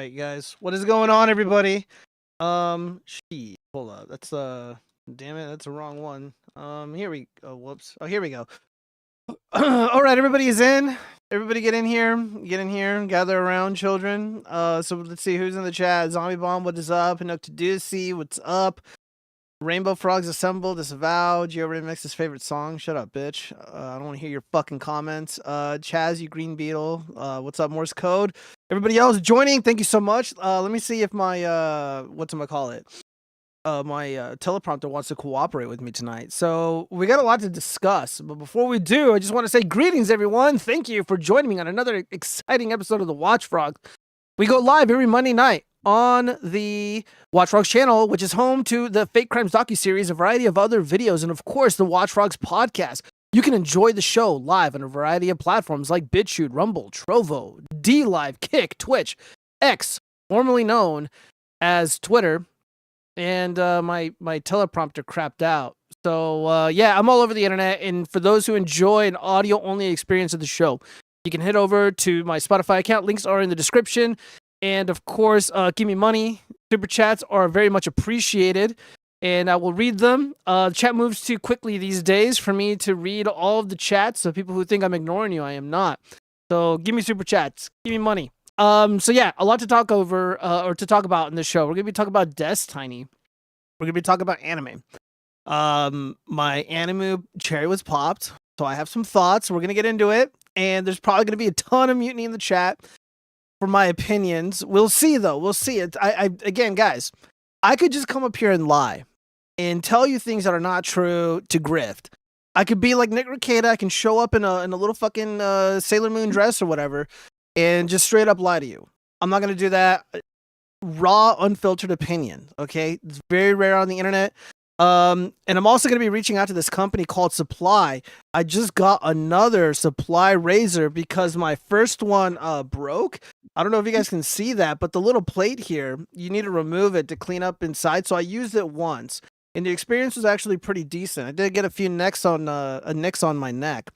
right, guys. What is going on, everybody? Hold up. That's damn it, that's the wrong one. Here we go. Whoops. Oh, here we go. All right, everybody is in. Everybody get in here. Get in here. Gather around, children. So let's see who's in the chat. Zombie Bomb, what is up? Enough to do see, what's up? Rainbow Frogs Assemble, Disavow, Geo Remix his favorite song. Shut up, bitch. I don't want to hear your fucking comments. Chaz, you green beetle. What's up, Morse Code? Everybody else joining, thank you so much. Let me see if my, my teleprompter wants to cooperate with me tonight. So we got a lot to discuss, but before we do, I just want to say greetings, everyone. Thank you for joining me on another exciting episode of the WatchFrogs. We go live every Monday night on the WatchFrogs channel, which is home to the Fake Crimes docuseries, a variety of other videos, and of course the WatchFrogs podcast. You can enjoy the show live on a variety of platforms like BitChute, Rumble, Trovo, dlive, Kick, Twitch, X, formerly known as Twitter, and my teleprompter crapped out. So yeah, I'm all over the internet, and for those who enjoy an audio-only experience of the show, you can head over to my Spotify account. Links are in the description. And of course, give me money. Super chats are very much appreciated, and I will read them. The chat moves too quickly these days for me to read all of the chats. So people who think I'm ignoring you, I am not. So give me super chats. Give me money. So yeah, a lot to talk over or to talk about in this show. We're gonna be talking about desTINY. We're gonna be talking about anime. My Animu cherry was popped, so I have some thoughts. We're gonna get into it, and there's probably gonna be a ton of mutiny in the chat for my opinions. We'll see, though. We'll see it. Again, guys, I could just come up here and lie and tell you things that are not true to grift. I could be like Nick Rekieta. I can show up in a little fucking Sailor Moon dress or whatever and just straight up lie to you. I'm not going to do that. Raw, unfiltered opinion, okay? It's very rare on the internet. And I'm also going to be reaching out to this company called Supply. I just got another Supply razor because my first one broke. I don't know if you guys can see that, but the little plate here, you need to remove it to clean up inside. So I used it once, and the experience was actually pretty decent. I did get a few nicks on my neck.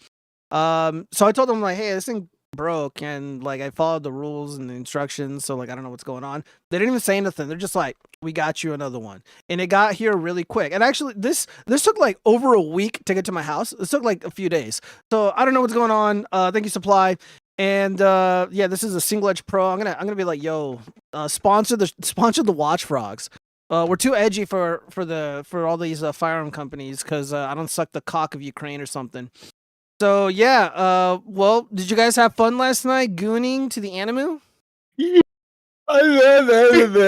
So I told them, like, hey, this thing broke, and like I followed the rules and the instructions, so like I don't know what's going on. They didn't even say anything. They're just like, we got you another one, and it got here really quick. And actually this took like over a week to get to my house. It took like a few days, so I don't know what's going on. Thank you, Supply. And yeah, this is a Single Edge Pro. I'm gonna be like, yo, sponsor the WatchFrogs. We're too edgy for all these firearm companies, because I don't suck the cock of Ukraine or something. So yeah, well, did you guys have fun last night gooning to the Animu? I love it.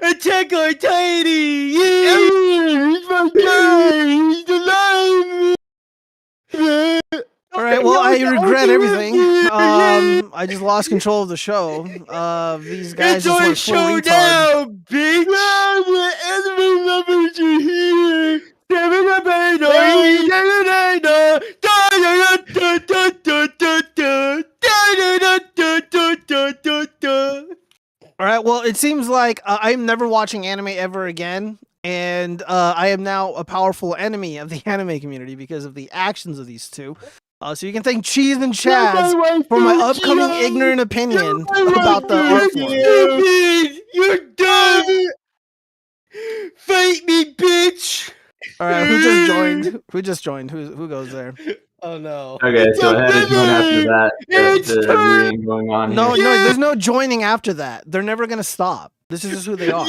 Attack on Tiny. He's my guy. He's alive. All right, well, I regret everything. I just lost control of the show. These guys just went full retard. Showdown, bitch. The enemy members are here. All right, well, it seems like I'm never watching anime ever again, and I am now a powerful enemy of the anime community because of the actions of these two. So you can thank Cheese and Chaz for my upcoming ignorant opinion about the art form. You're done. Fight me, bitch. All right, who just joined? Who goes there? Oh no. Okay, so I had to join after that. The reading going on. No, there's no joining after that. They're never gonna stop. This is just who they are.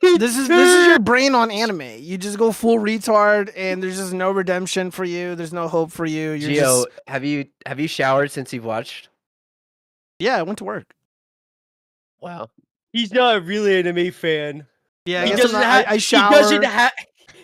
This is your brain on anime. You just go full retard, and there's just no redemption for you. There's no hope for you. You're Gio, just... have you showered since you've watched? Yeah, I went to work. Wow. He's not a real anime fan. Yeah, I shower.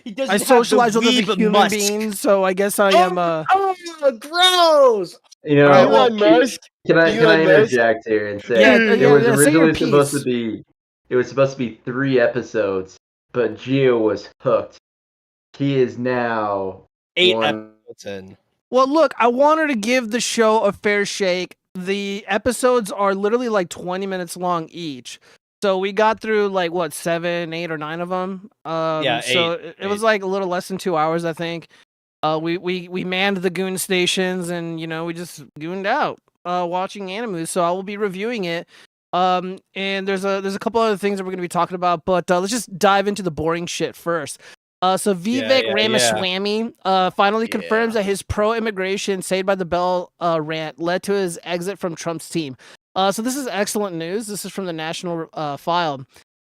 He doesn't I socialize with other human beings, so I guess I am. Oh, gross! You know, Elon Musk. Can I interject here and say it was originally supposed to be? It was supposed to be 3 episodes, but Gio was hooked. He is now 8 episodes in. Well, look, I wanted to give the show a fair shake. The episodes are literally like 20 minutes long each. So we got through like what 7, 8, or 9 of them. Yeah, so it was like a little less than 2 hours, I think. We manned the goon stations, and we just gooned out watching Animu. So I will be reviewing it. And there's a couple other things that we're gonna be talking about, but let's just dive into the boring shit first. So Vivek Ramaswamy finally confirms that his pro-immigration Saved by the Bell rant led to his exit from Trump's team. So this is excellent news. This is from the National File.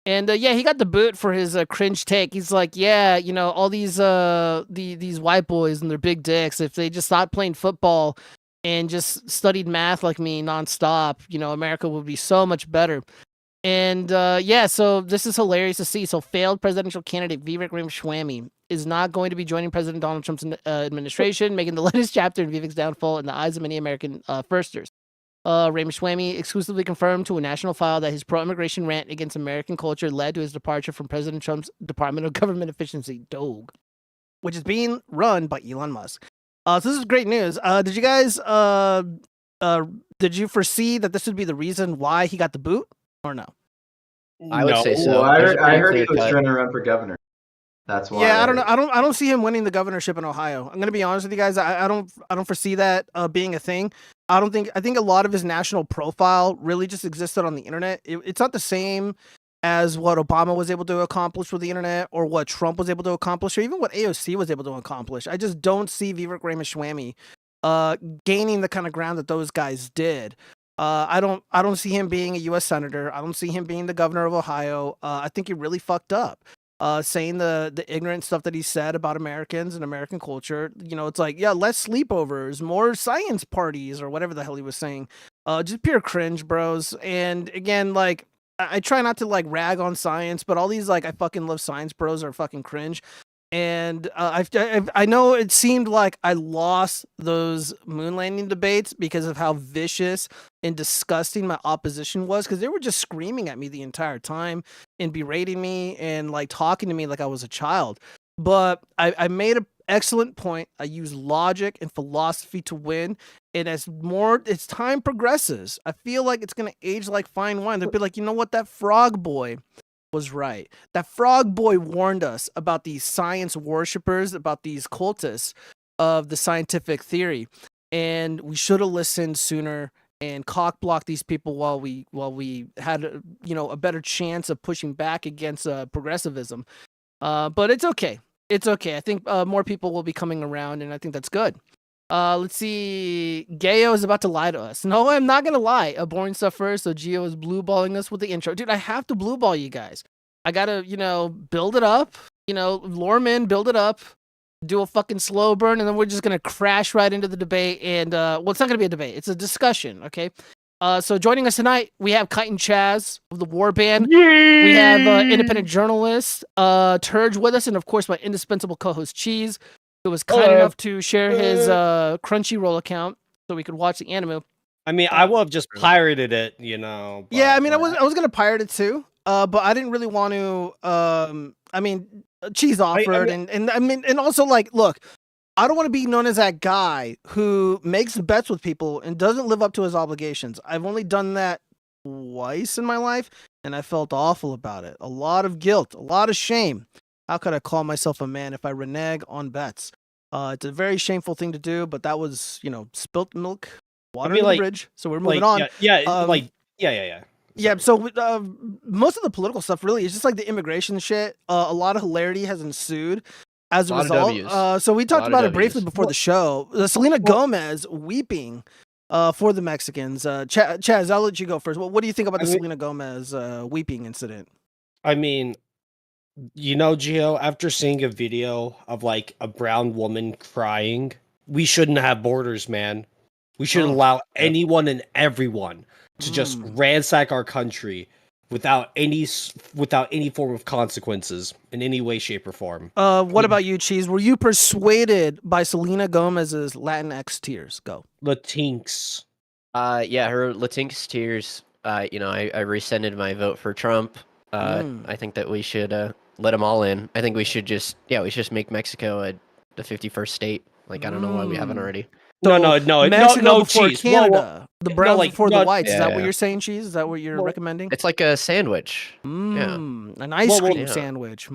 And he got the boot for his cringe take. He's like, all these white boys and their big dicks, if they just stopped playing football and just studied math like me nonstop, America would be so much better. And so this is hilarious to see. So failed presidential candidate Vivek Ramaswamy is not going to be joining President Donald Trump's administration, making the latest chapter in Vivek's downfall in the eyes of many American firsters. Ramaswamy exclusively confirmed to a National File that his pro-immigration rant against American culture led to his departure from President Trump's Department of Government Efficiency, DOGE, which is being run by Elon Musk. So this is great news. Did you guys did you foresee that this would be the reason why he got the boot, or no? I would say so. Well, I heard he was trying to run for governor. That's why. Yeah, I don't know. I don't see him winning the governorship in Ohio. I'm gonna be honest with you guys. I don't foresee that being a thing. I think a lot of his national profile really just existed on the internet. It's not the same as what Obama was able to accomplish with the internet, or what Trump was able to accomplish, or even what AOC was able to accomplish. I just don't see Vivek Ramaswamy gaining the kind of ground that those guys did. I don't see him being a U.S. senator. I don't see him being the governor of Ohio. I think he really fucked up. Saying the ignorant stuff that he said about Americans and American culture. It's like, less sleepovers, more science parties, or whatever the hell he was saying. Just pure cringe, bros. And again, like, I try not to like rag on science, but all these like I fucking love science bros are fucking cringe. And I know it seemed like I lost those moon landing debates because of how vicious and disgusting my opposition was, because they were just screaming at me the entire time and berating me and like talking to me like I was a child. But I made an excellent point. I used logic and philosophy to win. And as time progresses, I feel like it's going to age like fine wine. They'll be like, you know what, that frog boy was right. That frog boy warned us about these science worshippers, about these cultists of the scientific theory, and we should have listened sooner and cock blocked these people while we had a better chance of pushing back against progressivism. But it's okay. It's okay. I think more people will be coming around, and I think that's good. Let's see. Gayo is about to lie to us. No, I'm not gonna lie. Boring stuff first. So Gio is blue balling us with the intro. Dude, I have to blue ball you guys. I gotta, build it up. Lure 'em in, build it up, do a fucking slow burn, and then we're just gonna crash right into the debate. And it's not gonna be a debate. It's a discussion. Okay. So joining us tonight, we have Kite and Chaz of the War Band. Yay! We have independent journalist Turge with us, and of course my indispensable co-host Cheese, who was kind enough to share his Crunchyroll account so we could watch the Animu. I mean, I would have just pirated it, But, yeah, I mean, I was gonna pirate it too, but I didn't really want to. Cheese offered, and also like, look, I don't want to be known as that guy who makes bets with people and doesn't live up to his obligations. I've only done that twice in my life, and I felt awful about it. A lot of guilt, a lot of shame. How could I call myself a man if I renege on bets? It's a very shameful thing to do, but that was, spilt milk, water in the bridge. So we're moving on. Yeah. So most of the political stuff really is just like the immigration shit. A lot of hilarity has ensued as a result. So we talked about it briefly before the show. Selena Gomez weeping for the Mexicans. Chaz, I'll let you go first. What do you think about the Selena Gomez weeping incident? I mean, Gio, after seeing a video of like a brown woman crying, we shouldn't have borders, man. We should allow anyone and everyone to just ransack our country without any form of consequences in any way, shape, or form. What about you, Cheese? Were you persuaded by Selena Gomez's Latinx tears? Go. Latinx. Her Latinx tears. I rescinded my vote for Trump. I think that we should let them all in. I think we should just make Mexico the 51st state. Like, I don't know why we haven't already. So Mexico before Cheese. Canada. The browns before the whites. Is that what you're saying, Cheese? Is that what you're recommending? It's like a sandwich. An ice cream sandwich.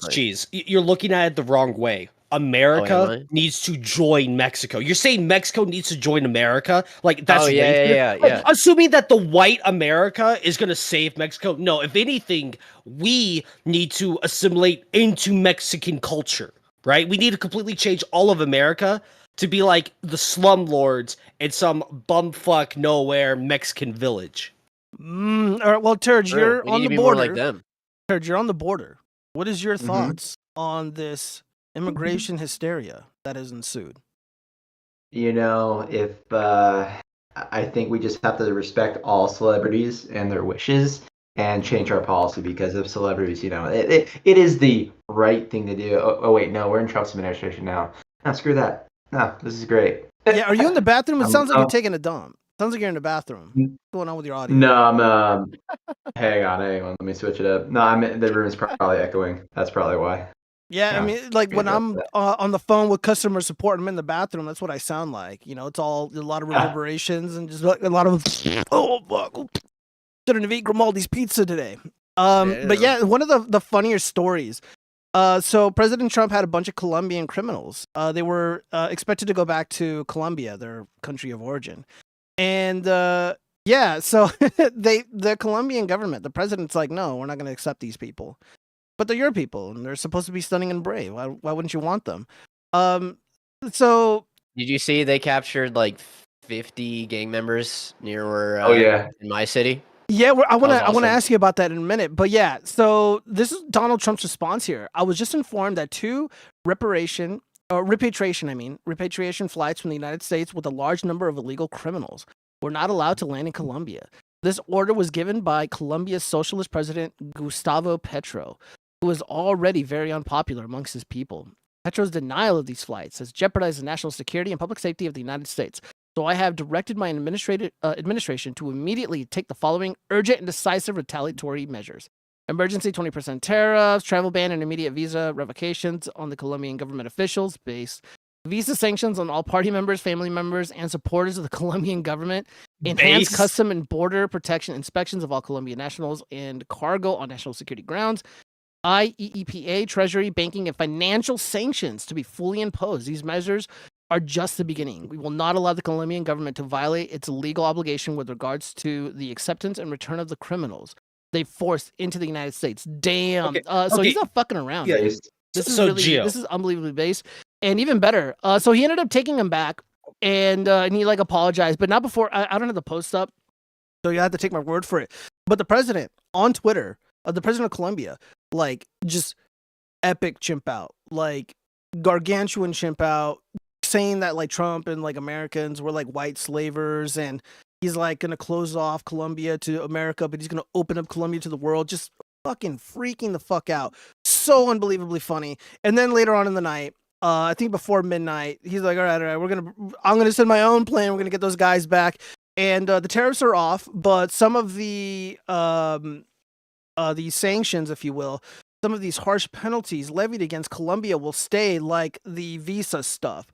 Cheese. You're looking at it the wrong way. America needs to join Mexico. You're saying Mexico needs to join America? Like that's yeah. Assuming that the white America is gonna save Mexico. No, if anything, we need to assimilate into Mexican culture, right? We need to completely change all of America to be like the slumlords in some bumfuck nowhere Mexican village. All right, well, Turge, you're on the border. More like them. Turge, you're on the border. What is your thoughts on this immigration hysteria that has ensued? You know, if I think we just have to respect all celebrities and their wishes and change our policy because of celebrities. You know, it is the right thing to do. Oh wait, no, we're in Trump's administration now. No, screw that. No, this is great. Yeah, are you in the bathroom? It sounds like you're taking a dump. Sounds like you're in the bathroom. What's going on with your audio? No, I'm hang on. Let me switch it up. No, the room is probably echoing. That's probably why. Yeah, I mean, like when I'm on the phone with customer support and I'm in the bathroom, that's what I sound like. You know, it's all a lot of reverberations and just like a lot of oh fuck, shouldn't have eaten Grimaldi's pizza today. But yeah, one of the funnier stories. So President Trump had a bunch of Colombian criminals. They were expected to go back to Colombia, their country of origin, and yeah, so the Colombian government, the president's like, no, we're not going to accept these people. But they're your people, and they're supposed to be stunning and brave. Why wouldn't you want them? So did you see they captured like 50 gang members near where? In my city. Yeah, I want to ask you about that in a minute. But yeah, so this is Donald Trump's response here. I was just informed that 2 repatriation flights from the United States with a large number of illegal criminals were not allowed to land in Colombia. This order was given by Colombia's socialist president Gustavo Petro, who is already very unpopular amongst his people. Petro's denial of these flights has jeopardized the national security and public safety of the United States. So I have directed my administration to immediately take the following urgent and decisive retaliatory measures. Emergency 20% tariffs, travel ban and immediate visa revocations on the Colombian government officials, visa sanctions on all party members, family members, and supporters of the Colombian government, enhanced custom and border protection inspections of all Colombian nationals and cargo on national security grounds, IEEPA, Treasury, banking, and financial sanctions to be fully imposed. These measures are just the beginning. We will not allow the Colombian government to violate its legal obligation with regards to the acceptance and return of the criminals they forced into the United States. Damn. So he's not fucking around. Yeah, this is unbelievably based. And even better, so he ended up taking him back and he like apologized, but not before. I don't have the post up, so you have to take my word for it. But the president on Twitter, the president of Colombia, like just epic chimp out, like gargantuan chimp out, saying that like Trump and like Americans were like white slavers, and he's like gonna close off Colombia to America, but he's gonna open up Colombia to the world. Just fucking freaking the fuck out. So unbelievably funny. And then later on in the night, I think before midnight, he's like, all right, I'm gonna send my own plane. We're gonna get those guys back. And the tariffs are off, but some of the sanctions, if you will, some of these harsh penalties levied against Colombia will stay, like the visa stuff.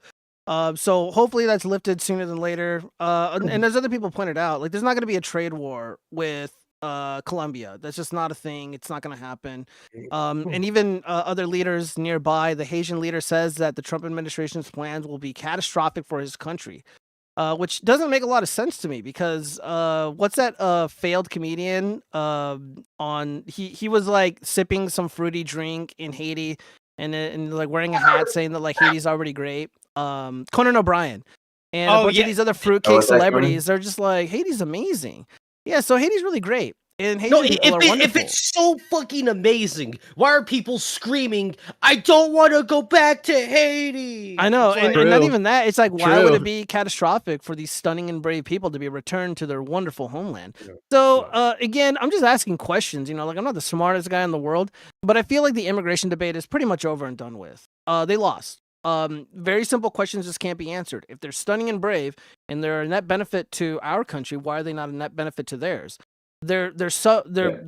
So hopefully that's lifted sooner than later. And as other people pointed out, like there's not going to be a trade war with Colombia. That's just not a thing. It's not going to happen. And even other leaders nearby, the Haitian leader says that the Trump administration's plans will be catastrophic for his country. Which doesn't make a lot of sense to me because what's that failed comedian he was like sipping some fruity drink in Haiti and like wearing a hat saying that like Haiti's already great. Conan O'Brien and a bunch of these other fruitcake celebrities, they're just like, Haiti's amazing. Yeah, so Haiti's really great. And Haitian people are wonderful. If it's so fucking amazing, why are people screaming, I don't want to go back to Haiti? I know, and not even that. It's like, why would it be catastrophic for these stunning and brave people to be returned to their wonderful homeland? So, again, I'm just asking questions. You know, like I'm not the smartest guy in the world, but I feel like the immigration debate is pretty much over and done with. They lost. Very simple questions just can't be answered. If they're stunning and brave and they're a net benefit to our country, why are they not a net benefit to theirs? Again, they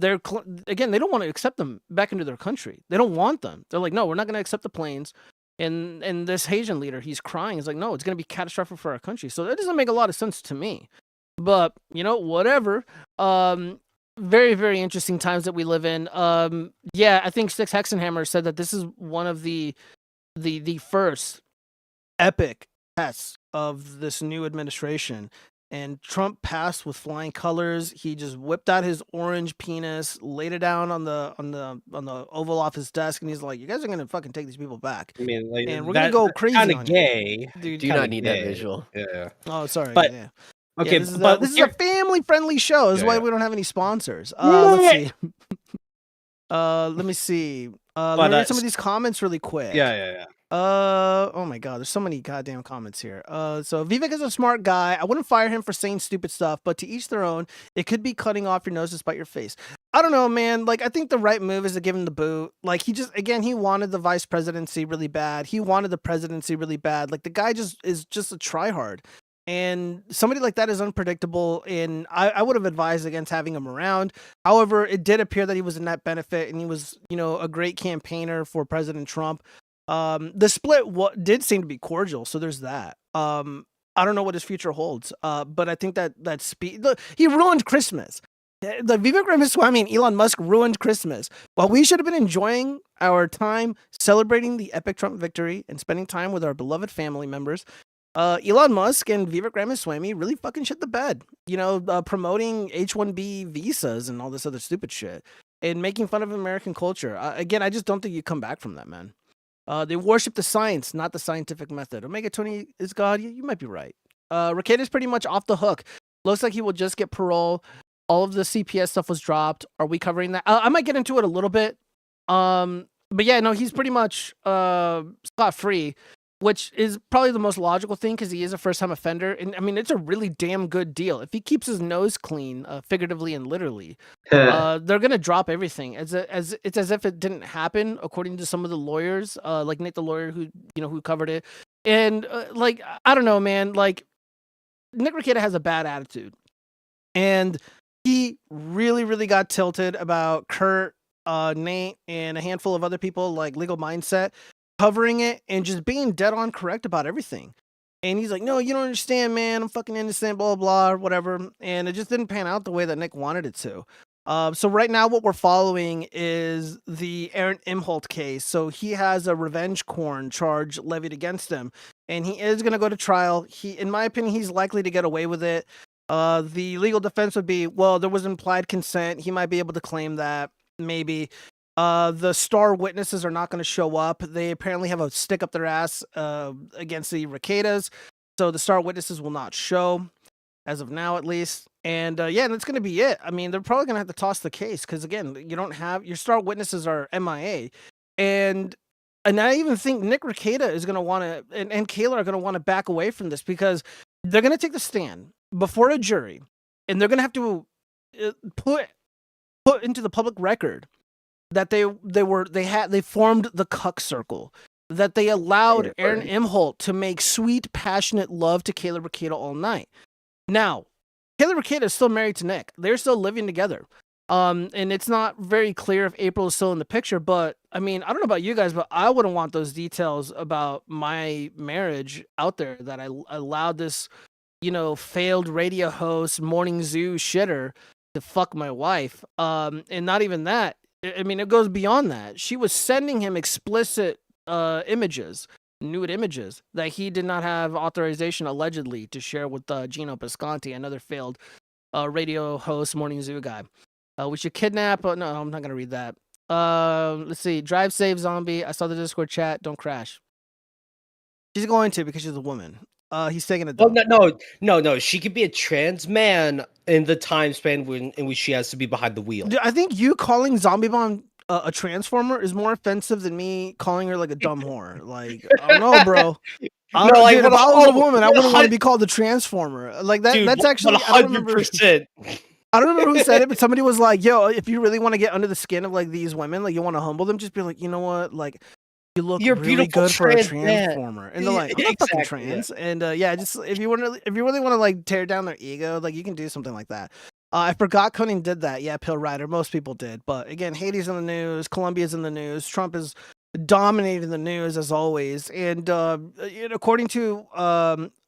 don't want to accept them back into their country. They don't want them. They're like, no, we're not going to accept the planes. And this Haitian leader, he's crying. He's like, no, it's going to be catastrophic for our country. So that doesn't make a lot of sense to me. But, you know, whatever. Very, very interesting times that we live in. Yeah, I think Six Hexenhammer said that this is one of the the first epic test of this new administration. And Trump passed with flying colors. He just whipped out his orange penis, laid it down on the Oval Office desk, and he's like, "You guys are gonna fucking take these people back, I mean, like, and we're gonna go crazy kind of on you." gay. Dude. Do Kinda not need that gay. visual. Yeah. Oh, sorry. But yeah. okay, this is but a family-friendly show. This is Yeah, why yeah. we don't have any sponsors. Let's Yeah. see. Let me see. Let me read some of these comments really quick. Yeah. Oh my god, there's so many goddamn comments here. So Vivek is a smart guy. I wouldn't fire him for saying stupid stuff, but to each their own. It could be cutting off your nose to spite your face. I don't know, man. Like, I think the right move is to give him the boot. Like, he wanted the vice presidency really bad. He wanted the presidency really bad. Like, the guy is just a tryhard. And somebody like that is unpredictable, and I would have advised against having him around. However, it did appear that he was a net benefit, and he was, a great campaigner for President Trump. The split did seem to be cordial, so there's that. I don't know what his future holds, but I think that speed. Look, he ruined Christmas. The Vivek Ramaswamy and Elon Musk ruined Christmas. While we should have been enjoying our time celebrating the epic Trump victory and spending time with our beloved family members, Elon Musk and Vivek Ramaswamy really fucking shit the bed. Promoting H-1B visas and all this other stupid shit and making fun of American culture. Again, I just don't think you come back from that, man. They worship the science, not the scientific method. Omega 20 is God. You might be right. Rekida's pretty much off the hook. Looks like he will just get parole. All of the CPS stuff was dropped. Are we covering that? I might get into it a little bit. But yeah, no, he's pretty much scot-free, which is probably the most logical thing because he is a first-time offender. And I mean, it's a really damn good deal. If he keeps his nose clean, figuratively and literally, they're gonna drop everything it's as if it didn't happen, according to some of the lawyers, like Nick, the lawyer who covered it. And like, I don't know, man. Like, Nick Rekieta has a bad attitude, and he really, really got tilted about Kurt, Nate, and a handful of other people like Legal Mindset covering it and just being dead on correct about everything. And he's like, "No, you don't understand, man. I'm fucking innocent, blah, blah, blah, or whatever." And it just didn't pan out the way that Nick wanted it to. So right now what we're following is the Aaron Imholt case. So he has a revenge corn charge levied against him, and he is going to go to trial. In my opinion, he's likely to get away with it. The legal defense would be, well, there was implied consent. He might be able to claim that, maybe. The star witnesses are not going to show up. They apparently have a stick up their ass against the Rekitas, so the star witnesses will not show, as of now at least. And yeah, and that's going to be it. I mean, they're probably going to have to toss the case because, again, you don't have your star witnesses are MIA, and I even think Nick Rekieta is going to want to, and Kayla are going to want to back away from this because they're going to take the stand before a jury, and they're going to have to put into the public record that they formed the cuck circle, that they allowed Aaron Imholt to make sweet, passionate love to Kayla Rekieta all night. Now, Kayla Rekieta is still married to Nick. They're still living together. And it's not very clear if April is still in the picture, but I mean, I don't know about you guys, but I wouldn't want those details about my marriage out there, that I allowed this, failed radio host, morning zoo shitter to fuck my wife. And not even that. I mean, it goes beyond that. She was sending him explicit images, nude images, that he did not have authorization, allegedly, to share with Gino Pisconti, another failed radio host, morning zoo guy. We should kidnap. No, I'm not going to read that. Let's see. Drive, save, zombie. I saw the Discord chat. Don't crash. She's going to, because she's a woman. He's taking a dump. No. She could be a trans man in the time span in which she has to be behind the wheel. Dude, I think you calling Zombie Bomb a transformer is more offensive than me calling her like a dumb whore. Like, I don't know, bro. Dude, if I was a woman, I wouldn't want to be called a transformer. Like that. Dude, that's actually 100%. I don't remember who said it, but somebody was like, "Yo, if you really want to get under the skin of like these women, like you want to humble them, just be like, you know what, like." You look really good for a transformer, and they're like, "I'm not fucking trans." Yeah. And yeah, just if you really want to like tear down their ego, like you can do something like that. I forgot Conan did that. Yeah, Pill Rider. Most people did, but again, Haiti's in the news, Colombia's in the news, Trump is dominating the news as always, and according to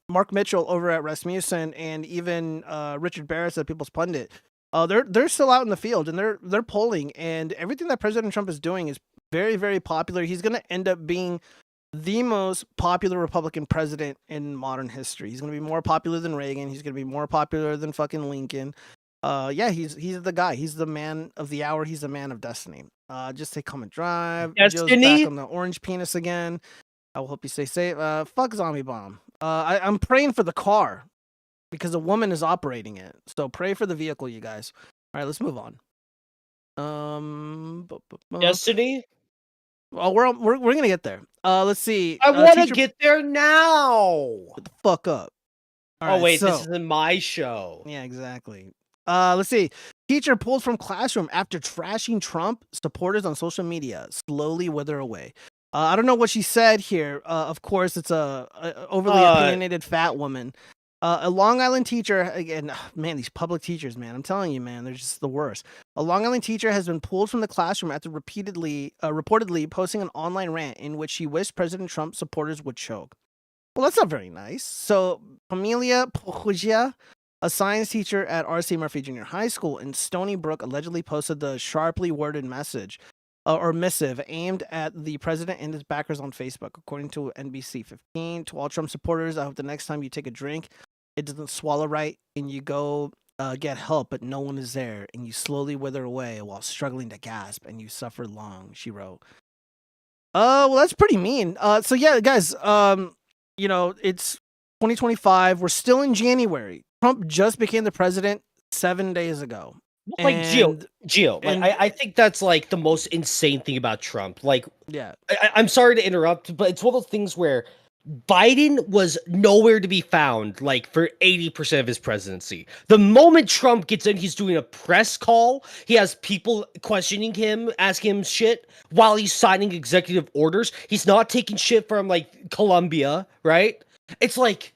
Mark Mitchell over at Rasmussen and even Richard Barris at People's Pundit, they're still out in the field and they're polling, and everything that President Trump is doing is very, very popular. He's going to end up being the most popular Republican president in modern history. He's going to be more popular than Reagan. He's going to be more popular than fucking Lincoln. Yeah, he's the guy. He's the man of the hour. He's the man of destiny. Just say come and drive. Joe's back Destiny? on the orange penis again. I will hope you stay safe. Fuck zombie bomb. I'm praying for the car because a woman is operating it. So pray for the vehicle, you guys. All right, let's move on. Destiny? Oh, we're gonna get there. Let's see. I want to teacher, get there now. Shut the fuck up. All Oh right, wait, so, this isn't my show. yeah, exactly. Let's see. Teacher pulled from classroom after trashing Trump supporters on social media. Slowly wither away. I don't know what she said here. Of course, it's a overly opinionated fat woman. A Long Island teacher, again, man, these public teachers, man, I'm telling you, man, they're just the worst. A Long Island teacher has been pulled from the classroom after reportedly posting an online rant in which she wished President Trump supporters would choke. Well, that's not very nice. So, Pamelia Pujia, a science teacher at R.C. Murphy Junior High School in Stony Brook, allegedly posted the sharply worded message or missive aimed at the president and his backers on Facebook, according to NBC 15. To all Trump supporters, I hope the next time you take a drink, it doesn't swallow right and you go get help, but no one is there, and you slowly wither away while struggling to gasp, and you suffer long, she wrote. Well, that's pretty mean. So yeah, guys, you know, it's 2025. We're still in January. Trump just became the president 7 days ago. Like Gio, and- I think that's like the most insane thing about Trump. Like, Yeah. I'm sorry to interrupt, but it's one of those things where Biden was nowhere to be found, like, for 80% of his presidency. The moment Trump gets in, he's doing a press call. He has people questioning him, asking him shit while he's signing executive orders. He's not taking shit from, like, Colombia, right? It's like,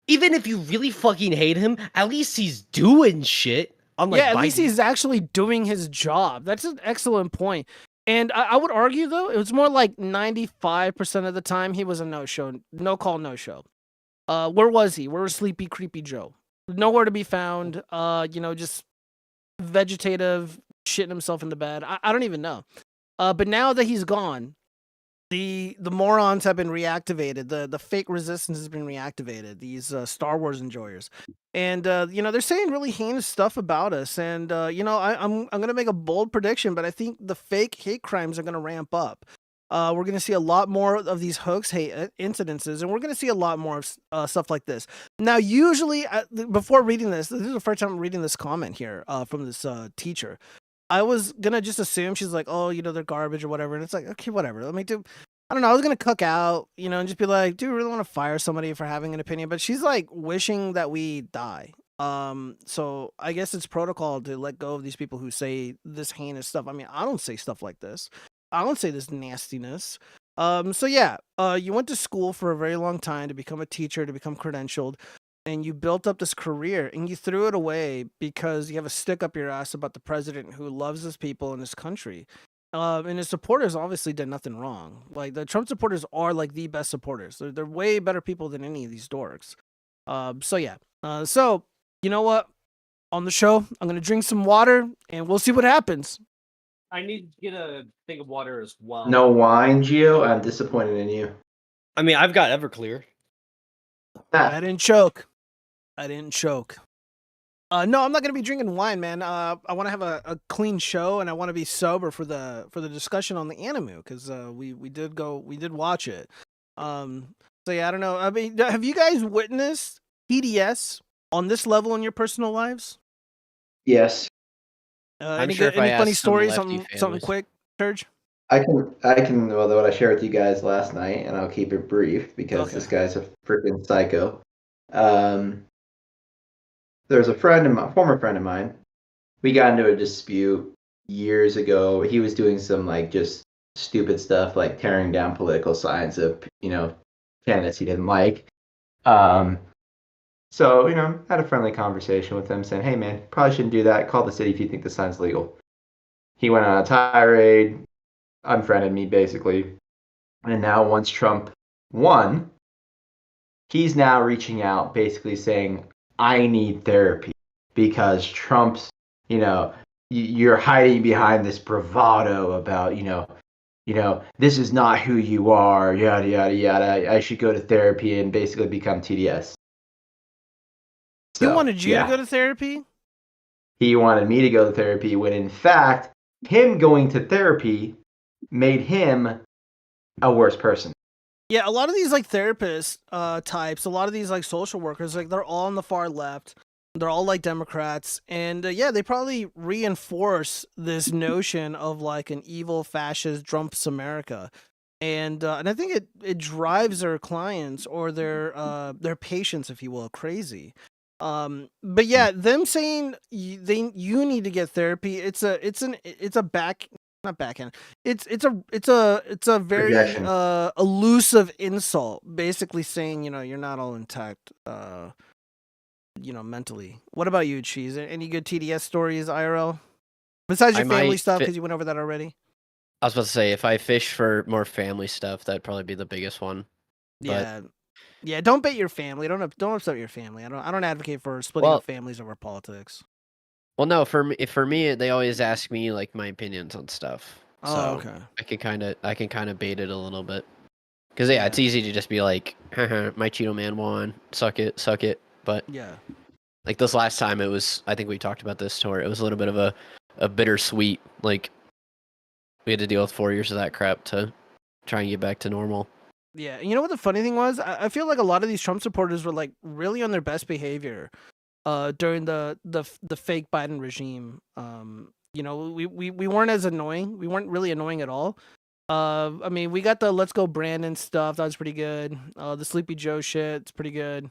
even if you really fucking hate him, at least he's doing shit. Unlike At Biden. least he's actually doing his job. That's an excellent point. And I would argue, though, it was more like 95% of the time he was a no-show. No call, no-show. Where was he? Where was Sleepy Creepy Joe? Nowhere to be found. You know, just vegetative, shitting himself in the bed. I don't even know. But now that he's gone, the morons have been reactivated. The fake resistance has been reactivated. These Star Wars enjoyers. And, you know, they're saying really heinous stuff about us. And, you know, I'm going to make a bold prediction, but I think the fake hate crimes are going to ramp up. We're going to see a lot more of these hoax hate incidences, and we're going to see a lot more of stuff like this. Now, usually, before reading this is the first time I'm reading this comment here from this teacher. I was going to just assume she's like, oh, you know, they're garbage or whatever. And it's like, okay, whatever. Let me do. I don't know. I was going to cook out, you know, and just be like, do you really want to fire somebody for having an opinion? But she's like wishing that we die. So I guess it's protocol to let go of these people who say this heinous stuff. I mean, I don't say stuff like this. I don't say this nastiness. So yeah, you went to school for a very long time to become a teacher, to become credentialed, and you built up this career and you threw it away because you have a stick up your ass about the president who loves his people and his country. And his supporters obviously did nothing wrong. Like, the Trump supporters are like the best supporters. They're way better people than any of these dorks. So yeah. So you know what? On the show, I'm gonna drink some water and we'll see what happens. I need to get a thing of water as well. No wine, Gio. I'm disappointed in you. I mean, I've got Everclear. I didn't choke. No, I'm not gonna be drinking wine, man. I want to have a clean show, and I want to be sober for the discussion on the Animu, because we did watch it. So yeah, I don't know. I mean, have you guys witnessed PDS on this level in your personal lives? Yes. I'm Any sure if I funny asked some stories? lefty Something families. quick, Serge? I can. Well, what I shared with you guys last night, and I'll keep it brief because Okay. this guy's a freaking psycho. There's a former friend of mine. We got into a dispute years ago. He was doing some like just stupid stuff, like tearing down political signs of candidates he didn't like. So had a friendly conversation with him, saying, "Hey man, probably shouldn't do that. Call the city if you think the sign's legal." He went on a tirade, unfriended me basically, and now once Trump won, he's now reaching out, basically saying, "I need therapy because Trump's, you're hiding behind this bravado about, this is not who you are, yada, yada, yada. I should go to therapy and basically become TDS. He So, wanted you to yeah. go to therapy? He wanted me to go to therapy when, in fact, him going to therapy made him a worse person. Yeah, a lot of these like therapist types, a lot of these like social workers, like they're all on the far left. They're all like Democrats, and yeah, they probably reinforce this notion of like an evil fascist Trump's America, and I think it drives their clients or their patients, if you will, crazy. But yeah, them saying you need to get therapy, it's a back not backhand. It's a very Projection. elusive insult, basically saying you're not all intact. Mentally. What about you, Cheese? Any good TDS stories, IRL? Besides your I family might stuff, fi- because you went over that already. I was about to say, if I fish for more family stuff, that'd probably be the biggest one. But Yeah. Don't bait your family. Don't upset your family. I don't advocate for splitting Well- up families over politics. well, no, for me, they always ask me like my opinions on stuff. Oh, So okay. I can kind of bait it a little bit. Because yeah, it's easy to just be like, haha, my Cheeto man won, suck it. But Yeah. like this last time, I think we talked about this tour. It was a little bit of a bittersweet. Like we had to deal with 4 years of that crap to try and get back to normal. Yeah, you know what the funny thing was? I feel like a lot of these Trump supporters were like really on their best behavior during the fake Biden regime. We weren't as annoying. We weren't really annoying at all. I mean, we got the Let's Go Brandon stuff. That was pretty good. The Sleepy Joe shit, it's pretty good.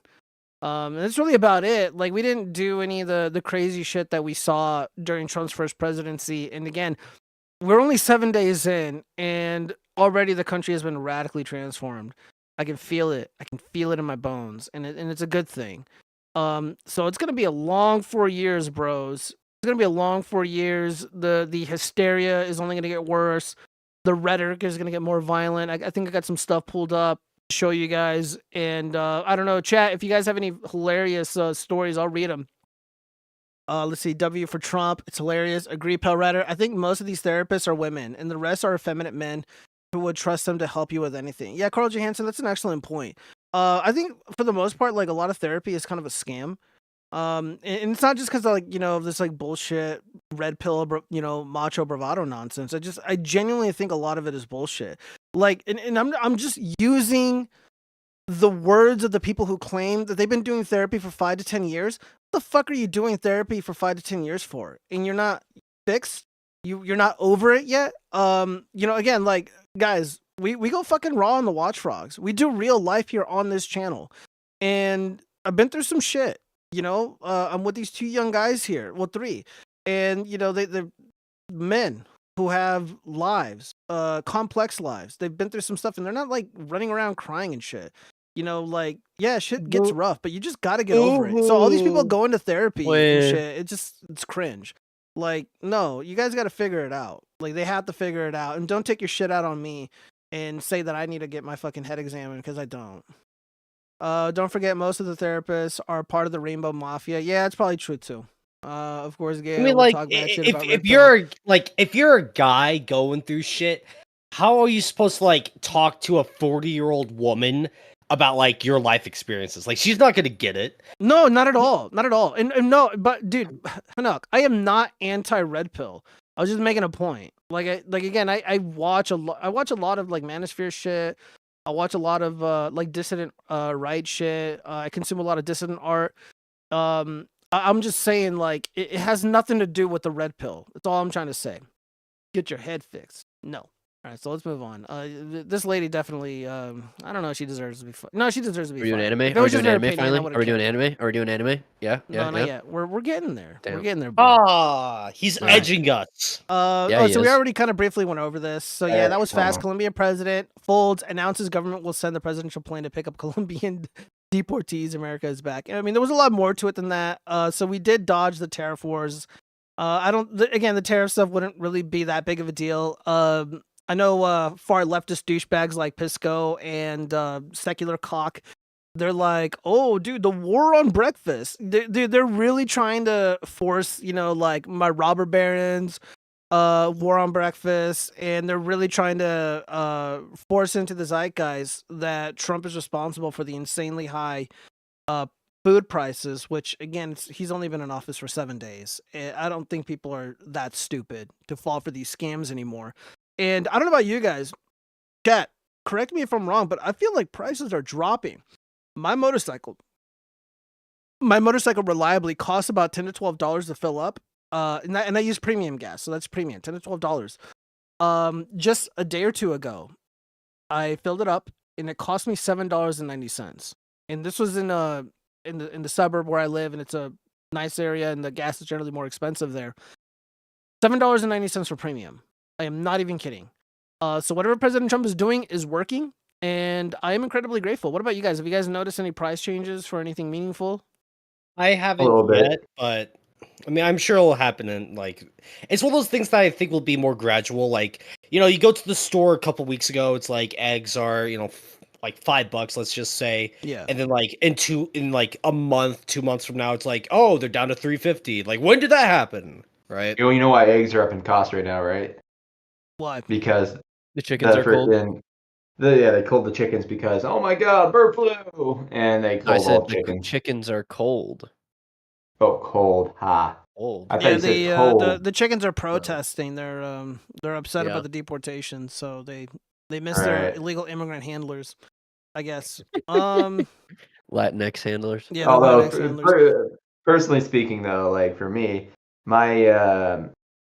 And that's really about it. Like, we didn't do any of the crazy shit that we saw during Trump's first presidency. And again, we're only 7 days in, and already the country has been radically transformed. I can feel it. I can feel it in my bones, and it's a good thing. So it's gonna be a long 4 years, bros. It's gonna be a long 4 years. The hysteria is only gonna get worse. The rhetoric is gonna get more violent. I think I got some stuff pulled up to show you guys, and I don't know, chat. If you guys have any hilarious stories, I'll read them. Let's see. W for Trump. It's hilarious. Agree, Pell Rider. I think most of these therapists are women, and the rest are effeminate men who would trust them to help you with anything. Yeah, Carl Johansson, that's an excellent point. I think for the most part, like a lot of therapy is kind of a scam. And it's not just because like this like bullshit red pill, macho bravado nonsense. I genuinely think a lot of it is bullshit. Like, and I'm just using the words of the people who claim that they've been doing therapy for 5 to 10 years. What the fuck are you doing therapy for 5 to 10 years for? And you're not fixed? You're not over it yet? Again, like, guys, we go fucking raw on the watchfrogs. We do real life here on this channel. And I've been through some shit. I'm with these 2 young guys here. Well, 3. And, they're men who have lives, complex lives. They've been through some stuff, and they're not like running around crying and shit. Shit gets rough, but you just got to get over it. So all these people going to therapy and shit, it's cringe. Like, no, you guys got to figure it out. Like, they have to figure it out, and don't take your shit out on me and say that I need to get my fucking head examined, because I don't. Don't forget, most of the therapists are part of the Rainbow Mafia. Yeah, it's probably true too. Of course, Gail. I mean, like, if you're a guy going through shit, how are you supposed to like talk to a 40-year-old woman about like your life experiences? Like, she's not gonna get it. No, not at all, not at all. And no, but dude, Hanuk, I am not anti-red pill. I was just making a point. Again, I watch a lot. I watch a lot of like manosphere shit. I watch a lot of like dissident right shit. I consume a lot of dissident art. I'm just saying, like, it has nothing to do with the red pill. That's all I'm trying to say. Get your head fixed. No. All right, so let's move on. This lady definitely, I don't know, she deserves to be. No, she deserves to be. Are we doing fired. anime? If it Are we was just doing her anime opinion, I finally? would've Are we doing cared. anime? Are we doing anime? Yeah. No, not yet. We're getting there. Damn. We're getting there. Bro. Ah, he's All right. edging us. Yeah, so we is. already kind of briefly went over this. So yeah, that was fast. Colombian president folds, announces government will send the presidential plane to pick up Colombian deportees. America is back. I mean, there was a lot more to it than that. So we did dodge the tariff wars. The tariff stuff wouldn't really be that big of a deal. I know far leftist douchebags like Pisco and Secular Cock, they're like, oh, dude, the war on breakfast. They're really trying to force, like my robber barons, war on breakfast, and they're really trying to force into the zeitgeist that Trump is responsible for the insanely high food prices, which again, he's only been in office for 7 days. I don't think people are that stupid to fall for these scams anymore. And I don't know about you guys, chat, correct me if I'm wrong, but I feel like prices are dropping. My motorcycle reliably costs about $10 to $12 to fill up. And I use premium gas, so that's premium, $10 to $12. Just a day or two ago, I filled it up, and it cost me $7.90. And this was in the suburb where I live, and it's a nice area, and the gas is generally more expensive there. $7.90 for premium. I am not even kidding. So whatever President Trump is doing is working, and I am incredibly grateful. What about you guys? Have you guys noticed any price changes for anything meaningful? I little haven't bit. yet, but I mean, I'm sure it'll happen. And like, it's one of those things that I think will be more gradual. Like, you know, you go to the store a couple weeks ago, it's like eggs are, you know, like $5, let's just say. Yeah. And then like in like a month, 2 months from now, it's like, oh, they're down to $3.50. Like, when did that happen? Right? You know why eggs are up in cost right now, right? Why? Because The chickens are cold. they killed the chickens because, oh my god, bird flu, and they No, I killed said all the chickens. chickens are cold. Oh, cold, ha. Cold. I thought Yeah, you said cold. the chickens are protesting. They're upset Yeah. about the deportation, so they miss All their right. illegal immigrant handlers, I guess. Latinx handlers. Yeah, the Although, Latinx handlers. personally speaking, though, like for me, my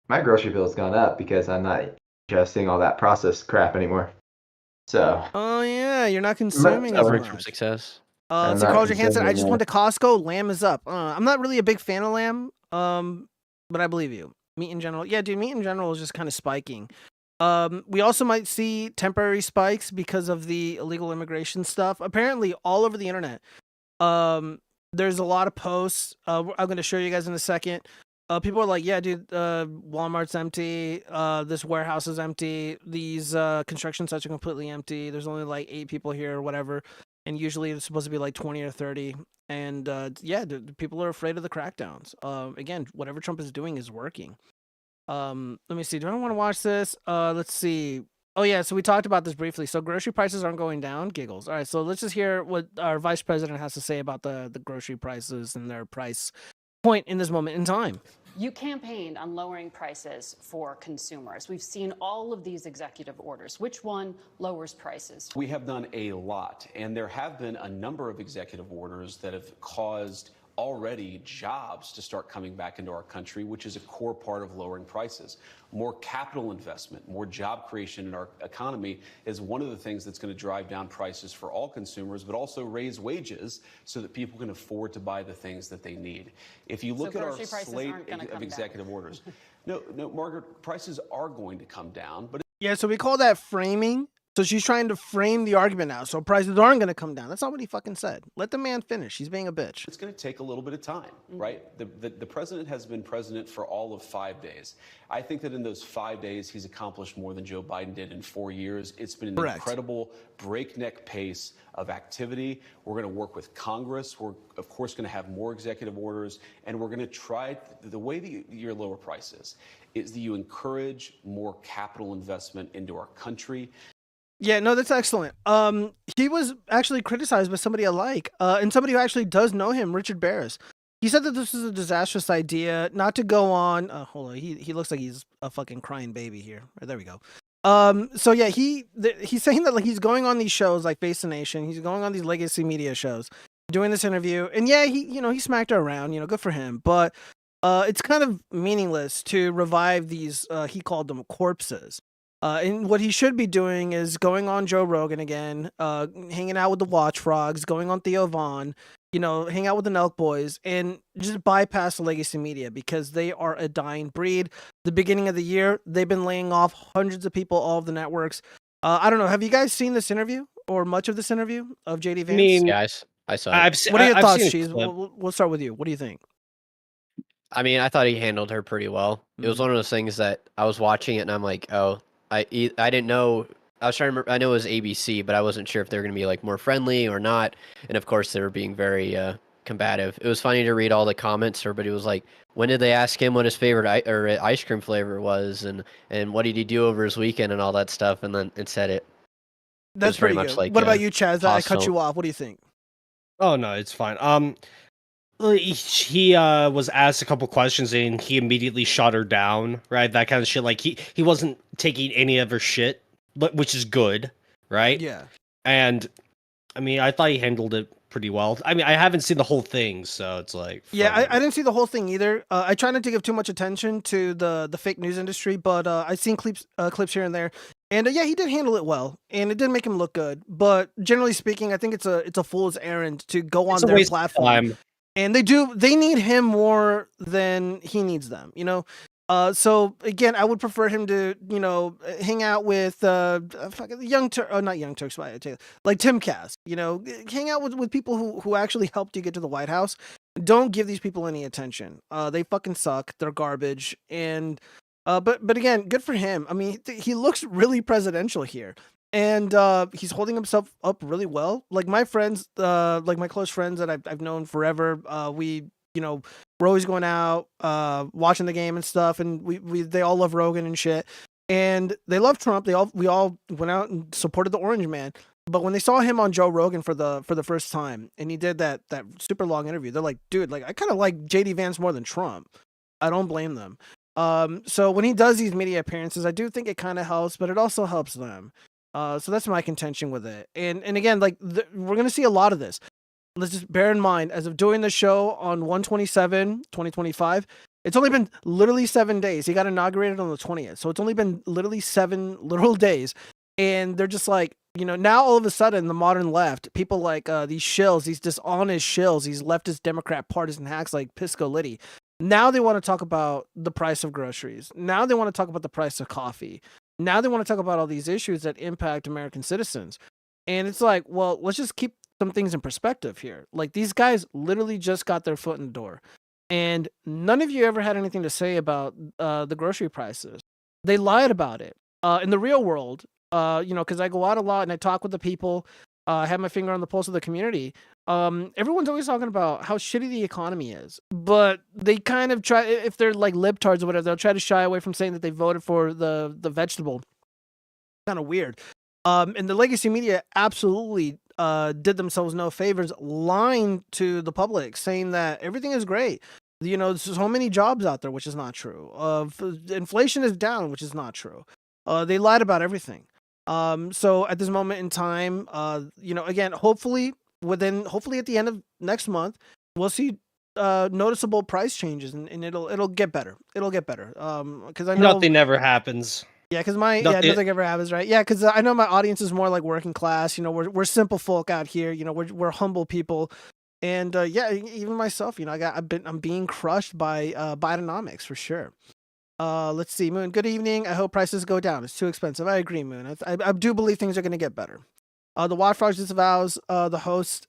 my grocery bill has gone up because I'm not ingesting all that processed crap anymore. So Oh yeah, you're not consuming as Suffering from much. success. I'm So not Carl Johansson, I consuming just went to Costco. Lamb is up. I'm not really a big fan of lamb, but I believe you. Meat in general, yeah, dude. Meat in general is just kind of spiking. We also might see temporary spikes because of the illegal immigration stuff. Apparently, all over the internet, there's a lot of posts. I'm going to show you guys in a second. People are like, yeah, dude, Walmart's empty. This warehouse is empty. These construction sites are completely empty. There's only like 8 people here or whatever. And usually it's supposed to be like 20 or 30. And yeah, people are afraid of the crackdowns. Again, whatever Trump is doing is working. Let me see. Do I want to watch this? Let's see. Oh yeah, so we talked about this briefly. So grocery prices aren't going down. Giggles. All right, so let's just hear what our vice president has to say about the grocery prices and their price point in this moment in time. You campaigned on lowering prices for consumers. We've seen all of these executive orders. Which one lowers prices? We have done a lot, and there have been a number of executive orders that have caused already jobs to start coming back into our country, which is a core part of lowering prices. More capital investment, more job creation in our economy is one of the things that's going to drive down prices for all consumers, but also raise wages so that people can afford to buy the things that they need. If you look at our slate of executive orders, no, Margaret, prices are going to come down, but yeah, so we call that framing. So she's trying to frame the argument now. So prices aren't going to come down. That's not what he fucking said. Let the man finish. He's being a bitch. it's going to take a little bit of time, right? The president has been president for all of 5 days. I think that in those 5 days, he's accomplished more than Joe Biden did in 4 years. It's been an incredible breakneck pace of activity. We're going to work with Congress. We're, of course, going to have more executive orders. And we're going to try, the way that you lower prices is that you encourage more capital investment into our country. Yeah, no, that's excellent. He was actually criticized by somebody I like, and somebody who actually does know him, Richard Barris. He said that this is a disastrous idea, not to go on. Hold on, he looks like he's a fucking crying baby here. Right, there we go. So yeah, he's saying that like he's going on these shows like Face the Nation. He's going on these legacy media shows, doing this interview, and yeah, he smacked her around. Good for him, but it's kind of meaningless to revive these. He called them corpses. And what he should be doing is going on Joe Rogan again, hanging out with the watchfrogs, going on Theo Vaughn, hang out with the Nelk boys, and just bypass the legacy media because they are a dying breed. The beginning of the year, they've been laying off hundreds of people, all of the networks. I don't know. Have you guys seen this interview or much of this interview of JD Vance? I mean, Guys, I saw it. What are your thoughts, Cheese? We'll start with you. What do you think? I mean, I thought he handled her pretty well. It was one of those things that I was watching it and I'm like, oh, I didn't know. I was trying to remember. I know it was ABC, but I wasn't sure if they were going to be like more friendly or not. And of course, they were being very combative. It was funny to read all the comments. Everybody was like, "When did they ask him what his favorite ice cream flavor was, and what did he do over his weekend and all that stuff?" And then it said it. That's very pretty much good. like, What about you, Chaz? I cut hostile. you off. What do you think? Oh no, it's fine. He was asked a couple questions and he immediately shot her down, right? That kind of shit. Like he wasn't taking any of her shit, but which is good, right? Yeah. And I mean, I thought he handled it pretty well. I mean, I haven't seen the whole thing, so it's like Yeah, fuck it. I didn't see the whole thing either. I try not to give too much attention to the fake news industry, but I've seen clips here and there, and yeah, he did handle it well, and it did make him look good. But generally speaking, I think it's a fool's errand to go It's on a their waste of platform, time. and they need him more than he needs them. You know. So again, I would prefer him to, hang out with fucking not Young Turks, but like Timcast. Hang out with people who actually helped you get to the White House. Don't give these people any attention. They fucking suck. They're garbage. And but again, good for him. I mean, he looks really presidential here, and he's holding himself up really well. Like my friends, like my close friends that I've known forever. We're always going out, watching the game and stuff, and they all love Rogan and shit, and they love Trump. We all went out and supported the Orange Man. But when they saw him on Joe Rogan for the first time, and he did that super long interview, they're like, dude, like I kind of like JD Vance more than Trump. I don't blame them. So when he does these media appearances, I do think it kind of helps, but it also helps them. So that's my contention with it. And again, like we're gonna see a lot of this. Let's just bear in mind, as of doing the show on 1/27/2025, it's only been literally 7 days. He got inaugurated on the 20th. So it's only been literally 7 literal days. And they're just like, now all of a sudden, the modern left, people like these shills, these dishonest shills, these leftist Democrat partisan hacks like Pisco Liddy, now they want to talk about the price of groceries. Now they want to talk about the price of coffee. Now they want to talk about all these issues that impact American citizens. And it's like, well, let's just keep some things in perspective here. Like these guys literally just got their foot in the door, and none of you ever had anything to say about the grocery prices. They lied about it. In the real world, because I go out a lot and I talk with the people, I have my finger on the pulse of the community. Everyone's always talking about how shitty the economy is, but they kind of try, if they're like libtards or whatever, they'll try to shy away from saying that they voted for the vegetable. Kind of weird. And the legacy media absolutely did themselves no favors, lying to the public, saying that everything is great. There's so many jobs out there, which is not true. Inflation is down, which is not true. They lied about everything. So at this moment in time, again, hopefully at the end of next month, we'll see noticeable price changes, and it'll get better. It'll get better. Because I know Nothing ever happens. Yeah, because nothing ever happens, right? Yeah, because I know my audience is more like working class. We're simple folk out here. We're humble people, and even myself. I'm being crushed by Bidenomics for sure. Let's see, Moon. Good evening. I hope prices go down. It's too expensive. I agree, Moon. I do believe things are going to get better. The watchfrogs disavows the host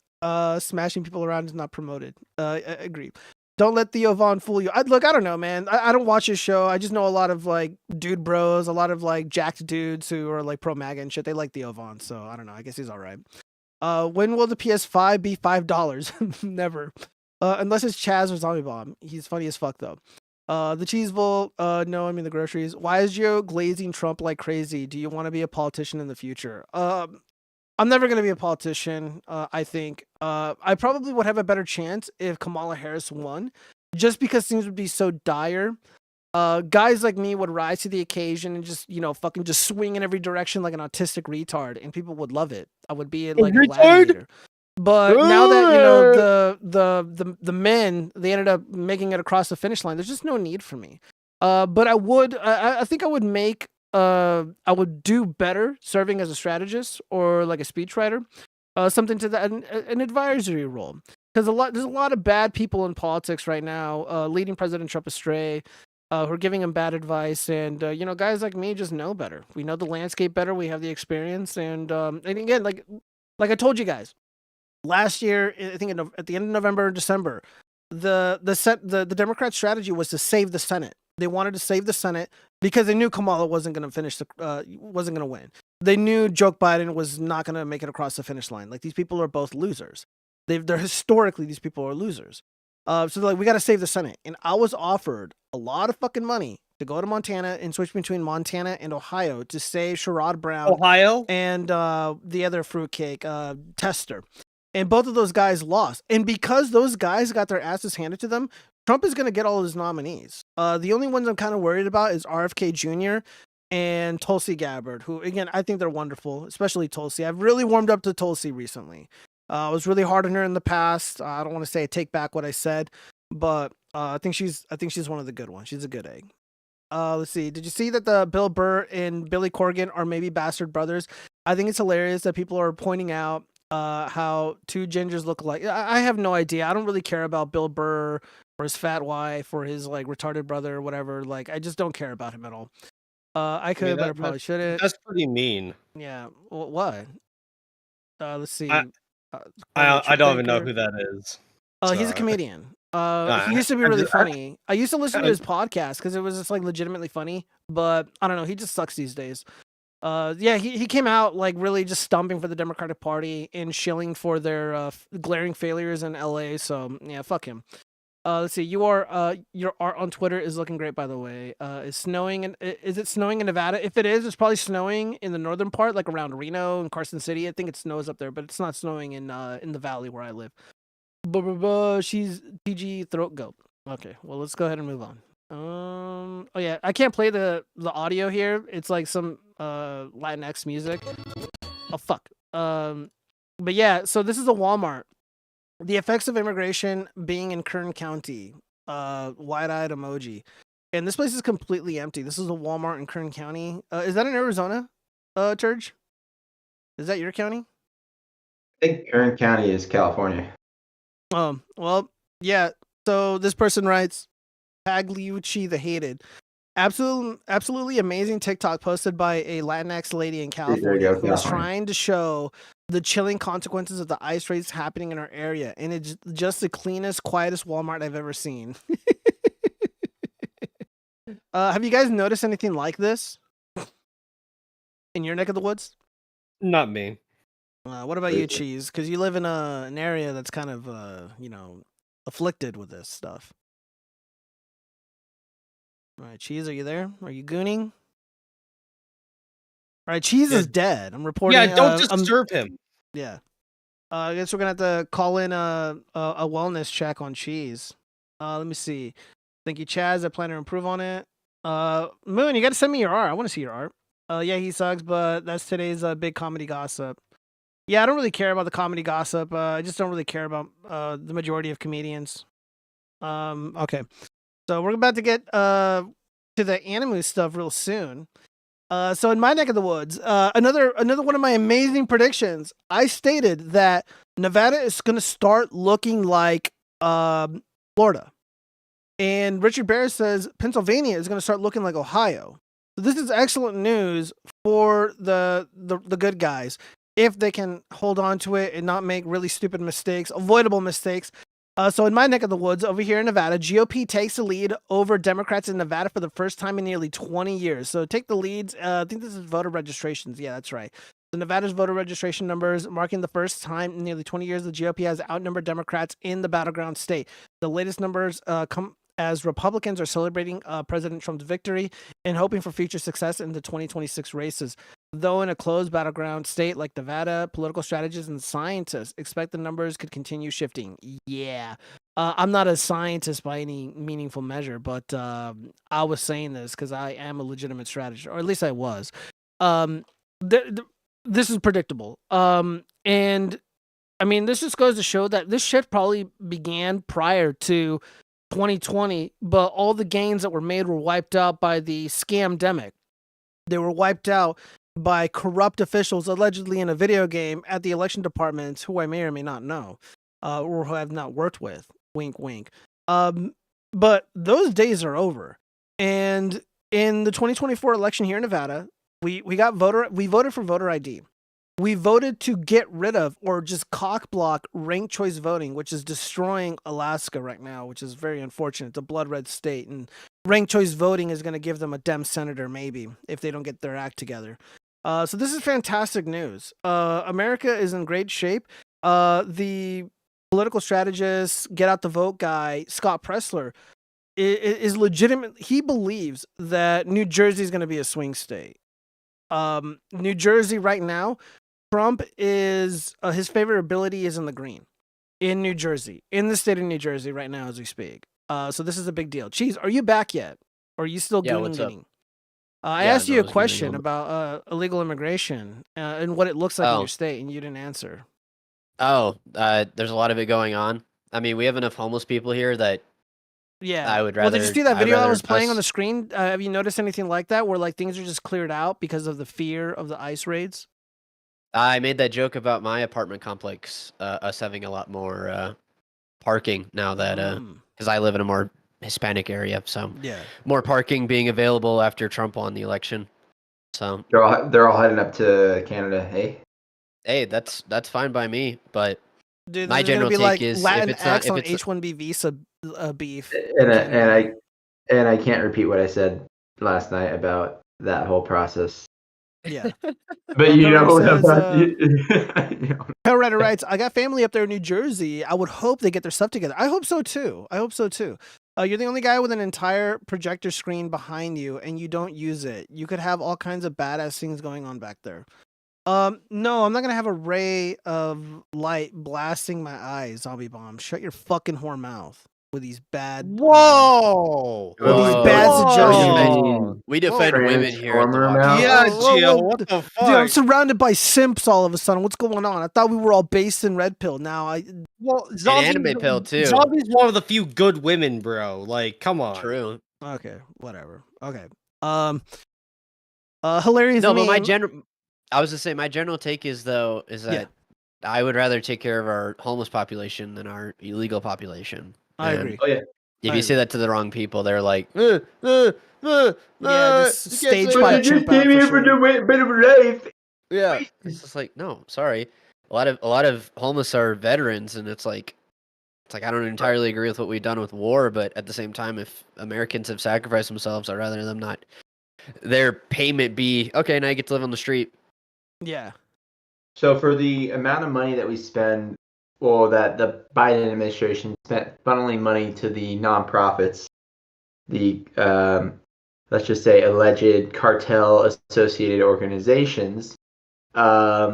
smashing people around is not promoted. I agree. Don't let Theo Vaughn fool you. I don't know, man. I don't watch his show. I just know a lot of like dude bros, a lot of like jacked dudes who are like pro MAGA and shit. They like Theo Vaughn, so I don't know. I guess he's all right. When will the PS5 be $5? Never. Unless it's Chaz or Zombie Bomb. He's funny as fuck though. The cheese bowl. No, I mean the groceries. Why is Joe glazing Trump like crazy? Do you want to be a politician in the future? I'm never going to be a politician, I think. I probably would have a better chance if Kamala Harris won, just because things would be so dire. Guys like me would rise to the occasion and just, fucking just swing in every direction like an autistic retard, and people would love it. I would be like a gladiator. But now that, the men, they ended up making it across the finish line, there's just no need for me. But I think I would make I would do better serving as a strategist or like a speechwriter, something to that, an advisory role. Because there's a lot of bad people in politics right now, leading President Trump astray, who are giving him bad advice, and guys like me just know better. We know the landscape better. We have the experience, and again, like I told you guys, last year, I think at the end of November or December, the Democrat strategy was to save the Senate. They wanted to save the Senate because they knew Kamala wasn't going to wasn't going to win. They knew Joe Biden was not going to make it across the finish line. Like, these people are both losers. They're historically, these people are losers. So they're like, we got to save the Senate. And I was offered a lot of fucking money to go to Montana and switch between Montana and Ohio to save Sherrod Brown Ohio? and the other fruitcake, Tester. And both of those guys lost. And because those guys got their asses handed to them, Trump is going to get all of his nominees. The only ones I'm kind of worried about is RFK Jr. and Tulsi Gabbard, who, again, I think they're wonderful, especially Tulsi. I've really warmed up to Tulsi recently. I was really hard on her in the past. I don't want to say I take back what I said, but I think she's one of the good ones. She's a good egg. Let's see. Did you see that the Bill Burr and Billy Corgan are maybe bastard brothers? I think it's hilarious that people are pointing out how two gingers look alike. I have no idea. I don't really care about Bill Burr or his fat wife or his like retarded brother or whatever. Like, I just don't care about him at all. I could, but I probably shouldn't. That's pretty mean. Yeah. What? Let's see. I don't even know who that is. He's a comedian. He used to be really funny. I used to listen to his podcast because it was just like legitimately funny, but I don't know. He just sucks these days. Yeah, he came out like really just stumping for the Democratic Party and shilling for their glaring failures in LA. So yeah, fuck him. Let's see. Your art on Twitter is looking great, by the way. Is it snowing in Nevada? If it is, it's probably snowing in the northern part, like around Reno and Carson City. I think it snows up there, but it's not snowing in the valley where I live. She's PG throat goat. Okay, well, let's go ahead and move on. Oh yeah, I can't play the audio here. It's like some Latinx music. Oh fuck. But yeah, so this is a Walmart. The effects of immigration being in Kern County. Wide-eyed emoji. And this place is completely empty. This is a Walmart in Kern County. Is that in Arizona, Turge? Is that your county? I think Kern County is California. Well, yeah. So this person writes, Pagliucci the Hated. Absolutely amazing TikTok posted by a Latinx lady in California who was trying to show the chilling consequences of the ice raids happening in our area. And it's just the cleanest, quietest Walmart I've ever seen. Have you guys noticed anything like this in your neck of the woods? Not me. What about you, Cheese? Because you live in an area that's kind of, afflicted with this stuff. All right, Cheese, are you there? Are you gooning? All right, Cheese is dead. I'm reporting. Yeah, don't disturb him. Yeah. I guess we're gonna have to call in a wellness check on Cheese. Let me see. Thank you, Chaz. I plan to improve on it. Moon, you got to send me your art. I want to see your art. Yeah, he sucks, but that's today's big comedy gossip. Yeah, I don't really care about the comedy gossip. I just don't really care about the majority of comedians. Okay. So we're about to get to the Animu stuff real soon. So in my neck of the woods, another one of my amazing predictions, I stated that Nevada is going to start looking like Florida. And Richard Bear says Pennsylvania is going to start looking like Ohio. So this is excellent news for the good guys, if they can hold on to it and not make really stupid mistakes, avoidable mistakes. So in my neck of the woods over here in Nevada, GOP takes the lead over Democrats in Nevada for the first time in nearly 20 years. So take the leads. I think this is voter registrations. Yeah, that's right. So Nevada's voter registration numbers marking the first time in nearly 20 years the GOP has outnumbered Democrats in the battleground state. The latest numbers come as Republicans are celebrating President Trump's victory and hoping for future success in the 2026 races. Though in a closed battleground state like Nevada, political strategists and scientists expect the numbers could continue shifting. Yeah. I'm not a scientist by any meaningful measure, but I was saying this because I am a legitimate strategist, or at least I was. This is predictable. And I mean, this just goes to show that this shift probably began prior to 2020, but all the gains that were made were wiped out by the scamdemic. They were wiped out by corrupt officials allegedly in a video game at the election departments who I may or may not know, or who I have not worked with. Wink, wink. But those days are over. And in the 2024 election here in Nevada, we voted for voter ID. We voted to get rid of or just cockblock ranked choice voting, which is destroying Alaska right now, which is very unfortunate. It's a blood red state, and ranked choice voting is going to give them a Dem senator, maybe, if they don't get their act together. So this is fantastic news. America is in great shape. The political strategist, get out the vote guy, Scott Pressler, is legitimate. He believes that New Jersey is going to be a swing state. New Jersey right now, Trump is his favorite ability is in the green in New Jersey, in the state of New Jersey right now as we speak. So this is a big deal. Cheese, are you back yet? Or are you still Yeah, gooning what's up? getting? I Yeah, asked no, you I a was gooning question on- about illegal immigration and what it looks like in Oh. your state, and you didn't answer. Oh, there's a lot of it going on. I mean, we have enough homeless people here that Yeah. I would Well, did you rather- see that I'd video I rather was playing on us- the screen? Have you noticed anything like that, where like things are just cleared out because of the fear of the ICE raids? I made that joke about my apartment complex, us having a lot more parking now that because I live in a more Hispanic area, so Yeah. more parking being available after Trump won the election. So They're all heading up to Canada, hey? hey, that's fine by me. But Dude, my this is gonna general be take like is Latin if it's not X if on it's H-1B visa beef. And I can't repeat what I said last night about that whole process. Yeah. But you know Perry says, about you know. Perretta writes, I got family up there in New Jersey. I would hope they get their stuff together. I hope so too. You're the only guy with an entire projector screen behind you and you don't use it. You could have all kinds of badass things going on back there. No, I'm not gonna have a ray of light blasting my eyes, Zombie Bomb. Shut your fucking whore mouth with these bad Whoa! with these Whoa. bad Whoa. suggestions. we defend women here at the Transformer Watch. mouth? Yeah, Whoa, whoa, Gio, whoa. what the Dude, fuck? I'm surrounded by simps all of a sudden. What's going on? I thought we were all based in Red Pill. Now Well, Anime Pill, too. Zombie's one of the few good women, bro. Like, come on. True. okay, whatever. Okay. Hilarious No, but meme. I was to say my general take is that I would rather take care of our homeless population than our illegal population. I And agree. Oh yeah. If I you say that to the wrong people, they're like, Yeah, just stage by a chimp out for sure. better life. yeah. It's just like, no, sorry. A lot of homeless are veterans, and it's like I don't entirely agree with what we've done with war, but at the same time, if Americans have sacrificed themselves, I'd rather them not their payment be okay. Now you get to live on the street. Yeah. So for the amount of money that we spend, well, that the Biden administration spent funneling money to the nonprofits, the let's just say alleged cartel associated organizations, that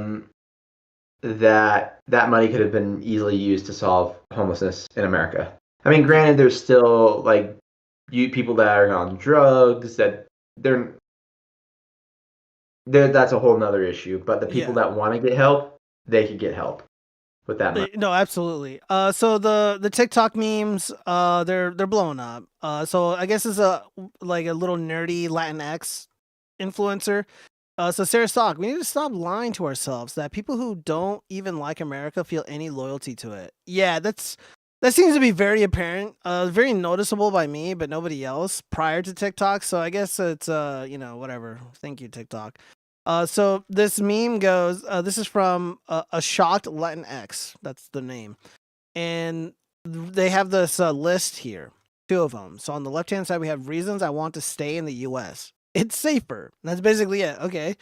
money could have been easily used to solve homelessness in America. I mean, granted, there's still like people that are on drugs that that's a whole nother issue. But the people that want to get help, they could get help with that money. No, absolutely. So the TikTok memes, they're blowing up. So I guess it's a little nerdy Latinx influencer. So Sarah Stock, we need to stop lying to ourselves that people who don't even like America feel any loyalty to it. Yeah, that seems to be very apparent, very noticeable by me, but nobody else prior to TikTok. So I guess it's whatever. Thank you, TikTok. So this meme goes, this is from a shocked Latinx. That's the name. And they have this list here, 2 of them. So on the left-hand side, we have reasons I want to stay in the U.S. It's safer. That's basically it. Okay.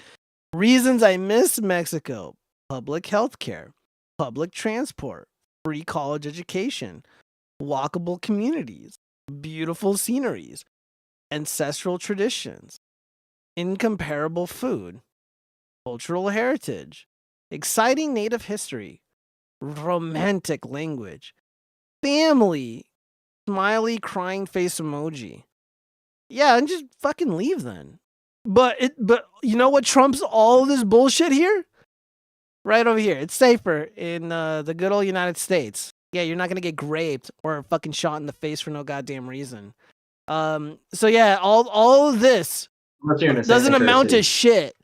Reasons I miss Mexico. Public health care. Public transport. Free college education. Walkable communities. Beautiful sceneries. Ancestral traditions. Incomparable food. Cultural heritage. Exciting native history. Romantic language. Family. Smiley crying face emoji. Yeah, and just fucking leave then. But you know what trumps all of this bullshit here? Right over here. It's safer in the good old United States. Yeah, you're not gonna get raped or fucking shot in the face for no goddamn reason. So yeah, all of this doesn't amount to shit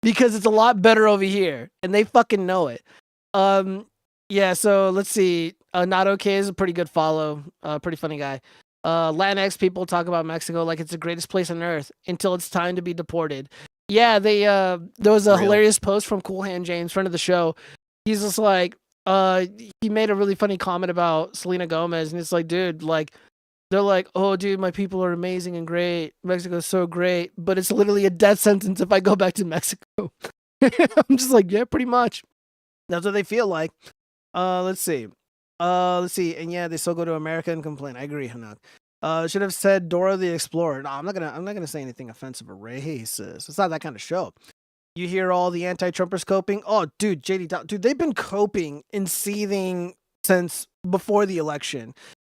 because it's a lot better over here, and they fucking know it. Yeah. So let's see. Not okay is a pretty good follow. Pretty funny guy. Latinx people talk about Mexico like it's the greatest place on earth until it's time to be deported. Yeah, there was a hilarious post from Cool Hand James, friend of the show. He's just like, he made a really funny comment about Selena Gomez, and it's like, dude, like, they're like, oh, dude, my people are amazing and great. Mexico's so great, but it's literally a death sentence if I go back to Mexico. I'm just like, yeah, pretty much. That's what they feel like. Let's see. Let's see. And yeah, they still go to America and complain. I agree, Hanak. Should have said Dora the Explorer. No, I'm not gonna say anything offensive or racist. It's not that kind of show. You hear all the anti-Trumpers coping. Oh, dude, dude, they've been coping and seething since before the election.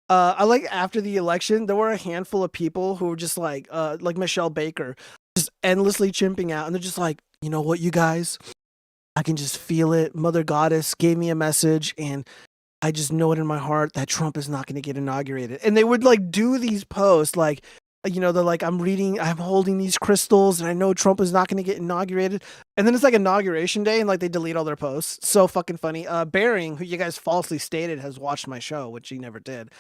I like after the election, there were a handful of people who were just like Michelle Baker, just endlessly chimping out, and they're just like, you know what, you guys, I can just feel it. Mother Goddess gave me a message, and I just know it in my heart that Trump is not going to get inaugurated. And they would like do these posts like, you know, they're like, I'm holding these crystals and I know Trump is not going to get inaugurated. And then it's like inauguration day and like they delete all their posts. So fucking funny. Baring, who you guys falsely stated has watched my show, which he never did.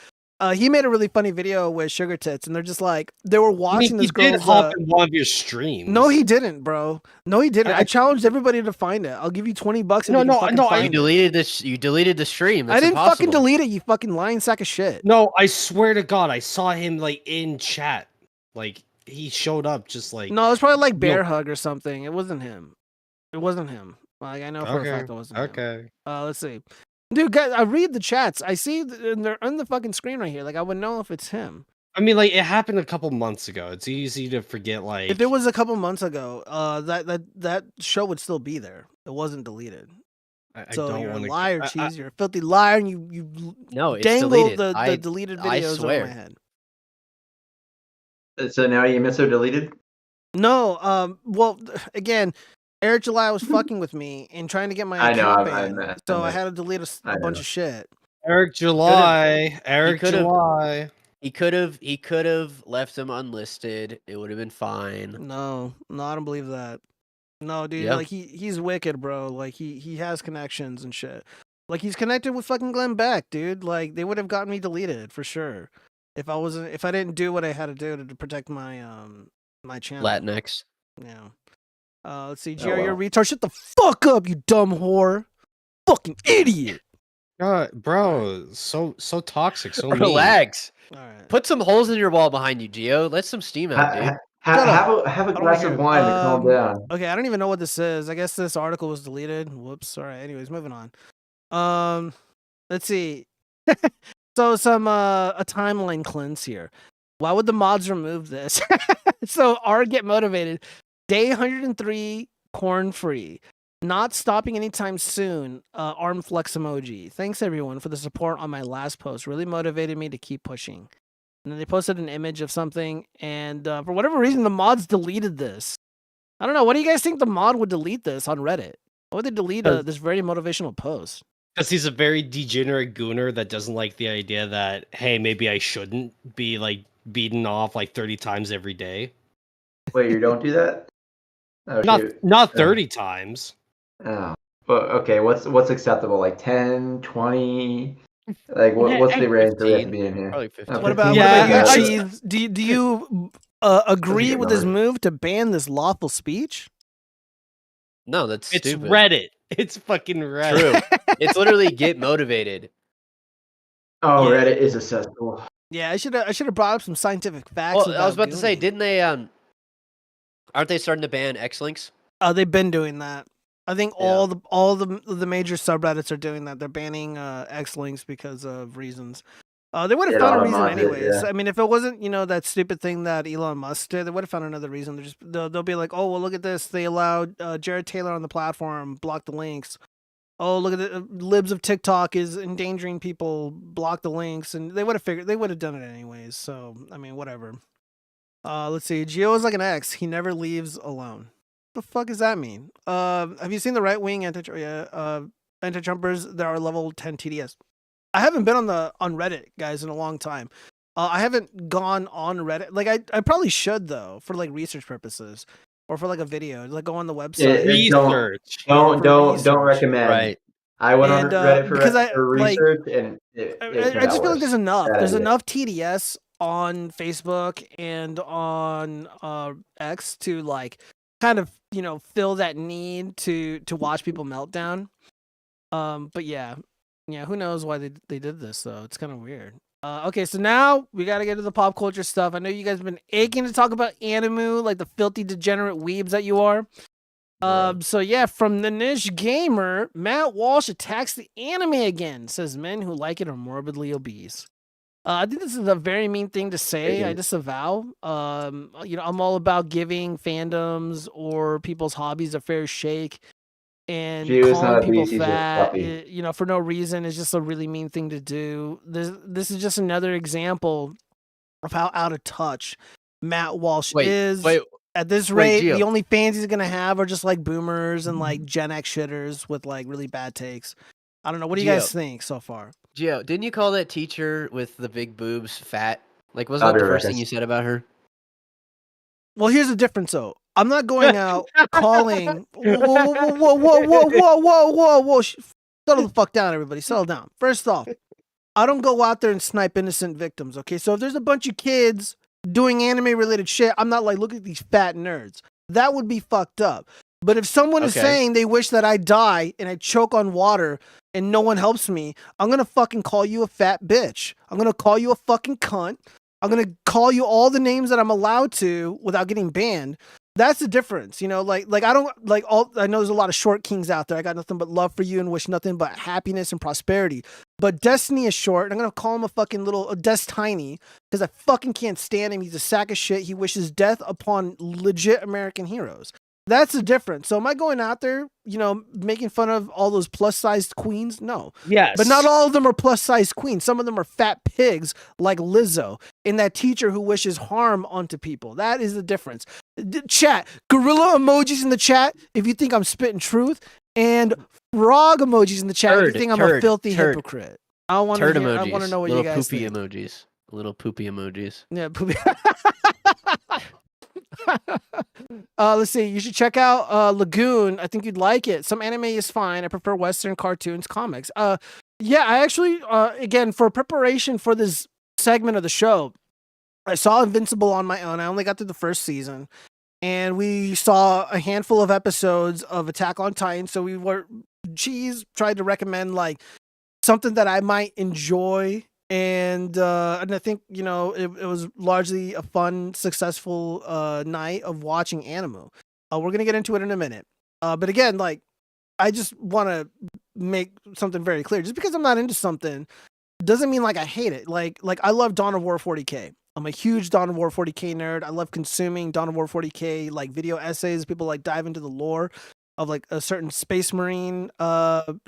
He made a really funny video with Sugar Tits, and they're just like, they were watching this girl. He did hop in one of your streams. No, he didn't, bro. No, he didn't. I challenged everybody to find it. I'll give you $20 if No, you no, can no, find You it. deleted this. You deleted the stream. That's I didn't impossible. fucking delete it, you fucking lying sack of shit. No, I swear to God, I saw him like in chat. Like he showed up just like. No, it was probably like Bear Hug or something. It wasn't him. It wasn't him. Like I know for a fact it wasn't him. Okay. Let's see. Dude, guys, I read the chats. I see they're on the fucking screen right here. Like I would know if it's him. I mean, like it happened a couple months ago. It's easy to forget. Like If it was a couple months ago, that show would still be there. It wasn't deleted. I So don't you're a want to. liar, Cheese. You're a filthy liar, and you No, it's dangle deleted. the deleted I videos over swear. my head. So now you miss her deleted? No, well, again, Eric July was fucking with me and trying to get my I know, account I banned, know, so I I know. had to delete a bunch of shit. Eric July. Eric could've- July. He could have left him unlisted. It would have been fine. No, I don't believe that. No, dude, Yeah. like he's wicked, bro. Like he has connections and shit. Like he's connected with fucking Glenn Beck, dude. Like they would have gotten me deleted for sure if I didn't do what I had to do to protect my my channel. Latinx. Yeah. Let's see, Oh, Gio, you're a wow. retard. Shut the fuck up, you dumb whore. Fucking idiot. Bro, so toxic, so mean. Relax. All right. Put some holes in your wall behind you, Gio. Let some steam out, dude. Shut up. Have a don't glass wanna of hear it. wine to calm down. Okay, I don't even know what this is. I guess this article was deleted. Whoops. All right. Anyways, moving on. Let's see. So a timeline cleanse here. Why would the mods remove this? So R get motivated. Day 103 corn free. Not stopping anytime soon. Arm flex emoji. Thanks everyone for the support on my last post. Really motivated me to keep pushing. And then they posted an image of something, and for whatever reason, the mods deleted this. I don't know. What do you guys think the mod would delete this on Reddit? Why would they delete this very motivational post? Because he's a very degenerate gooner that doesn't like the idea that, hey, maybe I shouldn't be like beaten off like 30 times every day. Wait, you don't do that? Oh, shoot. Not 30 times. Oh. Well, okay, what's acceptable? Like 10, 20? Like Yeah, what's the range that we have to 15. be in here? Probably 15. What about, Yeah, what about you, I- Cheese? Do you agree good with this memory. move to ban this lawful speech? No, that's It's stupid. Reddit. It's fucking Reddit. True. It's literally get motivated. Oh, Yeah. Reddit is accessible. Yeah, I should have brought up some scientific facts. Well, I was about about to say, Goonie. didn't they? Aren't they starting to ban X-links? They've been doing that. I think Yeah. all the major subreddits are doing that. They're banning X-links because of reasons. They would have Yeah, found a Elon reason Musk did, anyways. yeah. I mean, if it wasn't, that stupid thing that Elon Musk did, they would have found another reason. They'll be like, oh well, look at this. They allowed Jared Taylor on the platform, block the links. Oh, look at the libs of TikTok is endangering people, block the links, and they would have done it anyways. So I mean, whatever. Let's see. Gio is like an ex. He never leaves alone. What the fuck does that mean? Have you seen the right wing anti-Trumpers that are level 10 TDS? I haven't been on Reddit, guys, in a long time. I haven't gone on Reddit. Like I probably should though, for like research purposes or for like a video. Like go on the website. Research. Don't research. recommend. Right. I went on And, Reddit because for like, research, and it I turned just out feel like worse. there's enough. Bad There's idea. enough TDS on Facebook and on X to like kind of fill that need to watch people melt down. But yeah, who knows why they did this though? It's kind of weird. Okay, so now we got to get to the pop culture stuff. I know you guys have been aching to talk about Animu, like the filthy degenerate weebs that you are. So yeah, from the niche gamer, Matt Walsh attacks the anime again. Says men who like it are morbidly obese. I think this is a very mean thing to say. I disavow. I'm all about giving fandoms or people's hobbies a fair shake, and calling people fat, for no reason is just a really mean thing to do. This is just another example of how out of touch Matt Walsh is. At this rate, the only fans he's gonna have are just like boomers and like Gen X shitters with like really bad takes. I don't know. What do you guys think so far? Gio, didn't you call that teacher with the big boobs fat? Like, wasn't that the first thing you said about her? Well, here's the difference, though. I'm not going out calling. Whoa. Settle the fuck down, everybody. Settle down. First off, I don't go out there and snipe innocent victims, okay? So if there's a bunch of kids doing anime-related shit, I'm not like, look at these fat nerds. That would be fucked up. But if someone is saying they wish that I die and I choke on water and no one helps me, I'm going to fucking call you a fat bitch. I'm going to call you a fucking cunt. I'm going to call you all the names that I'm allowed to without getting banned. That's the difference, I don't I know there's a lot of short kings out there. I got nothing but love for you and wish nothing but happiness and prosperity. But desTINY is short, and I'm going to call him a fucking little desTINY because I fucking can't stand him. He's a sack of shit. He wishes death upon legit American heroes. That's the difference. So am I going out there, making fun of all those plus-sized queens? No. Yes. But not all of them are plus-sized queens. Some of them are fat pigs like Lizzo and that teacher who wishes harm onto people. That is the difference. Chat, gorilla emojis in the chat if you think I'm spitting truth, and frog emojis in the chat if you think I'm a filthy hypocrite. I want to know what you guys think. Little poopy emojis. Yeah, poopy. Let's see. You should check out Lagoon. I think you'd like it. Some anime is fine. I prefer Western cartoons, comics. Yeah, I actually, again, for preparation for this segment of the show, I saw Invincible on my own. I only got through the first season, and we saw a handful of episodes of Attack on Titan. So tried to recommend like something that I might enjoy. And I think, it was largely a fun, successful night of watching Animu. We're going to get into it in a minute. But again, like, I just want to make something very clear. Just because I'm not into something doesn't mean like I hate it. Like I love Dawn of War 40K. I'm a huge Dawn of War 40K nerd. I love consuming Dawn of War 40K like video essays. People like dive into the lore of like a certain Space Marine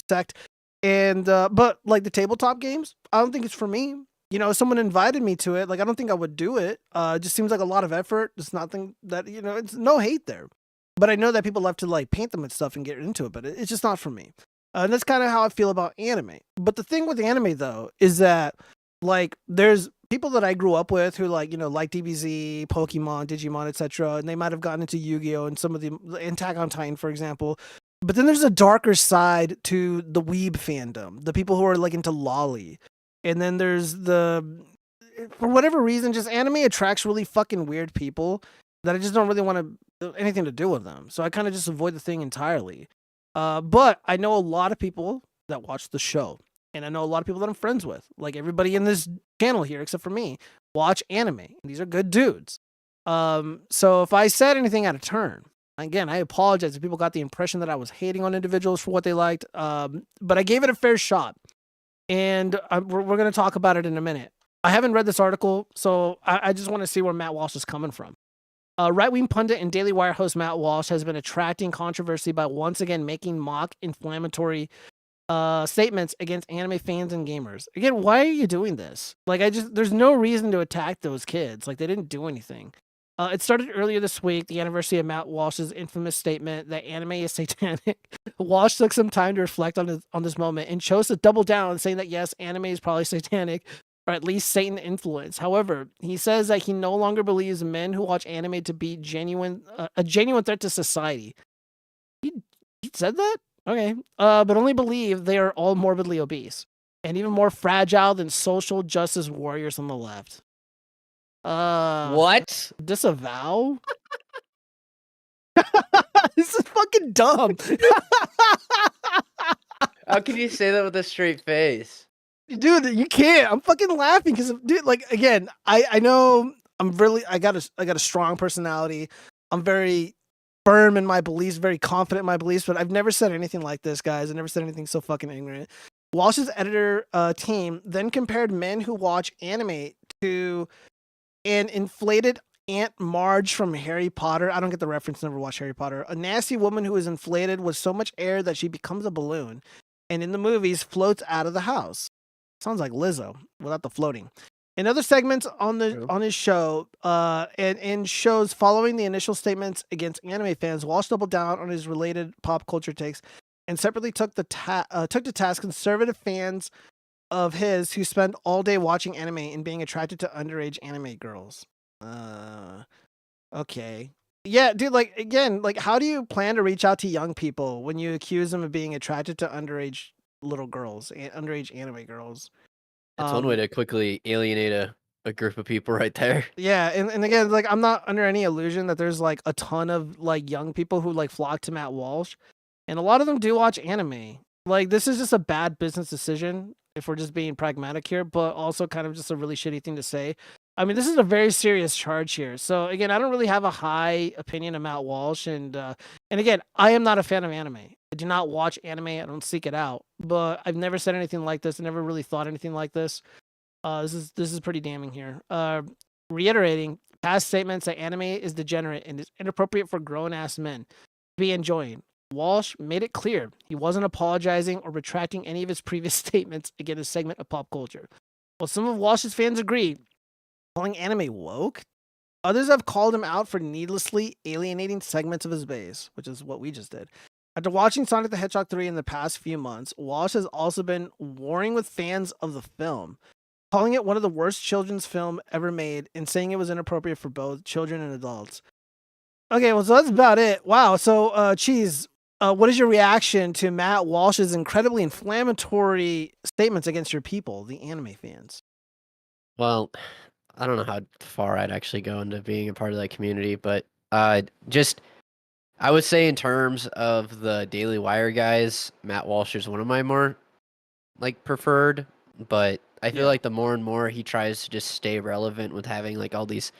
sect. And but like the tabletop games, I don't think it's for me. If someone invited me to it, like I don't think I would do it. It just seems like a lot of effort. It's nothing that it's no hate there. But I know that people love to like paint them and stuff and get into it, but it's just not for me. And that's kind of how I feel about anime. But the thing with anime though is that like there's people that I grew up with who like DBZ, Pokemon, Digimon, etc. And they might have gotten into Yu-Gi-Oh! And some of the Attack on Titan, for example. But then there's a darker side to the weeb fandom, the people who are like into lolly. And then there's for whatever reason, just anime attracts really fucking weird people that I just don't really want anything to do with them. So I kind of just avoid the thing entirely. But I know a lot of people that watch the show, and I know a lot of people that I'm friends with, like everybody in this channel here, except for me, watch anime. And these are good dudes. So if I said anything out of turn, again, I apologize if people got the impression that I was hating on individuals for what they liked, but I gave it a fair shot, and we're going to talk about it in a minute. I haven't read this article, so I just want to see where Matt Walsh is coming from. Right-wing pundit and Daily Wire host Matt Walsh has been attracting controversy by once again making mock inflammatory statements against anime fans and gamers. Again, why are you doing this? Like, there's no reason to attack those kids. Like, they didn't do anything. It started earlier this week, the anniversary of Matt Walsh's infamous statement that anime is satanic. Walsh took some time to reflect on this moment and chose to double down, saying that yes, anime is probably satanic, or at least Satan influence. However, he says that he no longer believes men who watch anime to be a genuine threat to society. He said that? Okay. But only believe they are all morbidly obese and even more fragile than social justice warriors on the left. What? Disavow? This is fucking dumb. How can you say that with a straight face? Dude, you can't. I'm fucking laughing because, dude, like, again, I know I got a strong personality. I'm very firm in my beliefs, very confident in my beliefs, but I've never said anything like this, guys. I've never said anything so fucking ignorant. Walsh's editor team then compared men who watch anime to an inflated Aunt Marge from Harry Potter. I don't get the reference, never watched Harry Potter. A nasty woman who is inflated with so much air that she becomes a balloon, and in the movies floats out of the house. Sounds like Lizzo without the floating. In other segments on his show, and shows following the initial statements against anime fans, Walsh doubled down on his related pop culture takes, and separately took to task conservative fans of his who spend all day watching anime and being attracted to underage anime girls. Okay. Yeah, dude, like, again, like, how do you plan to reach out to young people when you accuse them of being attracted to underage little girls, underage anime girls? That's one way to quickly alienate a group of people right there. Yeah, and again, like, I'm not under any illusion that there's, like, a ton of, like, young people who, like, flock to Matt Walsh, and a lot of them do watch anime. Like, this is just a bad business decision, if we're just being pragmatic here, but also kind of just a really shitty thing to say. I mean, this is a very serious charge here. So again, I don't really have a high opinion of Matt Walsh, and again, I am not a fan of anime. I do not watch anime. I don't seek it out. But I've never said anything like this. I never really thought anything like this. This is pretty damning here. Reiterating past statements that anime is degenerate and is inappropriate for grown-ass men to be enjoying. Walsh made it clear he wasn't apologizing or retracting any of his previous statements against a segment of pop culture. While some of Walsh's fans agree, calling anime woke, others have called him out for needlessly alienating segments of his base, which is what we just did. After watching Sonic the Hedgehog 3 in the past few months, Walsh has also been warring with fans of the film, calling it one of the worst children's film ever made and saying it was inappropriate for both children and adults. Okay, well, so that's about it. Wow. So, Cheese, what is your reaction to Matt Walsh's incredibly inflammatory statements against your people, the anime fans? Well, I don't know how far I'd actually go into being a part of that community, but just I would say in terms of the Daily Wire guys, Matt Walsh is one of my more like preferred, but I feel like the more and more he tries to just stay relevant with having like all these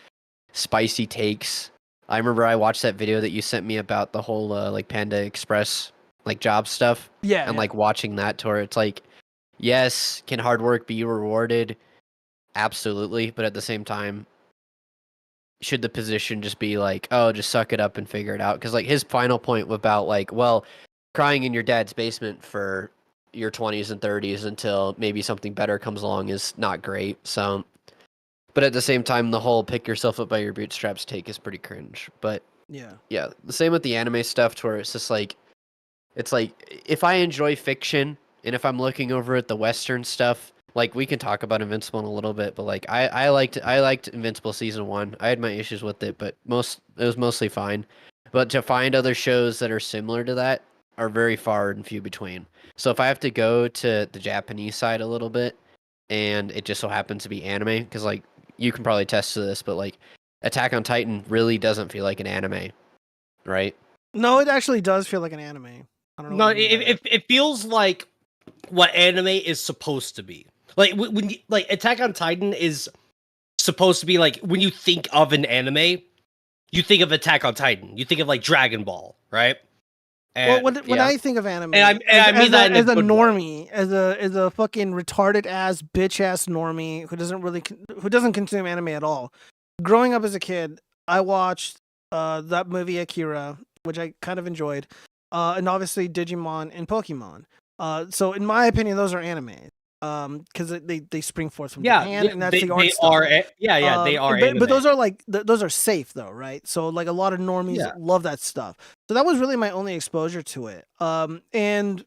spicy takes. I remember I watched that video that you sent me about the whole like Panda Express like job stuff. Yeah. And like watching that tour, it's like, yes, can hard work be rewarded? Absolutely, but at the same time, should the position just be like, oh, just suck it up and figure it out? Because like his final point about like, well, crying in your dad's basement for your 20s and 30s until maybe something better comes along is not great. So, but at the same time, the whole pick yourself up by your bootstraps take is pretty cringe. But yeah, the same with the anime stuff, to where it's just like, it's like if I enjoy fiction and if I'm looking over at the Western stuff. Like, we can talk about Invincible in a little bit, but like I liked Invincible season 1. I had my issues with it, but it was mostly fine. But to find other shows that are similar to that are very far and few between. So if I have to go to the Japanese side a little bit, and it just so happens to be anime, because like you can probably attest to this, but like Attack on Titan really doesn't feel like an anime, right? No, it actually does feel like an anime. I don't know. No, it feels like what anime is supposed to be. Like when like Attack on Titan is supposed to be like, when you think of an anime, you think of Attack on Titan. You think of like Dragon Ball, right? And, well, when I think of anime, and I mean that as a normie, as a fucking retarded ass bitch ass normie who doesn't consume anime at all. Growing up as a kid, I watched that movie Akira, which I kind of enjoyed, and obviously Digimon and Pokemon. So in my opinion, those are anime. Because they spring forth from Japan, and that's the art style. They are anime. But those are like those are safe though, right? So like a lot of normies love that stuff. So that was really my only exposure to it. And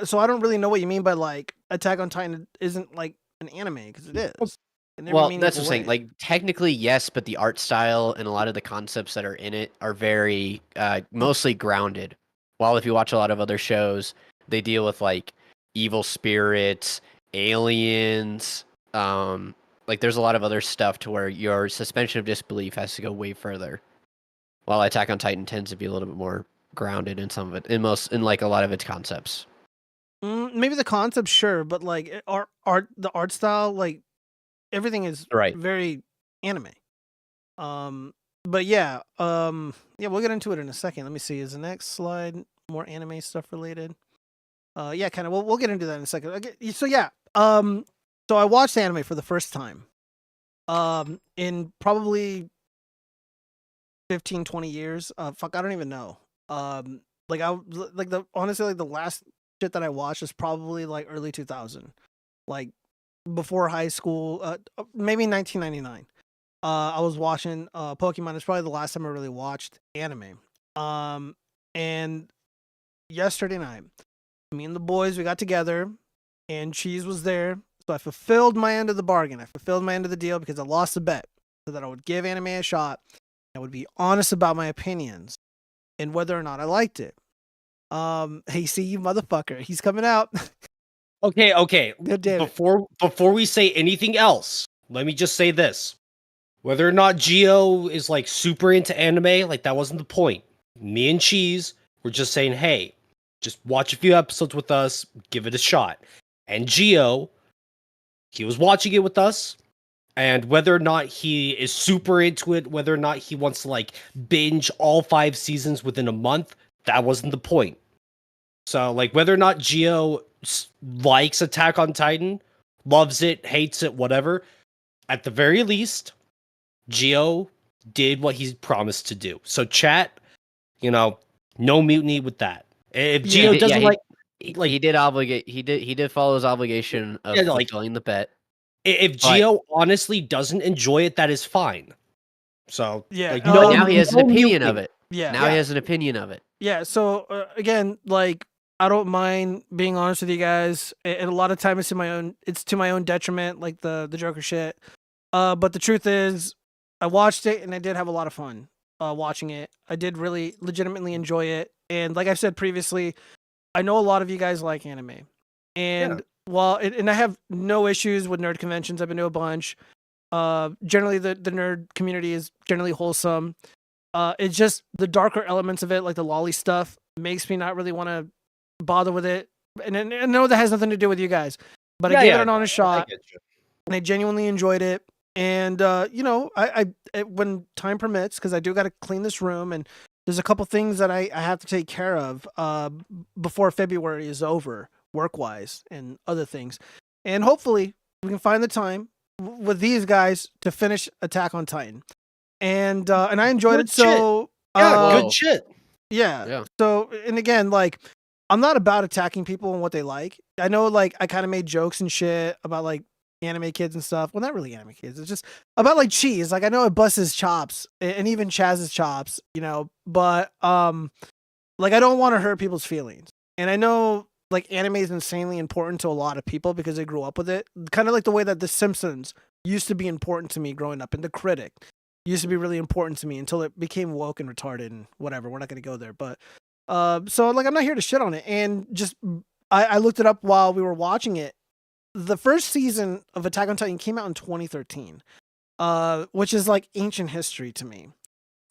so I don't really know what you mean by like Attack on Titan isn't like an anime, because it is. Well, that's what I'm saying. Like technically yes, but the art style and a lot of the concepts that are in it are very mostly grounded. While if you watch a lot of other shows, they deal with like evil spirits, aliens, like there's a lot of other stuff to where your suspension of disbelief has to go way further, while Attack on Titan tends to be a little bit more grounded in some of it, in like a lot of its concepts. Maybe the concept, sure, but like the art style, like everything is very anime. but yeah, yeah, we'll get into it in a second. Let me see. Is the next slide more anime stuff related? Yeah, kind of. We'll get into that in a second. Okay, so yeah, so I watched anime for the first time, in probably 15, 20 years. Fuck, I don't even know. Like honestly, like the last shit that I watched was probably like early 2000, like before high school, maybe 1999. I was watching Pokemon. It's probably the last time I really watched anime. And yesterday night, me and the boys, we got together, and Cheese was there. So I fulfilled my end of the bargain. I fulfilled my end of the deal because I lost the bet, so that I would give anime a shot. I would be honest about my opinions and whether or not I liked it. Hey, see you, motherfucker. He's coming out. Okay. God damn it. Before we say anything else, let me just say this. Whether or not Gio is like super into anime, like that wasn't the point. Me and Cheese were just saying, hey, just watch a few episodes with us, give it a shot. And Gio, he was watching it with us, and whether or not he is super into it, whether or not he wants to like binge all 5 seasons within a month, that wasn't the point. So like whether or not Gio likes Attack on Titan, loves it, hates it, whatever, at the very least, Gio did what he's promised to do. So chat, no mutiny with that. If Gio doesn't he did follow his obligation of fulfilling the bet. If Gio honestly doesn't enjoy it, that is fine. So Yeah, now he has an opinion of it. Yeah, now he has an opinion of it. Yeah. So again, like I don't mind being honest with you guys, and a lot of time it's to my own detriment, like the Joker shit. But the truth is, I watched it and I did have a lot of fun watching it. I did really legitimately enjoy it, and like I said previously, I know a lot of you guys like anime, and and I have no issues with nerd conventions. I've been to a bunch. Generally, the nerd community is generally wholesome. It's just the darker elements of it, like the lolly stuff, makes me not really want to bother with it. And I know that has nothing to do with you guys, but I gave it an honest shot, and I genuinely enjoyed it. And I when time permits, because I do got to clean this room, and there's a couple things that I have to take care of before February is over, work-wise and other things. And hopefully we can find the time with these guys to finish Attack on Titan. And I enjoyed it. So good shit. Yeah. So, and again, like, I'm not about attacking people and what they like. I know, like, I kind of made jokes and shit about like anime kids and stuff. Well, not really anime kids. It's just about like Cheese. Like, I know it busts his chops and even Chaz's chops, but like, I don't want to hurt people's feelings. And I know like anime is insanely important to a lot of people because they grew up with it. Kind of like the way that The Simpsons used to be important to me growing up, and The Critic used to be really important to me until it became woke and retarded and whatever. We're not going to go there, but so like I'm not here to shit on it. And just I looked it up while we were watching it. The first season of Attack on Titan came out in 2013, which is like ancient history to me.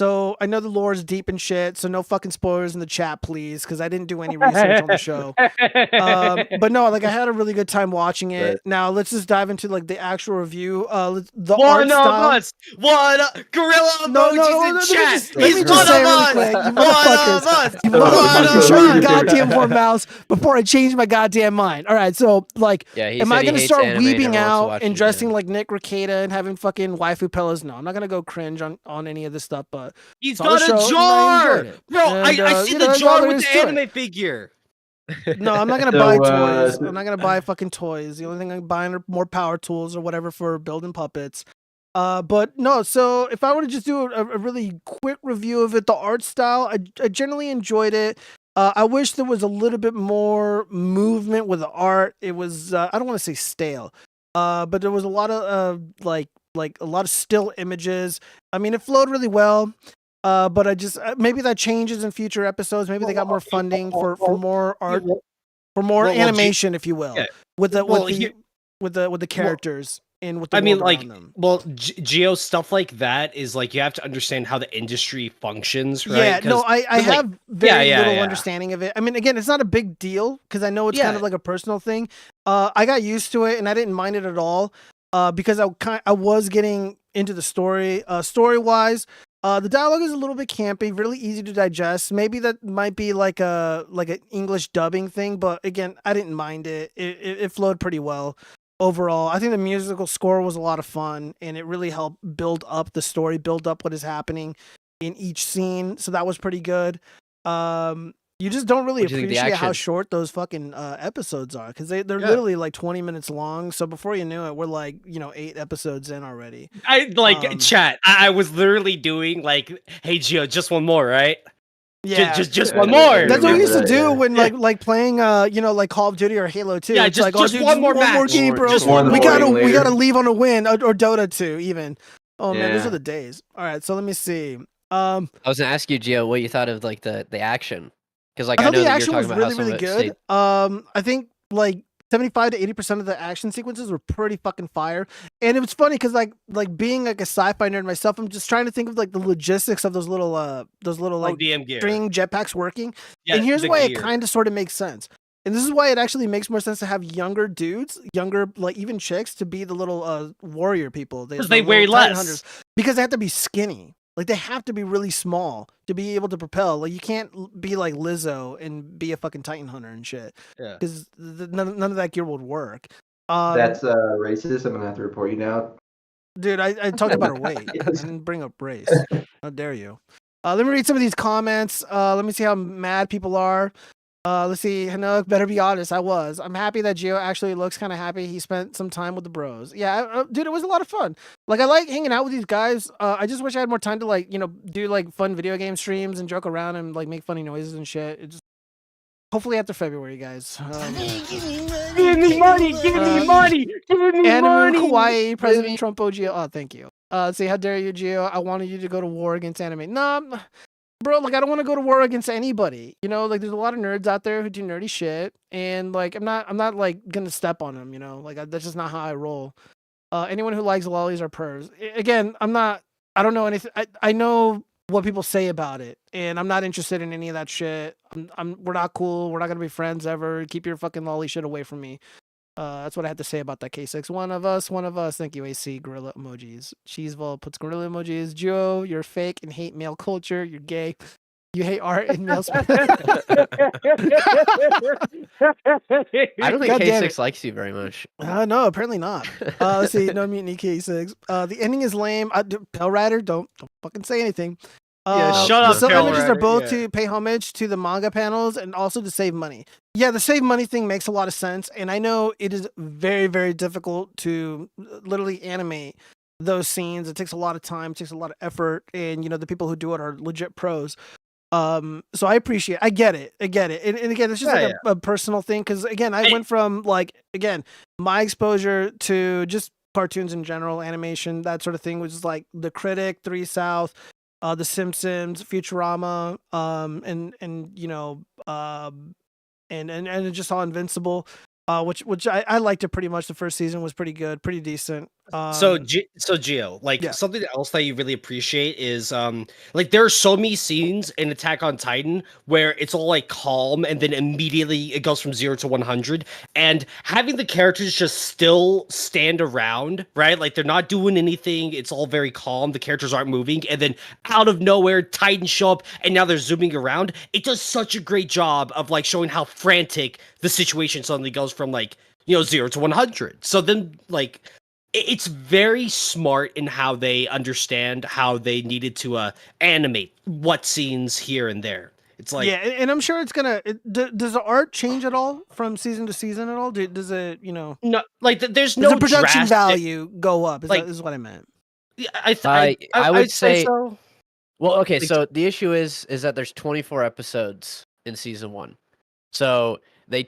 So I know the lore is deep and shit, so no fucking spoilers in the chat, please, because I didn't do any research on the show. But no, like I had a really good time watching it. Now let's just dive into like the actual review. The art style. Gorilla emojis in chat. He's one of us. You motherfuckers, shut your goddamn whore mouths before I change my goddamn mind. All right, so like, am I gonna start weeping out and dressing like Nick Rekieta and having fucking waifu pillows? No, I'm not gonna go cringe on any of this stuff, but he's got a jar, bro. I see the jar with the anime figure. No, I'm not gonna buy toys. I'm not gonna buy fucking toys. The only thing I'm buying are more power tools or whatever for building puppets. But no. So if I were to just do a really quick review of it, the art style, I generally enjoyed it. I wish there was a little bit more movement with the art. It was I don't want to say stale, but there was a lot of like a lot of still images. I mean, it flowed really well. But I just maybe that changes in future episodes. Maybe they got more funding for more art, for more animation, if you will, with the characters and with the world around them. Geo stuff like that is like you have to understand how the industry functions, right? Yeah, no, I have very little understanding of it. I mean, again, it's not a big deal because I know it's kind of like a personal thing. I got used to it and I didn't mind it at all. Because I was getting into the story. Story wise, The dialogue is a little bit campy, really easy to digest. Maybe that might be like an English dubbing thing, but again, I didn't mind it. It flowed pretty well overall. I think the musical score was a lot of fun, and it really helped build up the story, build up what is happening in each scene. So that was pretty good. You just don't really What do you think the appreciate how action- short those fucking episodes are, because they're Yeah. literally like 20 minutes long. So before you knew it, we're like 8 episodes in already. I chat. I was literally doing like, hey Gio, just one more, right? Yeah, Just I one do- I more. do that's what we used to remember that, do yeah. when Yeah. like playing like Call of Duty or Halo 2. Yeah, It's just- like, just dude, one more match. game, bro. Just More in the we morning gotta later. leave on a win, or Dota 2 even. Oh man, those Yeah. are the days. All right, so let me see. I was gonna ask you, Gio, what you thought of like the action, because like I I thought know the that you're action talking was about how really some really of it good. stayed. I think like 75 to 80% of the action sequences were pretty fucking fire. And it was funny because like being like a sci-fi nerd myself, I'm just trying to think of like the logistics of those little like ODM gear. string jetpacks working. Yeah, And here's the why it gear. kind of sort of makes sense. And this is why it actually makes more sense to have younger dudes, younger like even chicks, to be the little warrior people. Because the they weigh little Titan less. hunters. Because they have to be skinny. Like they have to be really small to be able to propel. Like you can't be like Lizzo and be a fucking Titan hunter and shit. Yeah. Because none of that gear would work. That's racist. I'm gonna have to report you now. Dude, I talked about her weight. I Yes. didn't bring up race. How dare you? Let me read some of these comments. Let me see how mad people are. Let's see. Hanuk, better be honest. I'm happy that Gio actually looks kind of happy. He spent some time with the bros. Yeah, dude, it was a lot of fun. Like, I like hanging out with these guys. I just wish I had more time to like, do like fun video game streams and joke around and like make funny noises and shit. It just hopefully after February, guys. Give me money, give me money, give me Animu, money. Hawaii, President Trump, Gio. Oh, thank you. Let's see. How dare you, Gio? I wanted you to go to war against anime. Nah, bro, like I don't want to go to war against anybody. Like there's a lot of nerds out there who do nerdy shit, and like I'm not like gonna step on them. Like that's just not how I roll. Anyone who likes lollies or purrs. Again, I don't know anything. I know what people say about it, and I'm not interested in any of that shit. We're not cool. We're not gonna be friends ever. Keep your fucking lolly shit away from me. That's what I had to say about that K6. One of us. Thank you, AC. Gorilla emojis. Cheeseville puts gorilla emojis. Joe, you're fake and hate male culture. You're gay. You hate art and male. I don't think God damn K6 likes you very much. No, apparently not. Let's see. No mutiny K6. The ending is lame. Pale Rider, don't fucking say anything. Yeah, shut the up, still Pale images are Rider, both yeah. to pay homage to the manga panels and also to save money. Yeah, the save money thing makes a lot of sense, and I know it is very, very difficult to literally animate those scenes. It takes a lot of time, it takes a lot of effort, and the people who do it are legit pros. So I appreciate. I get it. And again, it's just Yeah, like a personal thing because again, I Hey. went from my exposure to just cartoons in general, animation, that sort of thing, which is like The Critic, 3 South. The Simpsons, Futurama, and just saw Invincible, which I liked it pretty much. The first season was pretty good, pretty decent. So Gio, like yeah. something else that you really appreciate is like there are so many scenes in Attack on Titan where it's all like calm and then immediately it goes from 0 to 100, and having the characters just still stand around, right? Like they're not doing anything, it's all very calm, the characters aren't moving, and then out of nowhere Titans show up and now they're zooming around. It does such a great job of like showing how frantic the situation suddenly goes from like 0 to 100. So then like it's very smart in how they understand how they needed to animate what scenes here and there. It's like yeah, and I'm sure it's gonna. Does the art change at all from season to season at all? Does it, no, like there's does no the production drastic, value go up? like- Is what I meant. Yeah, I would I'd say say- so. Well, okay, Like- so the issue is that there's 24 episodes in season 1. So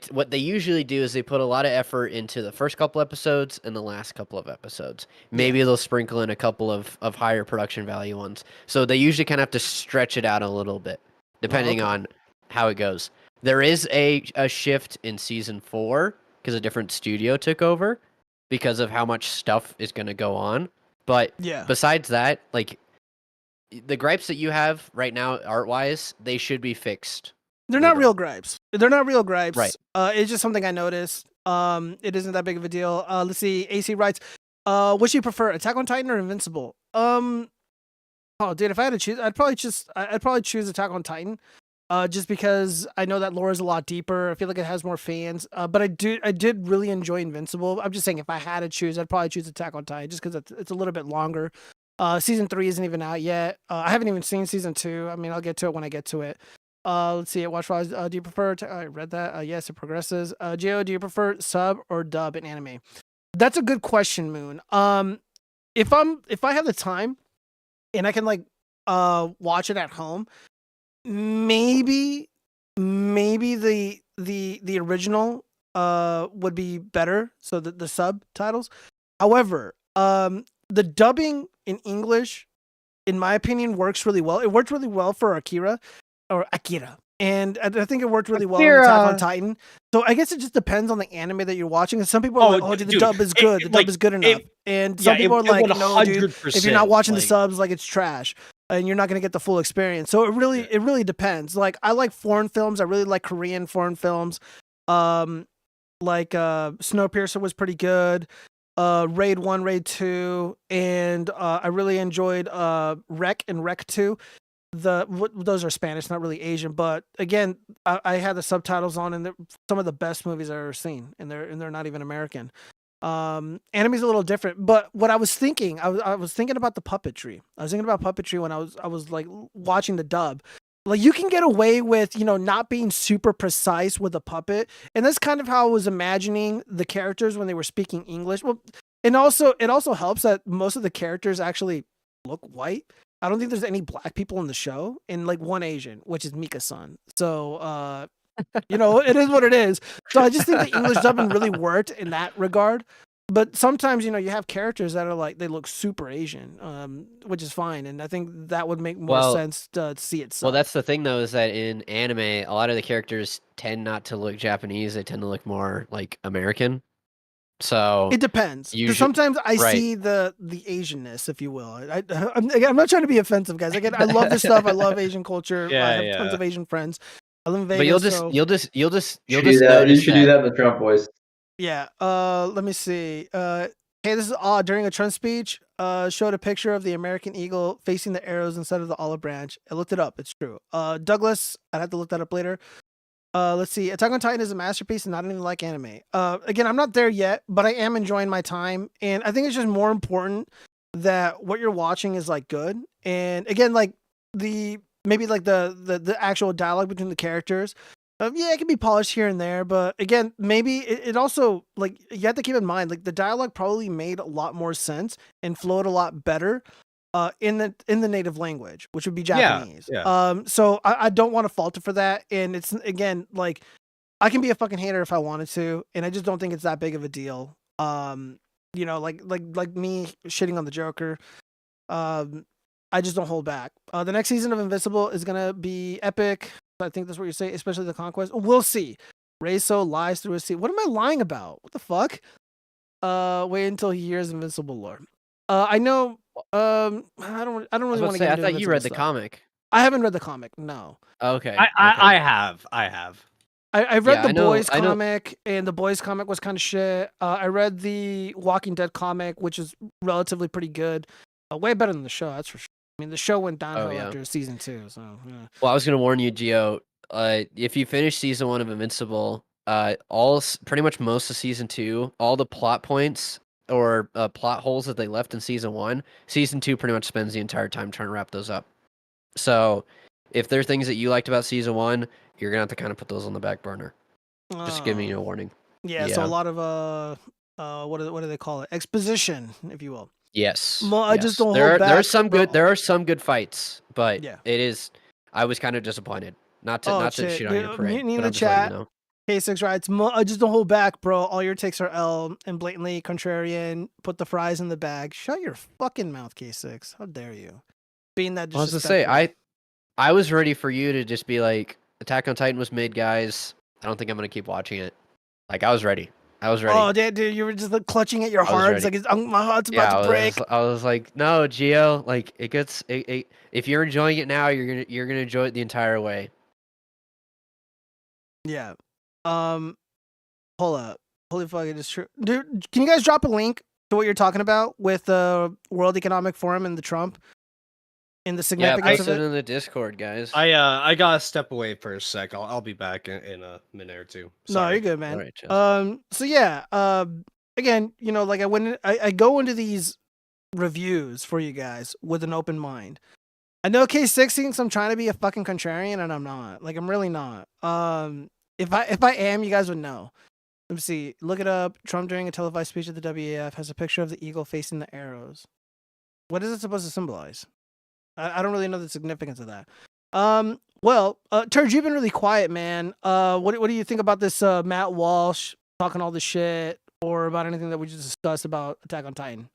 what they usually do is they put a lot of effort into the first couple episodes and the last couple of episodes. Maybe they'll sprinkle in a couple of higher production value ones. So they usually kind of have to stretch it out a little bit, depending okay. on how it goes. There is a shift in season 4 because a different studio took over because of how much stuff is going to go on. But Yeah. besides that, like the gripes that you have right now, art-wise, they should be fixed. They're not later real on. gripes. They're not real gripes. Right. It's just something I noticed. It isn't that big of a deal. Let's see. AC writes, which do you prefer, Attack on Titan or Invincible? Oh, dude, if I had to choose, I'd probably choose Attack on Titan. Just because I know that lore is a lot deeper. I feel like it has more fans. But I did really enjoy Invincible. I'm just saying, if I had to choose, I'd probably choose Attack on Titan just because it's a little bit longer. Season 3 isn't even out yet. I haven't even seen season 2. I mean, I'll get to it when I get to it. Let's see. Watchfrogs. Do you prefer? I read that. Yes, it progresses. Gio, do you prefer sub or dub in anime? That's a good question, Moon. If I have the time, and I can like watch it at home, maybe the original would be better, so the subtitles. However, the dubbing in English, in my opinion, works really well. It worked really well for Akira, and I think it worked really well in Attack on Titan. So I guess it just depends on the anime that you're watching. And some people are like, "Oh, dude, the dub is good. The dub is good enough." And some people are like, "No, dude, if you're not watching the subs, like it's trash, and you're not gonna get the full experience." So it really depends. Like I like foreign films. I really like Korean foreign films. Like Snowpiercer was pretty good. Raid 1, Raid 2, and I really enjoyed Rec and Rec 2. Those are Spanish, not really Asian, but again, I had the subtitles on, and they're some of the best movies I've ever seen, and they're not even American. Anime's a little different, but what I was thinking, I was thinking about the puppetry. I was thinking about puppetry when I was like watching the dub. Like you can get away with, not being super precise with a puppet, and that's kind of how I was imagining the characters when they were speaking English. Well, and also it also helps that most of the characters actually look white. I don't think there's any black people in the show, and like one Asian, which is Mika-san. So, it is what it is. So I just think the English dubbing really worked in that regard. But sometimes, you have characters that are like, they look super Asian, which is fine. And I think that would make more sense to see it. Well, that's the thing, though, is that in anime, a lot of the characters tend not to look Japanese. They tend to look more like American. So it depends. Because sometimes I see the Asianness, if you will. I'm not trying to be offensive, guys. Again, I love this stuff. I love Asian culture. I have tons of Asian friends. I live in Vegas. But you'll just You notice should do that in the Trump voice. Yeah. Let me see. Hey, this is during a Trump speech. Showed a picture of the American eagle facing the arrows instead of the olive branch. I looked it up. It's true. Douglas, I'd have to look that up later. Let's see. Attack on Titan is a masterpiece and not even like anime. Again, I'm not there yet, but I am enjoying my time. And I think it's just more important that what you're watching is like good. And again, like maybe like the actual dialogue between the characters. It can be polished here and there, but again, maybe it also, like, you have to keep in mind, like, the dialogue probably made a lot more sense and flowed a lot better in the native language, which would be Japanese. Yeah. So I don't want to fault it for that. And it's, again, like, I can be a fucking hater if I wanted to, and I just don't think it's that big of a deal. Like me shitting on the Joker. I just don't hold back. The next season of Invincible is gonna be epic. I think that's what you're saying, especially the conquest. We'll see. Reiso lies through a seat. What am I lying about? What the fuck? Wait until he hears Invincible lore. I know. I don't really want to get into I thought you read the stuff. comic. I haven't read the comic. No. Okay. I have. I've read the Boys comic, and the Boys comic was kind of shit. I read the Walking Dead comic, which is relatively pretty good. Way better than the show, that's for sure. I mean, the show went downhill after season 2, so yeah. Well, I was gonna warn you, Gio. If you finish season 1 of Invincible, pretty much most of season 2, all the plot points or plot holes that they left in season 1, season 2 pretty much spends the entire time trying to wrap those up. So, if there are things that you liked about season 1, you're gonna have to kind of put those on the back burner. Just giving you a warning. Yeah, so a lot of what do they call it? Exposition, if you will. Yes. Well, I just don't hold back. There are some good fights, but yeah. It is. I was kind of disappointed. Not to shit on your parade. In the chat, K6 writes, I just don't hold back, bro. All your takes are L and blatantly contrarian. Put the fries in the bag. Shut your fucking mouth, K6. How dare you? Being that disrespectful. I was to say, I was ready for you to just be like, Attack on Titan was mid, guys. I don't think I'm gonna keep watching it. Like, I was ready. Oh, dude, you were just like clutching at your heart. It's like my heart's about to break. I was like, no, Gio. Like, it gets. If you're enjoying it now, you're gonna enjoy it the entire way. Yeah. Hold up. Holy fuck, it is true, dude. Can you guys drop a link to what you're talking about with the World Economic Forum and the Trump? in the Yeah, significance post of it it? in the Discord, guys. I gotta step away for a sec. I'll be back in a minute or two. No, Sorry. you're good, man. All right, Chaz. So yeah, again, you know, like I go into these reviews for you guys with an open mind. I know K6 thinks I'm trying to be a fucking contrarian, and I'm not. Like, I'm really not. If I am, you guys would know. Let me see. Look it up. Trump during a televised speech at the WEF has a picture of the eagle facing the arrows. What is it supposed to symbolize? I don't really know the significance of that. Well, Turge, you've been really quiet, man. What do you think about this Matt Walsh talking all this shit, or about anything that we just discussed about Attack on Titan?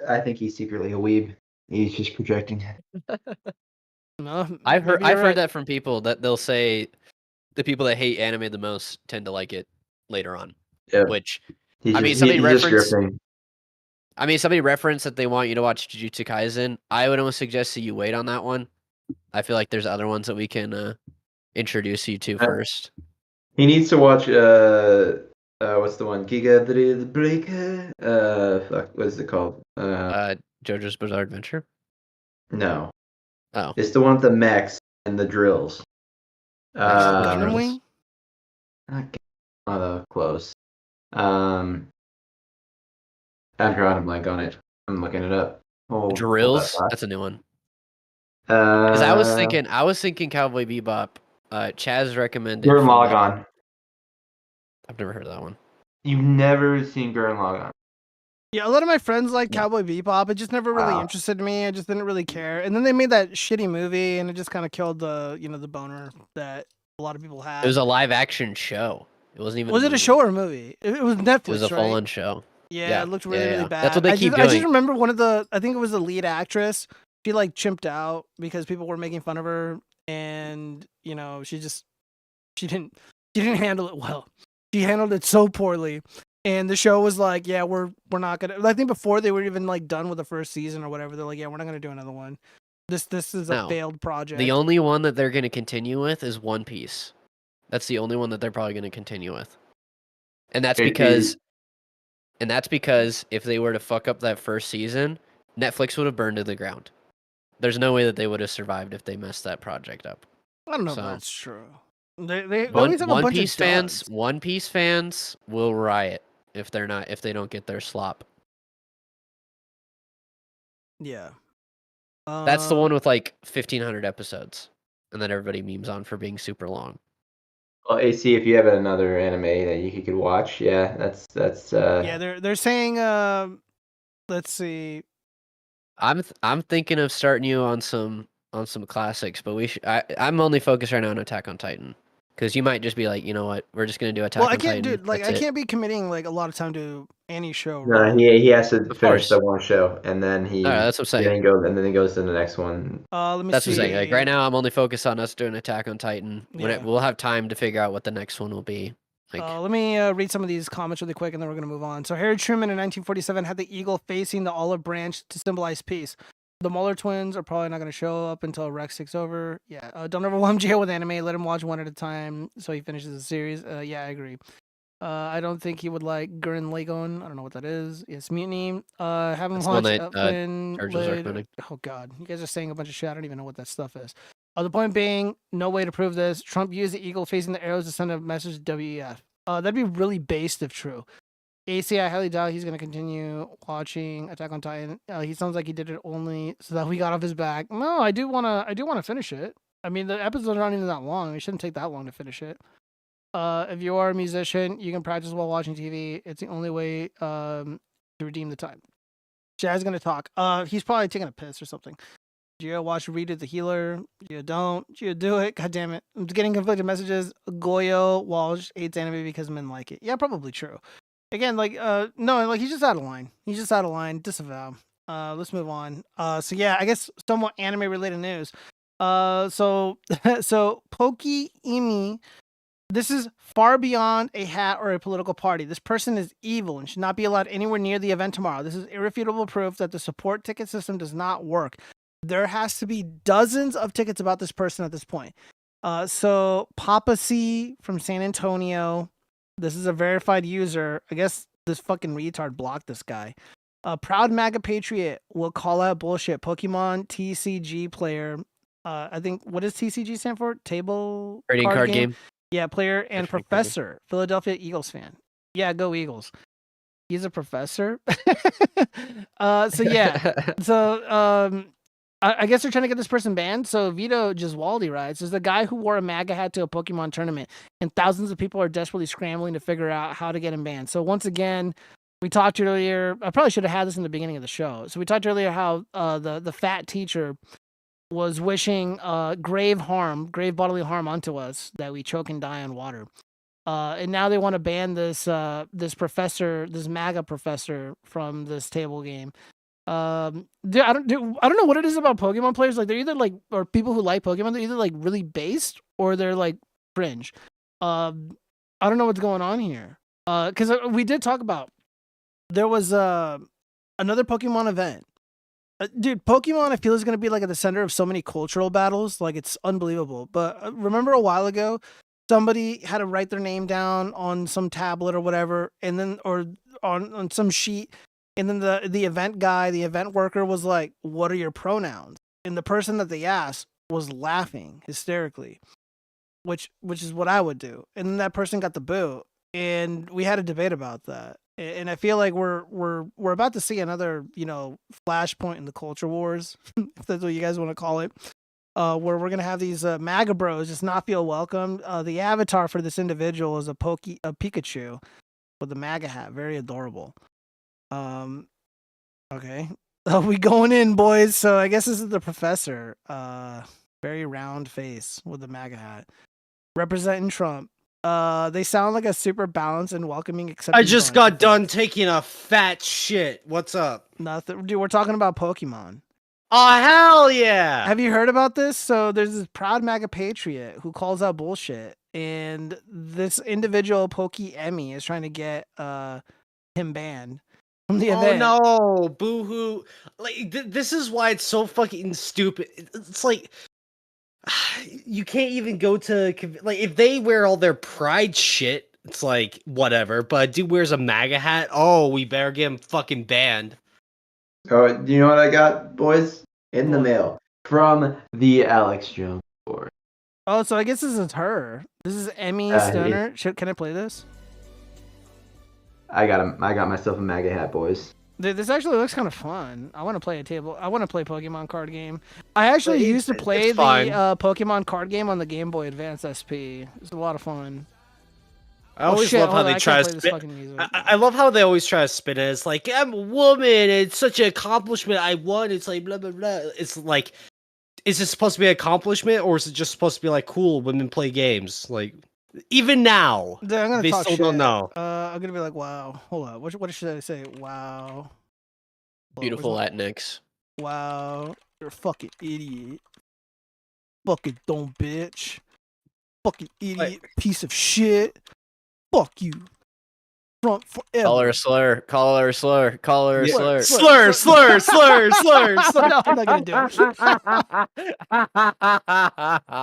I think he's secretly a weeb. He's just projecting. No, I've maybe you're heard right. that from people that they'll say the people that hate anime the most tend to like it later on. Yeah. Which He's I just, mean, somebody he's just referenced. scripting. I mean, somebody referenced that they want you to watch Jujutsu Kaisen. I would almost suggest that you wait on that one. I feel like there's other ones that we can introduce you to first. He needs to watch what's the one? Giga the Breaker? Fuck, what is it called? JoJo's Bizarre Adventure. No. Oh, It's the one with the mechs and the drills. Gundam Drills. Wing? Although close. I'm drawing a blank on it. I'm looking it up. Hold Drills. that That's a new one. thought. Because I was thinking Cowboy Bebop. Chaz recommended. Gurren from, Lagann. I've never heard of that one. You've never seen Gurren Lagann. Yeah, a lot of my friends like No. Cowboy Bebop. It just never really Wow. interested me. I just didn't really care. And then they made that shitty movie, and it just kind of killed the the boner that a lot of people had. It was a live action show. It wasn't even. Was it a movie. show or a movie? It was Netflix, It was a right? full-on show. Yeah, it looked really, yeah, really yeah. bad. That's what they keep I just doing. remember one of the, I think it was the lead actress. She like chimped out because people were making fun of her, and she didn't handle it well. She handled it so poorly, and the show was like, yeah, we're not gonna. I think before they were even like done with the first season or whatever, they're like, yeah, we're not gonna do another one. This is a No. failed project. The only one that they're going to continue with is One Piece. That's the only one that they're probably going to continue with. And that's because if they were to fuck up that first season, Netflix would have burned to the ground. There's no way that they would have survived if they messed that project up. I don't know So- if that's true. They always have a One bunch Piece of fans, duds. One Piece fans will riot if they don't get their slop. Yeah. That's the one with like 1,500 episodes, and then everybody memes on for being super long. Well, AC, if you have another anime that you could watch, yeah, that's. Yeah, they're saying. Let's see. I'm thinking of starting you on some classics, but I'm only focused right now on Attack on Titan, because you might just be like, you know what, we're just gonna do Attack Well, on I can't Titan. do like that's I it. can't be committing like a lot of time to any show. No, really. he has to Of finish course. the one show, and then he That's what I'm saying. then he goes to the next one. Let me That's see. what I'm saying. Like right now, I'm only focused on us doing Attack on Titan. Yeah. We'll have time to figure out what the next one will be. Like, Let me read some of these comments really quick, and then we're gonna move on. So Harry Truman in 1947 had the eagle facing the olive branch to symbolize peace. The Molar twins are probably not gonna show up until Rex takes over. Yeah. Don't overwhelm Gio with anime. Let him watch one at a time so he finishes the series. Yeah, I agree. I don't think he would like Gurren Lagann. I don't know what that is. Yes, Mutiny. Have him That's the one watch that, Elfin George was Lid. recommending. Oh God, you guys are saying a bunch of shit. I don't even know what that stuff is. The point being, no way to prove this. Trump used the eagle facing the arrows to send a message to WEF. That'd be really based if true. AC, I highly doubt he's gonna continue watching Attack on Titan. He sounds like he did it only so that we got off his back. No, I do wanna finish it. I mean, the episodes aren't even that long. It shouldn't take that long to finish it. If you are a musician, you can practice while watching TV. It's the only way to redeem the time. Jazz gonna talk. He's probably taking a piss or something. Gio, watch Rita the Healer. Gio, don't. Gio, do it. God damn it. I'm getting conflicted messages. Goyo Walsh hates anime because men like it. Yeah, probably true. Again, like, no, like, he's just out of line. He's just out of line. Disavow. Let's move on. So yeah, I guess somewhat anime-related news. So Poki Imi, this is far beyond a hat or a political party. This person is evil and should not be allowed anywhere near the event tomorrow. This is irrefutable proof that the support ticket system does not work. There has to be dozens of tickets about this person at this point. So Papa C from San Antonio. This is a verified user. I guess this fucking retard blocked this guy. A proud MAGA patriot will call out bullshit. Pokemon TCG player. I think, what does TCG stand for? Table Trading card game. Yeah, player and Trading card game. professor. Philadelphia Eagles fan. Yeah, go Eagles. He's a professor. So yeah. So I guess they're trying to get this person banned. So Vito Giswaldi writes, there's a guy who wore a MAGA hat to a Pokemon tournament, and thousands of people are desperately scrambling to figure out how to get him banned. So once again, we talked earlier, I probably should have had this in the beginning of the show. So we talked earlier how the fat teacher was wishing grave bodily harm onto us, that we choke and die on water. And now they want to ban this professor, this MAGA professor, from this table game. I don't know what it is about Pokemon players. Like, they're either like, or people who like Pokemon, they're either like really based or they're like cringe. I don't know what's going on here. Because we did talk about, there was another Pokemon event. Dude, Pokemon, I feel, is going to be like at the center of so many cultural battles. Like, it's unbelievable. But remember a while ago, somebody had to write their name down on some tablet or whatever, and then, or on some sheet. And then the event guy, the event worker, was like, what are your pronouns? And the person that they asked was laughing hysterically, which is what I would do. And then that person got the boot, and we had a debate about that. And I feel like we're about to see another, flashpoint in the culture wars, if that's what you guys want to call it, where we're going to have these MAGA bros just not feel welcome. The avatar for this individual is a Pikachu with a MAGA hat. Very adorable. Okay. We going in, boys. So I guess this is the professor. Very round face with a MAGA hat. Representing Trump. They sound like a super balanced and welcoming, accepting I just got done taking a fat shit. What's up? Nothing. Dude, we're talking about Pokemon. Oh, hell yeah. Have you heard about this? So there's this proud MAGA patriot who calls out bullshit, and this individual, Pokey Emmy, is trying to get him banned from the event. Oh no, boo-hoo. Like, this is why it's so fucking stupid. It's like, you can't even go to, like, if they wear all their pride shit, it's like, whatever. But a dude wears a MAGA hat, oh, we better get him fucking banned. Oh, do you know what I got, boys? In the mail from the Alex Jones board. Oh, so I guess this is her. This is Emmy Stoner. Can I play this? I got myself a MAGA hat, boys. Dude, this actually looks kind of fun. I want to play Pokemon card game. I actually used to play the Pokemon card game on the Game Boy Advance SP. It's a lot of fun. I always love how they try to spin. I love how they always try to spin it. It's like, I'm a woman. It's such an accomplishment. I won. It's like blah blah blah. It's like, is it supposed to be an accomplishment, or is it just supposed to be like, cool, women play games? Like, even now, dude, I'm gonna they talk still shit. don't know. I'm gonna be like, wow. Hold on. What should I say? Wow. Beautiful Latinx. Wow. You're a fucking idiot. Fucking dumb bitch. Fucking idiot. Piece of shit. Fuck you. Trump forever. Call her a slur. Call her a slur. Call her a slur. Slur, slur, slur, slur, slur. No, I'm not gonna do it.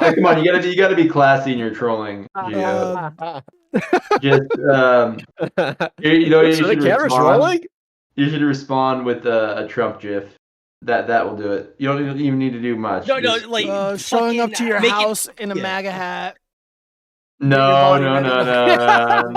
Hey, come on, you gotta be classy in your trolling, Gio. Just you So the should camera's respond. rolling? You should respond with a Trump GIF. That will do it. You don't even need to do much. No, Just- like showing up to your make house in a MAGA hat. No. Knockout,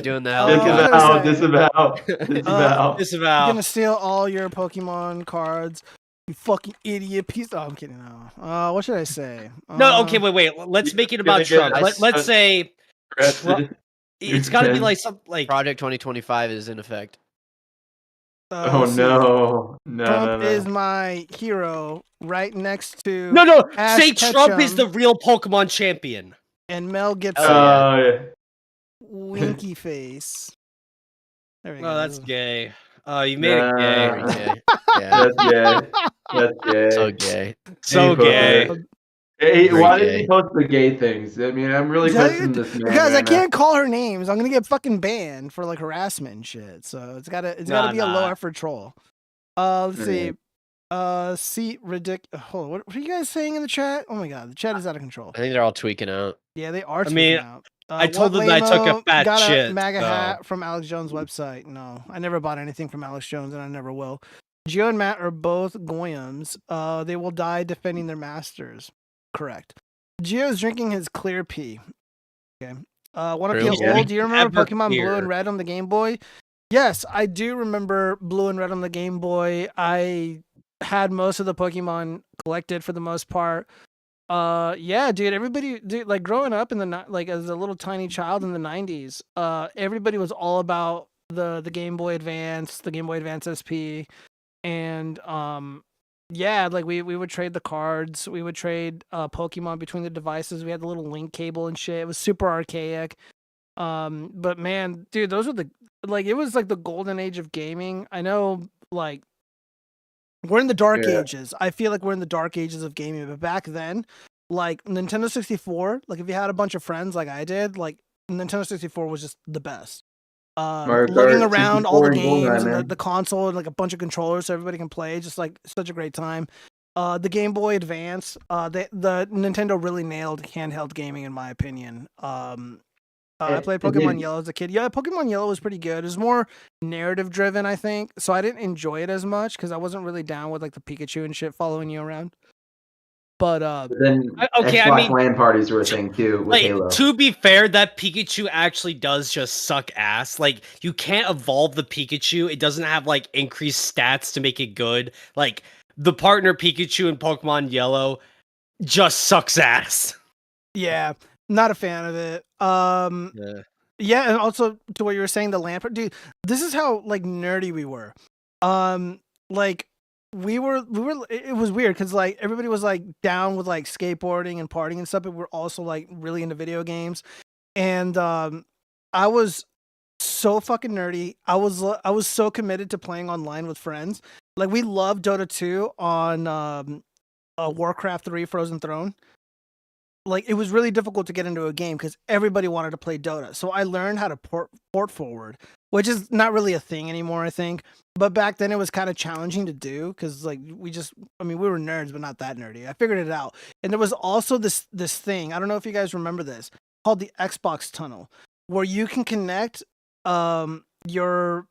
doing the hell. Disavow. You're gonna steal all your Pokemon cards. You fucking idiot piece. Oh, I'm kidding. No. What should I say? No, okay, wait. Let's make it about Trump. Let's say it's got to be like something like Project 2025 is in effect. Oh no. Trump is my hero right next to No. Ash Say Trump is Ketchum the real Pokemon champion. and Mel Gibson. Yeah. Winky face. There we go. Oh, that's gay. Oh, you made it gay. Very gay. Yeah. That's gay. So gay. So gay. Hey, Very why gay. did he post the gay things? I mean, I'm really questioning this man. Because I right now. can't call her names. I'm gonna get fucking banned for like harassment and shit. So it's gotta be a low effort troll. Let's see. See hold on. What are you guys saying in the chat? Oh my god, the chat is out of control. I think they're all tweaking out. Yeah, they are. I mean, tweaking out. I told them that I took a fat got shit, a MAGA so- hat from Alex Jones' website. No, I never bought anything from Alex Jones, and I never will. Gio and Matt are both Goyams. They will die defending their masters. Correct. Gio's drinking his clear pee. Okay. Want to feel Yeah. old? Do you remember Ever Pokemon Blue clear. and Red on the Game Boy? Yes, I do remember Blue and Red on the Game Boy. I had most of the Pokemon collected for the most part. Yeah, dude, everybody, dude, like growing up in the like as a little tiny child in the 90s, everybody was all about the Game Boy Advance, the Game Boy Advance SP, and yeah, like we would trade the cards, we would trade Pokemon between the devices. We had the little link cable and shit. It was super archaic. But man, dude, those were the like it was like the golden age of gaming. I know, like we're in the dark ages. I feel like we're in the dark ages of gaming. But back then, like Nintendo 64, like if you had a bunch of friends like I did, like Nintendo 64 was just the best. Mario Looking Kart around all the 64 and GoldenEye, games and man. the console and like a bunch of controllers so everybody can play, just like such a great time. The Game Boy Advance, the Nintendo really nailed handheld gaming in my opinion. I played Pokemon Yellow as a kid. Yeah, Pokemon Yellow was pretty good. It was more narrative driven, I think. So I didn't enjoy it as much because I wasn't really down with like the Pikachu and shit following you around. But Then okay, I Xbox mean- LAN parties were a thing too with Like, Halo. to be fair, that Pikachu actually does just suck ass. Like, you can't evolve the Pikachu. It doesn't have, like, increased stats to make it good. Like, the partner Pikachu in Pokemon Yellow just sucks ass. yeah, not a fan of it. Yeah, and also to what you were saying, the lamp, dude. This is how like nerdy we were. Like we were. It was weird because like everybody was like down with like skateboarding and partying and stuff, but we're also like really into video games. And I was so fucking nerdy. I was so committed to playing online with friends. Like we loved Dota 2 on Warcraft 3 Frozen Throne. Like it was really difficult to get into a game because everybody wanted to play Dota. So I learned how to port forward, which is not really a thing anymore, I think. But back then it was kind of challenging to do because like we were nerds, but not that nerdy. I figured it out. And there was also this thing, I don't know if you guys remember this, called the Xbox Tunnel, where you can connect your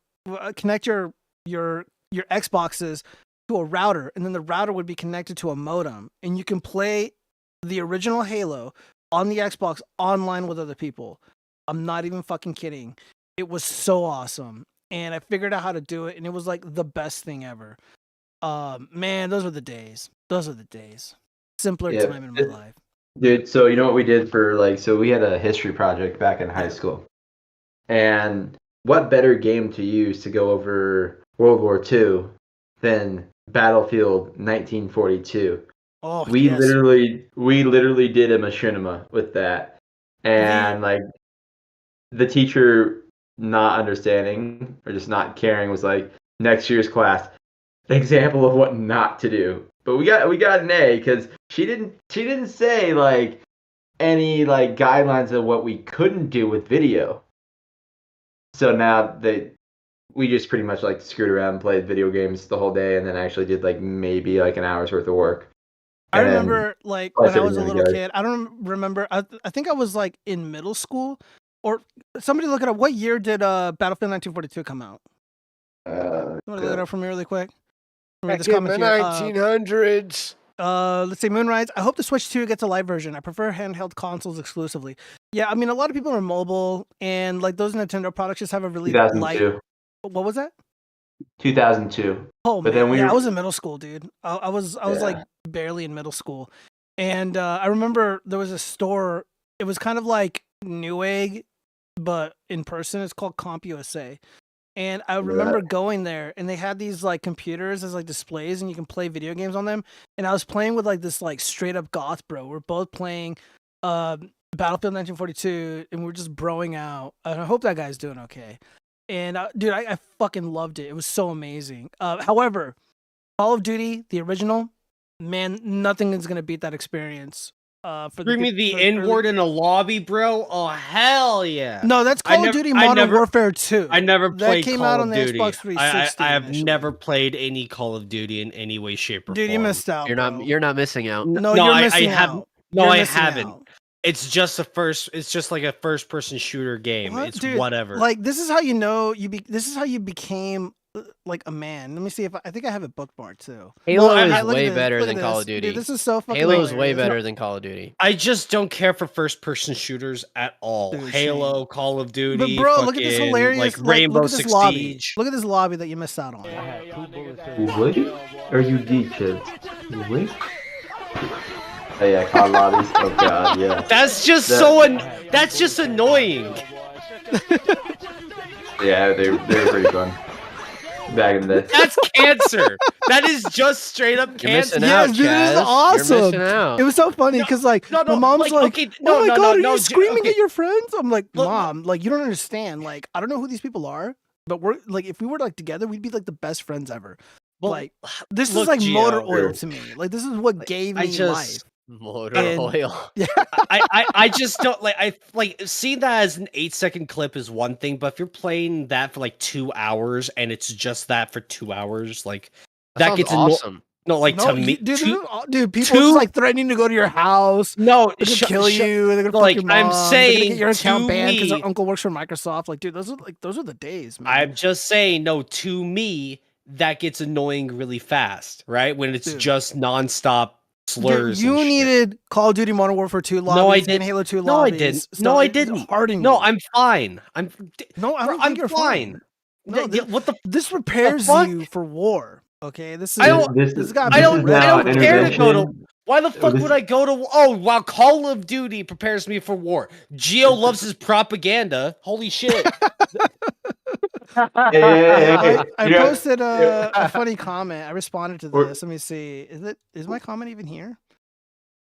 Xboxes to a router, and then the router would be connected to a modem, and you can play the original Halo on the Xbox online with other people. I'm not even fucking kidding. It was so awesome. And I figured out how to do it, and it was like the best thing ever. Man, those were the days. Those are the days. Simpler Yeah, time in my life. Dude, so you know what we did for like, so we had a history project back in high school. And what better game to use to go over World War II than Battlefield 1942? Oh, We yes. literally did a machinima with that. And like the teacher not understanding or just not caring was like, next year's class, example of what not to do. But we got an A because she didn't say like any like guidelines of what we couldn't do with video. So now we just pretty much like screwed around and played video games the whole day, and then actually did like maybe like an hour's worth of work. I And then remember like plus when I was a everything little together. kid. I don't remember. I think I was like in middle school, or somebody look it up. What year did Battlefield 1942 come out? You want to look it up for me really quick? Read this Back in comment the here. 1900s. Let's say Moonrise. I hope the Switch 2 gets a live version. I prefer handheld consoles exclusively. Yeah, I mean a lot of people are mobile, and like those Nintendo products just have a really light. 2002. What was that? 2002. Oh But man, then we yeah, were- I was in middle school, dude. I was like barely in middle school, and I remember there was a store. It was kind of like Newegg, but in person. It's called CompUSA, and I remember going there, and they had these like computers as like displays, and you can play video games on them. And I was playing with like this like straight up goth bro. We're both playing Battlefield 1942, and we're just broing out. And I hope that guy's doing okay. And dude, I fucking loved it. It was so amazing. However, Call of Duty, the original, man, nothing is gonna beat that experience. Bring me the N-word in a lobby, bro. Oh hell yeah! No, that's Call of Duty Modern Warfare 2. I never played that came Call out of on the Duty. Xbox 360. I have initially. never played any Call of Duty in any way, shape, or Dude, form. you missed out. You're bro. not missing out. No, No, you're I missing have- out. No, You're I missing haven't. out. It's just like a first person shooter game. What? It's Dude, whatever. Like this is how you know this is how you became like a man. Let me see if I think I have it bookmarked too. Halo I- is I- look at way this, better look than at Call this. of Duty. Dude, this is so fucking Halo is way hilarious. better than Call of Duty. I just don't care for first person shooters at all. Dude, Halo, Shane. Call of Duty, But bro, look at this fucking, hilarious like look Rainbow at this Six lobby. Siege. Look at this lobby that you missed out on. What? Are you geeches? What? Oh yeah, COD lobbies. Oh god, yeah. That's just that's just annoying. Yeah, they were pretty fun. Back in the day. That's cancer. That is just straight up You're cancer. missing Yeah, out, dude, this is Chaz. You're awesome. missing out. It was so funny because like no, my mom's like, okay, "Oh my god, are you no, screaming okay. at your friends?" I'm like, Look, "Mom, like you don't understand. Like I don't know who these people are, but we're like if we were like together, we'd be like the best friends ever. Well, like this is look, like motor Gio. oil to me. Like this is what gave me life." Motor And- oil. Yeah. I just don't like seeing that as an 8-second clip is one thing, but if you're playing that for like 2 hours and it's just that for 2 hours, like that Sounds gets awesome. no, like No, to me, dude, people two- just like threatening to go to your house. no, They're gonna kill you. They're gonna like, fuck your I'm mom. They're gonna saying get your account to banned because me- their uncle works for Microsoft. Like, dude, those are the days, man. I'm just saying, no, to me, that gets annoying really fast, right? When it's Dude. just nonstop Dude, slurs. you and shit. needed Call of Duty Modern Warfare 2 lobbies No, I and didn't. Halo 2 No, I lobbies. didn't. stuff. No, I It's didn't. Harding No, you. I'm fine. No, I don't I'm think you're fine. No, Yeah, what the? this prepares fuck? you for war. Okay, this is. I don't- This This is got this me is ready. now I don't care to go to- intervention. Why the fuck this- would I go to? Oh, wow, Call of Duty prepares me for war. Gio loves his propaganda. Holy shit! Hey, I you know- posted a funny comment. I responded to Or- this. Let me see. Is my comment even here?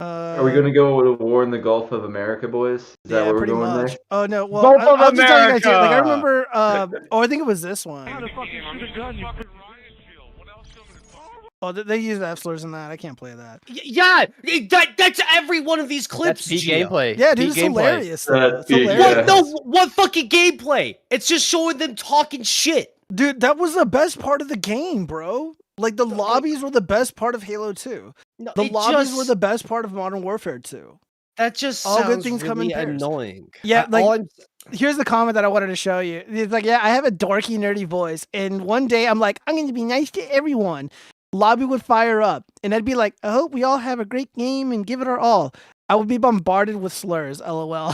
Are we gonna go to war in the Gulf of America, boys? Is that Yeah, where we're pretty going much. there? Oh no, well, Gulf of I'll just tell you guys here. Like I America! remember. I think it was this one. Oh, they use F slurs in that. I can't play that. Yeah, that's every one of these clips. That's peak Gio. gameplay. Yeah, dude, Peak it's gameplay. hilarious. Though. It's peak, hilarious. yeah. No, what fucking gameplay? It's just showing them talking shit. Dude, that was the best part of the game, bro. Like the lobbies were the best part of Halo 2. No, The it lobbies just- were the best part of Modern Warfare 2. That just all good sounds things come in really pairs. annoying. Yeah, like- all I'm- Here's the comment that I wanted to show you. It's like, yeah, I have a dorky, nerdy voice. And one day I'm like, I'm going to be nice to everyone. Lobby would fire up. And I'd be like, I hope we all have a great game and give it our all. I would be bombarded with slurs, LOL.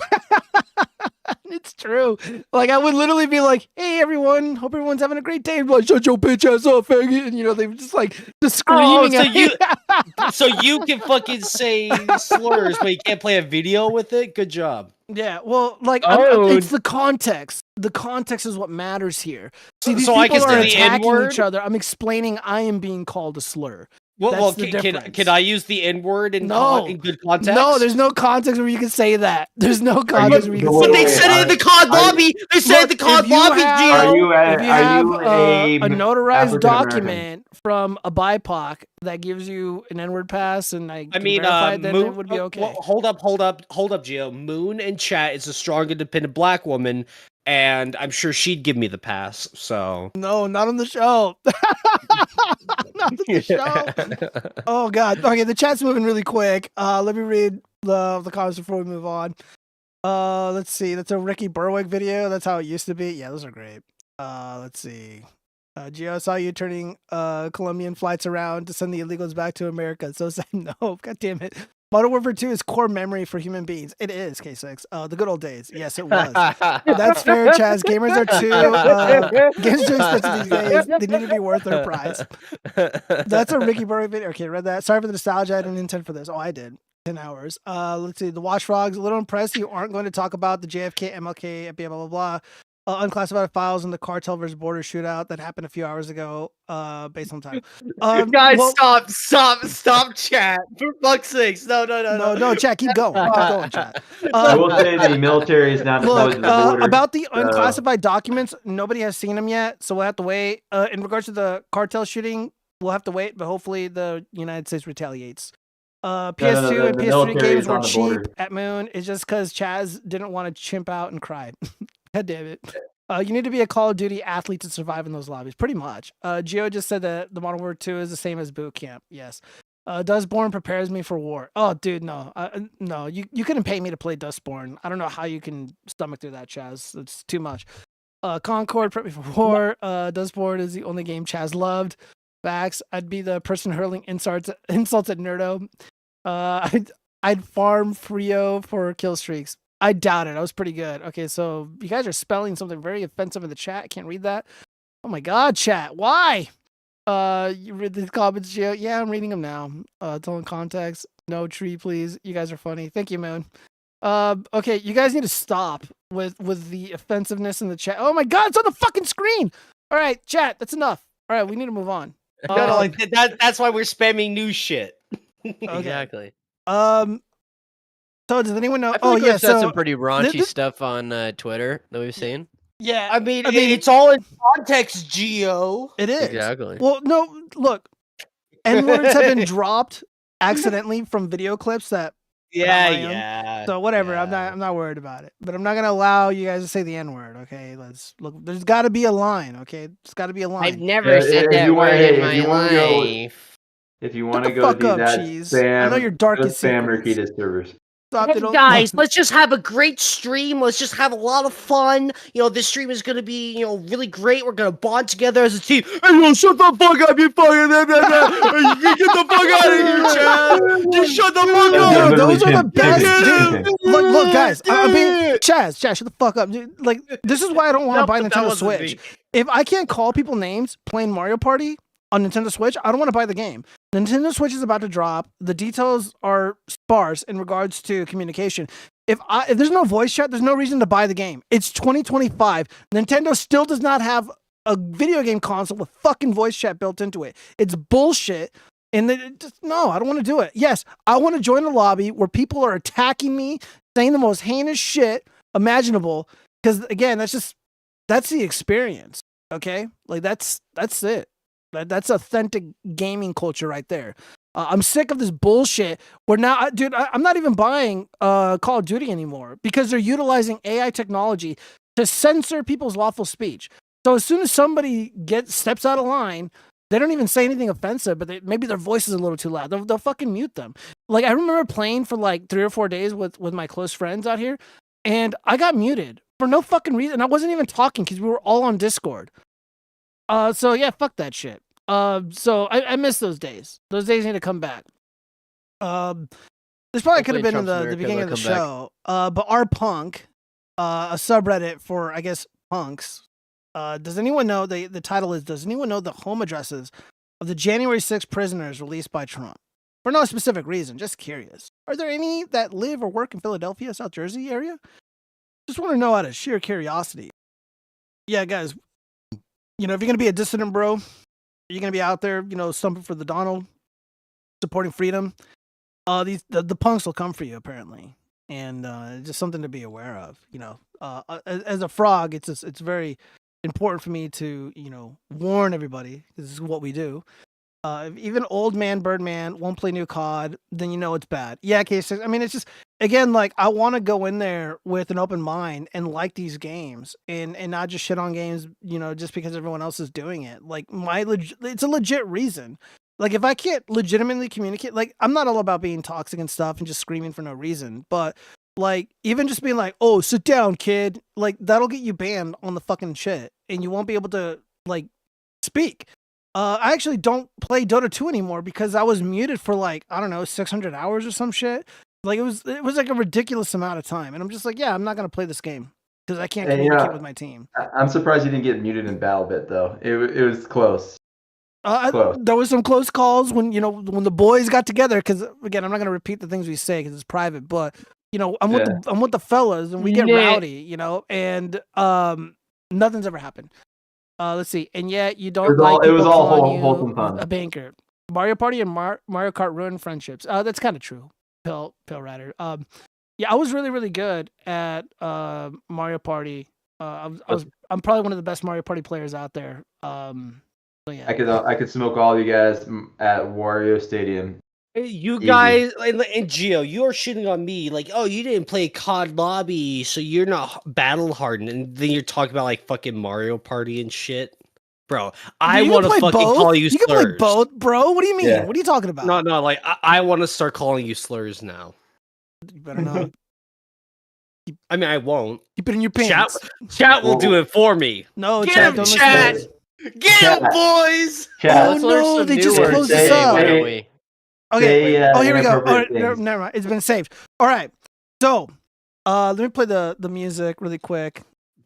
It's true. Like, I would literally be like, hey, everyone. Hope everyone's having a great day. And like, shut your bitch ass up, faggot. And, you know, they were just like, just screaming so at you- me. so you can fucking say slurs, but you can't play a video with it. Good job. Yeah, well, like Oh. it's the context. The context is what matters here. See, these So I people can are say the attacking N-word? each other. I'm explaining I am being called a slur. Well, That's the can difference. I use the N word in No. in good context? No, there's no context where you can say that. There's no you context where you can going- say But they Wait, said it in the COD are- lobby. They said it in the Look, COD if you lobby, have- Gio. Are you If you have a notarized African-American? document from a BIPOC that gives you an N-word pass and I I can mean, verify it, then Moon, it would be okay. well, hold up, Gio. Moon and Chat is a strong, independent black woman, and I'm sure she'd give me the pass. So No, not on the show. Not on the show. Oh god. Okay, the chat's moving really quick. Let me read the comments before we move on. Let's see. That's a Ricky Berwick video. That's how it used to be. Yeah, those are great. Let's see. Gio, I saw you turning Colombian flights around to send the illegals back to America. It's so sad. No, god damn it. Modern Warfare 2 is core memory for human beings. It is, K6. The good old days. Yes, it was. That's fair, Chaz. Gamers are too games are too expensive these days. They need to be worth their price. That's a Ricky Berwick video. Okay, read that. Sorry for the nostalgia. I didn't intend for this. Oh, I did. 10 hours. Let's see. The watchfrogs. A little impressed you aren't going to talk about the JFK, MLK, FBI, blah, blah, blah. Unclassified files in the cartel versus border shootout that happened a few hours ago, based on time. guys, well- stop, Chat. For fuck's sakes, No, chat, keep going. Keep going, chat. I will say the military is not opposed Look, to the border. about the unclassified documents, nobody has seen them yet, so we'll have to wait. In regards to the cartel shooting, we'll have to wait, but hopefully the United States retaliates. PS2 and the PS3 military games is were on the cheap border. at Moon. It's just because Chaz didn't want to chimp out and cry. God damn it. You need to be a Call of Duty athlete to survive in those lobbies, pretty much. Gio just said that the Modern Warfare 2 is the same as boot camp. Yes. Dustborn prepares me for war. Oh, dude, no, no, you couldn't pay me to play Dustborn. I don't know how you can stomach through that, Chaz. It's too much. Concord prep me for war. Dustborn is the only game Chaz loved. Facts. I'd be the person hurling insults at Nerdo. I'd farm Frio for kill streaks. I doubt it. I was pretty good. Okay, so you guys are spelling something very offensive in the chat. I can't read that. Oh my god, chat. Why? You read the comments, Gio? Yeah, I'm reading them now. It's all in context. No tree, please. You guys are funny. Thank you, Moon. Okay, you guys need to stop with the offensiveness in the chat. Oh my god, it's on the fucking screen. All right, chat, that's enough. All right, we need to move on. No, like that's why we're spamming new shit. Exactly. So does anyone know? I feel like yeah, we've said so some pretty raunchy stuff on Twitter that we've seen. yeah, I mean, it's all in context, Geo. it is. Exactly. Well, no, look, N-words have been dropped accidentally from video clips that. Yeah. So whatever, yeah. I'm not worried about it. But I'm not gonna allow you guys to say the N-word. Okay, let's look. There's got to be a line. Okay, there's got to be a line. I've never said that word in my life. If you want to Shut the go fuck do up, that, Cheese. I know your darkest spam secrets. Rikita servers. Stop it, Guys, let's just have a great stream. Let's just have a lot of fun. You know, this stream is gonna be, really great. We're gonna bond together as a team. Hey, yo, shut the fuck up, you fucking Get the fuck out of here, Chad. Just shut the fuck up. Dude, those are the best. Dude, look, guys. I mean, Chaz, shut the fuck up. Dude, like, this is why I don't want to buy Nintendo Switch. If I can't call people names playing Mario Party on Nintendo Switch, I don't want to buy the game. Nintendo Switch is about to drop. The details are sparse in regards to communication. If there's no voice chat, there's no reason to buy the game. It's 2025. Nintendo still does not have a video game console with fucking voice chat built into it. It's bullshit. And no, I don't want to do it. Yes, I want to join a lobby where people are attacking me, saying the most heinous shit imaginable. Because again, that's the experience. Okay, like that's it. That's authentic gaming culture right there. I'm sick of this bullshit where now, dude, I'm not even buying Call of Duty anymore because they're utilizing AI technology to censor people's lawful speech. So as soon as somebody steps out of line, they don't even say anything offensive, but maybe their voice is a little too loud. They'll fucking mute them. Like, I remember playing for like 3 or 4 days with my close friends out here, and I got muted for no fucking reason. I wasn't even talking because we were all on Discord. So yeah, fuck that shit. So I miss those days. Those days need to come back. This probably could have been in the beginning of the show. But our punk, a subreddit for, I guess, punks. Does anyone know the title is, does anyone know the home addresses of the January 6th prisoners released by Trump? For no specific reason, just curious. Are there any that live or work in Philadelphia, South Jersey area? Just want to know out of sheer curiosity. Yeah, guys, if you're going to be a dissident, bro, you're going to be out there, stumping for the Donald, supporting freedom. The punks will come for you, apparently. And just something to be aware of, as a frog, it's very important for me to, warn everybody. This is what we do. If even old man Birdman won't play new COD, then it's bad. Yeah, K6. I mean, it's just, again, like, I want to go in there with an open mind and like these games and not just shit on games, just because everyone else is doing it. Like, it's a legit reason. Like, if I can't legitimately communicate, like, I'm not all about being toxic and stuff and just screaming for no reason, but like, even just being like, oh, sit down, kid, like, that'll get you banned on the fucking shit and you won't be able to, like, speak. I actually don't play Dota 2 anymore because I was muted for like, I don't know, 600 hours or some shit. Like, it was like a ridiculous amount of time. And I'm just like, yeah, I'm not going to play this game because I can't communicate with my team. I'm surprised you didn't get muted in BattleBit though. It was close. There was some close calls when the boys got together. Because again, I'm not going to repeat the things we say because it's private. But I'm with the fellas and we get rowdy. And nothing's ever happened. Let's see. And yet you don't like people calling you a banker. Mario Party and Mario Kart ruin friendships. That's kind of true. Pill Rider. Yeah, I was really, really good at Mario Party. I'm probably one of the best Mario Party players out there. So yeah. I could smoke all of you guys at Wario Stadium. You guys, and Gio, you're shitting on me like, oh, you didn't play COD Lobby, so you're not battle hardened, and then you're talking about like fucking Mario Party and shit. Bro, I You want can to play fucking both. call you You can play slurs. both, bro. What do you mean? Yeah. What are you talking about? No, like I want to start calling you slurs now. You better not. I mean, I won't. Keep it in your Chat, pants. chat will do it for me. No, Get chat, him, don't listen chat. to this. Get him, Chat. boys! Chat. Oh, no, they just words. closed this Say- up. Why don't say- we? Okay. Say, Oh, here we go. Oh, inappropriate things. never mind. It's been saved. All right. So, let me play the music really quick.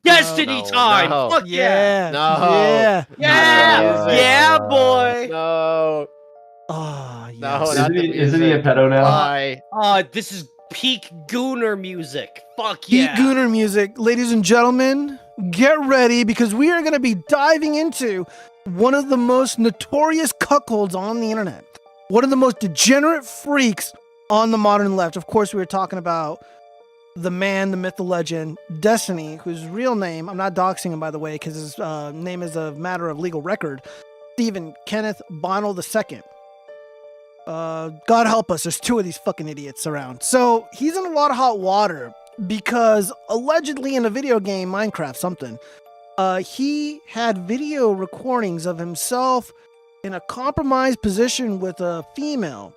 Destiny No, time! no. Fuck yeah! Yeah. No. Yeah. Yeah! music. Yeah, boy! No. Oh, yes. No, Isn't not the he- isn't he music. a pedo now? Why? This is peak Gooner music. Fuck Pete yeah! Gooner music. Ladies and gentlemen, get ready because we are going to be diving into one of the most notorious cuckolds on the internet. One of the most degenerate freaks on the modern left. Of course, we were talking about the man, the myth, the legend, desTINY, whose real name, I'm not doxing him, by the way, because his name is a matter of legal record, Stephen Kenneth Bonnell II. God help us, there's two of these fucking idiots around. So he's in a lot of hot water because allegedly in a video game, Minecraft something, he had video recordings of himself in a compromised position with a female.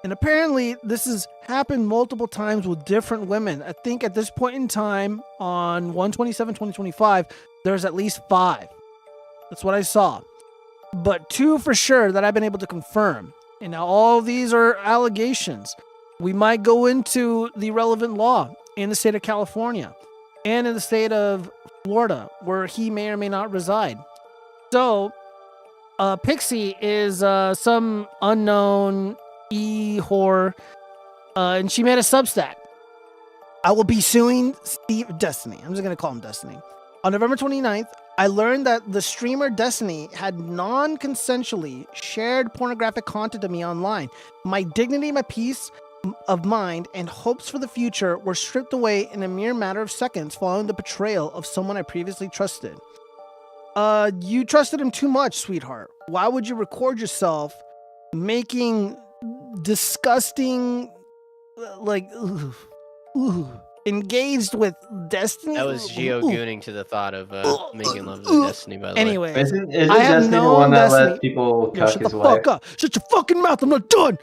And apparently this has happened multiple times with different women. I think at this point in time on 1/27/2025, there's at least 5. That's what I saw. But 2 for sure that I've been able to confirm. And now all of these are allegations. We might go into the relevant law in the state of California and in the state of Florida, where he may or may not reside. So, Pixie is some unknown whore, and she made a Substack. I will be suing desTINY. I'm just going to call him desTINY. On November 29th, I learned that the streamer desTINY had non-consensually shared pornographic content to me online. My dignity, my peace of mind, and hopes for the future were stripped away in a mere matter of seconds following the betrayal of someone I previously trusted. You trusted him too much, sweetheart. Why would you record yourself making disgusting, engaged with desTINY? That was geo-gooning to the thought of making love to desTINY, by the way. Anyways, Isn't I have desTINY the known one that desTINY. lets people Yo, cuck shut the his wife? fuck up. Shut your fucking mouth. I'm not done.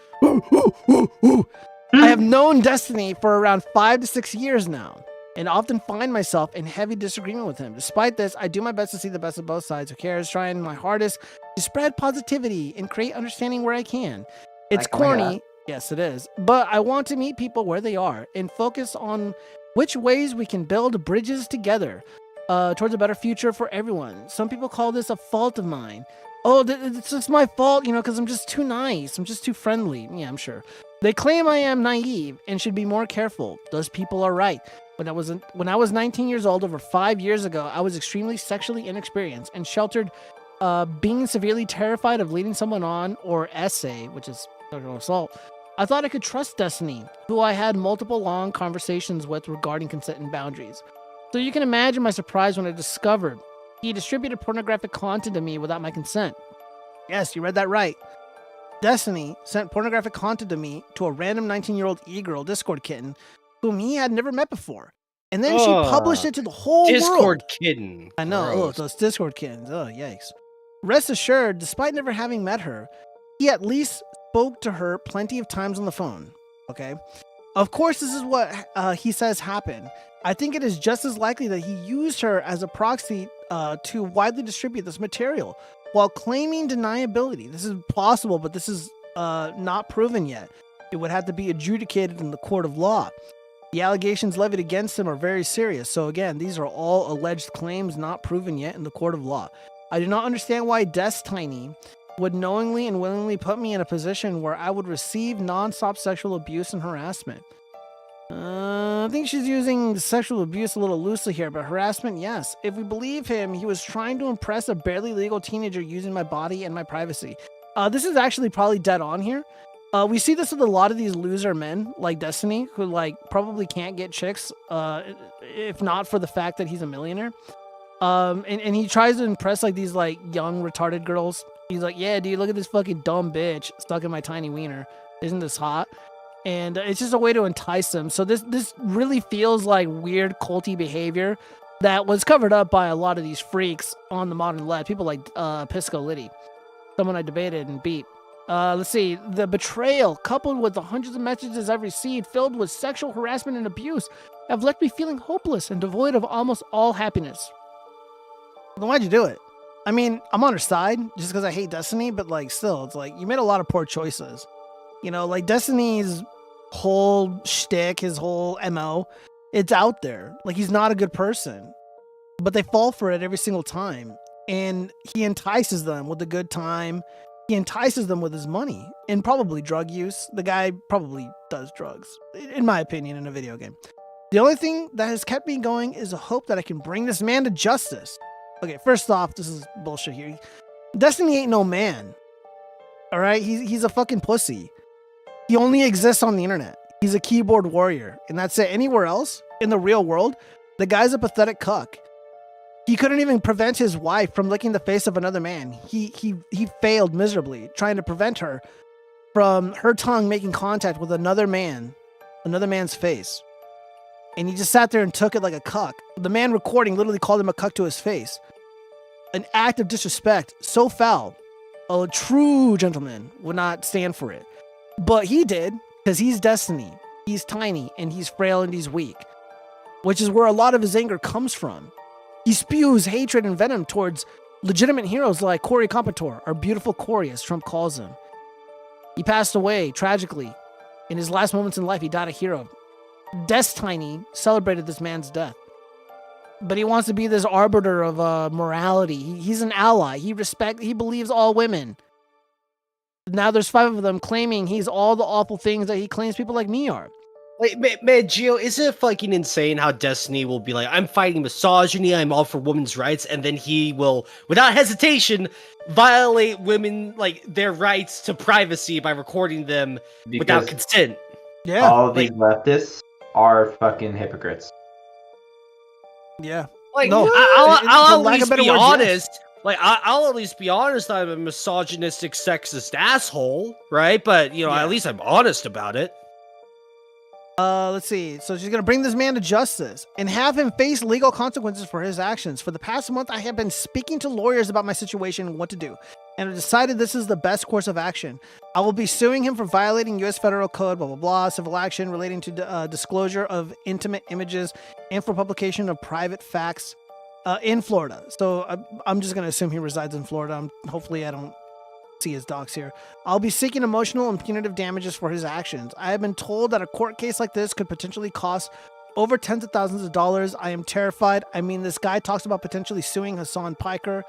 I have known desTINY for around 5 to 6 years now, and often find myself in heavy disagreement with him. Despite this, I do my best to see the best of both sides. Who cares? Trying my hardest to spread positivity and create understanding where I can. It's Like, oh my God. corny. Yes, it is. But I want to meet people where they are and focus on which ways we can build bridges together towards a better future for everyone. Some people call this a fault of mine. Oh, it's just my fault, because I'm just too nice. I'm just too friendly. Yeah, I'm sure. They claim I am naive and should be more careful. Those people are right. When I was 19 years old, over 5 years ago, I was extremely sexually inexperienced and sheltered, being severely terrified of leading someone on, or SA, which is sexual assault. I thought I could trust desTINY, who I had multiple long conversations with regarding consent and boundaries. So you can imagine my surprise when I discovered he distributed pornographic content to me without my consent. Yes, you read that right. desTINY sent pornographic content to me to a random 19-year-old e-girl Discord kitten whom he had never met before. And then she published it to the whole world. Discord kitten. I know. Gross. Those Discord kittens. Oh, yikes. Rest assured, despite never having met her, he at least spoke to her plenty of times on the phone. Okay? Of course, this is what he says happened. I think it is just as likely that he used her as a proxy to widely distribute this material while claiming deniability. This is possible, but this is not proven yet. It would have to be adjudicated in the court of law. The allegations levied against him are very serious. So again, these are all alleged claims not proven yet in the court of law. I do not understand why desTINY would knowingly and willingly put me in a position where I would receive non-stop sexual abuse and harassment. I think she's using sexual abuse a little loosely here, but harassment, yes. If we believe him, he was trying to impress a barely legal teenager using my body and my privacy. This is actually probably dead on here. We see this with a lot of these loser men like desTINY, who probably can't get chicks, if not for the fact that he's a millionaire. And he tries to impress these young retarded girls. He's like, yeah, dude, look at this fucking dumb bitch stuck in my tiny wiener. Isn't this hot? And it's just a way to entice them. So this really feels like weird culty behavior. that was covered up by a lot of these freaks on the modern left. People like Pisco Liddy, someone I debated and beat. Let's see. The betrayal, coupled with the hundreds of messages I've received filled with sexual harassment and abuse, have left me feeling hopeless and devoid of almost all happiness. Then why'd you do it? I mean, I'm on her side just because I hate desTINY, but like still, it's like you made a lot of poor choices. You know, like desTINY's whole shtick, his whole MO, it's out there. Like he's not a good person, but they fall for it every single time. And he entices them with a good time. He entices them with his money and probably drug use. The guy probably does drugs, in my opinion, in a video game. The only thing that has kept me going is a hope that I can bring this man to justice. Okay, first off, this is bullshit here. desTINY ain't no man. All right? He's a fucking pussy. He only exists on the internet. He's a keyboard warrior, and that's it. Anywhere else in the real world, the guy's a pathetic cuck. He couldn't even prevent his wife from licking the face of another man. He failed miserably trying to prevent her from her tongue making contact with another man's face. And he just sat there and took it like a cuck. The man recording literally called him a cuck to his face. An act of disrespect so foul, a true gentleman would not stand for it. But he did, because he's desTINY. He's tiny, and he's frail, and he's weak. Which is where a lot of his anger comes from. He spews hatred and venom towards legitimate heroes like Corey Compouture, or Beautiful Corey, as Trump calls him. He passed away, tragically. In his last moments in life, he died a hero. desTINY celebrated this man's death. But he wants to be this arbiter of morality. He's an ally. He believes all women. Now there's 5 of them claiming he's all the awful things that he claims people like me are. Like, man, Gio, isn't it fucking insane how desTINY will be like, I'm fighting misogyny, I'm all for women's rights, and then he will, without hesitation, violate women, like, their rights to privacy by recording them without consent. Yeah. All of these leftists are fucking hypocrites. Yeah. Like, No, I'll for at lack of least better be words, honest. Like, I'll at least be honest, I'm a misogynistic, sexist asshole, right? But, you know, Yeah. at least I'm honest about it. Let's see. So she's gonna bring this man to justice and have him face legal consequences for his actions. For the past month, I have been speaking to lawyers about my situation and what to do, and I've decided this is the best course of action. I will be suing him for violating U.S. federal code, blah, blah, blah, civil action relating to disclosure of intimate images and for publication of private facts in Florida. So I'm just gonna assume he resides in Florida. Hopefully I don't see his docs here. I'll be seeking emotional and punitive damages for his actions. I have been told that a court case like this could potentially cost over tens of thousands of dollars. I am terrified. I mean, this guy talks about potentially suing Hassan Piker,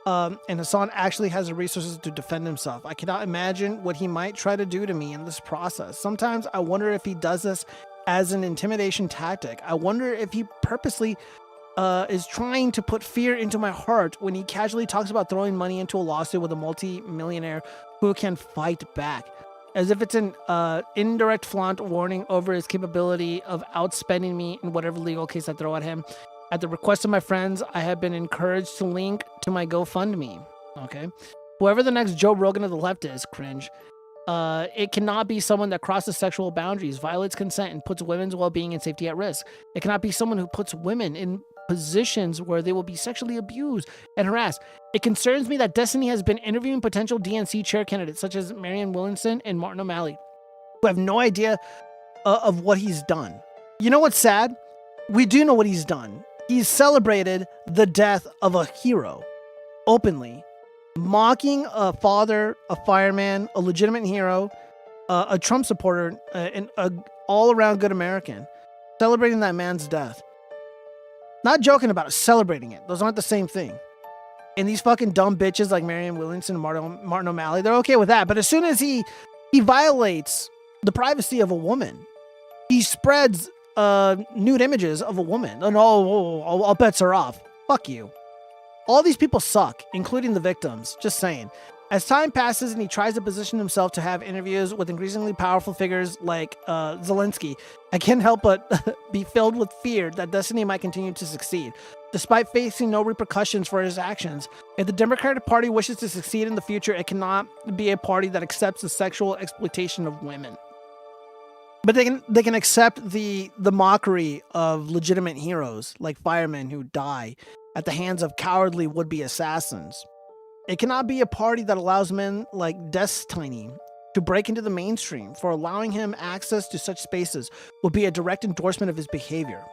and Hassan actually has the resources to defend himself. I cannot imagine what he might try to do to me in this process. Sometimes I wonder if he does this as an intimidation tactic. I wonder if he purposely is trying to put fear into my heart when he casually talks about throwing money into a lawsuit with a multi-millionaire who can fight back, as if it's an indirect flaunt warning over his capability of outspending me in whatever legal case I throw at him. At the request of my friends, I have been encouraged to link to my GoFundMe. Okay, whoever the next Joe Rogan of the left is, cringe. It cannot be someone that crosses sexual boundaries, violates consent, and puts women's well-being and safety at risk. It cannot be someone who puts women in positions where they will be sexually abused and harassed. It concerns me that desTINY has been interviewing potential DNC chair candidates such as Marianne Williamson and Martin O'Malley, who have no idea of what he's done. You know what's sad? We do know what he's done. He's celebrated the death of a hero openly, mocking a father, a fireman, a legitimate hero, a Trump supporter, and an all-around good American, celebrating that man's death. Not joking about it, celebrating it. Those aren't the same thing. And these fucking dumb bitches like Marianne Williamson and Martin O'Malley, they're okay with that. But as soon as he violates the privacy of a woman, he spreads nude images of a woman, and all bets are off. Fuck you. All these people suck, including the victims. Just saying. As time passes and he tries to position himself to have interviews with increasingly powerful figures like Zelensky, I can't help but be filled with fear that desTINY might continue to succeed, despite facing no repercussions for his actions. If the Democratic Party wishes to succeed in the future, it cannot be a party that accepts the sexual exploitation of women. But they can accept the mockery of legitimate heroes like firemen who die at the hands of cowardly would-be assassins. It cannot be a party that allows men like desTINY to break into the mainstream, for allowing him access to such spaces will be a direct endorsement of his behavior.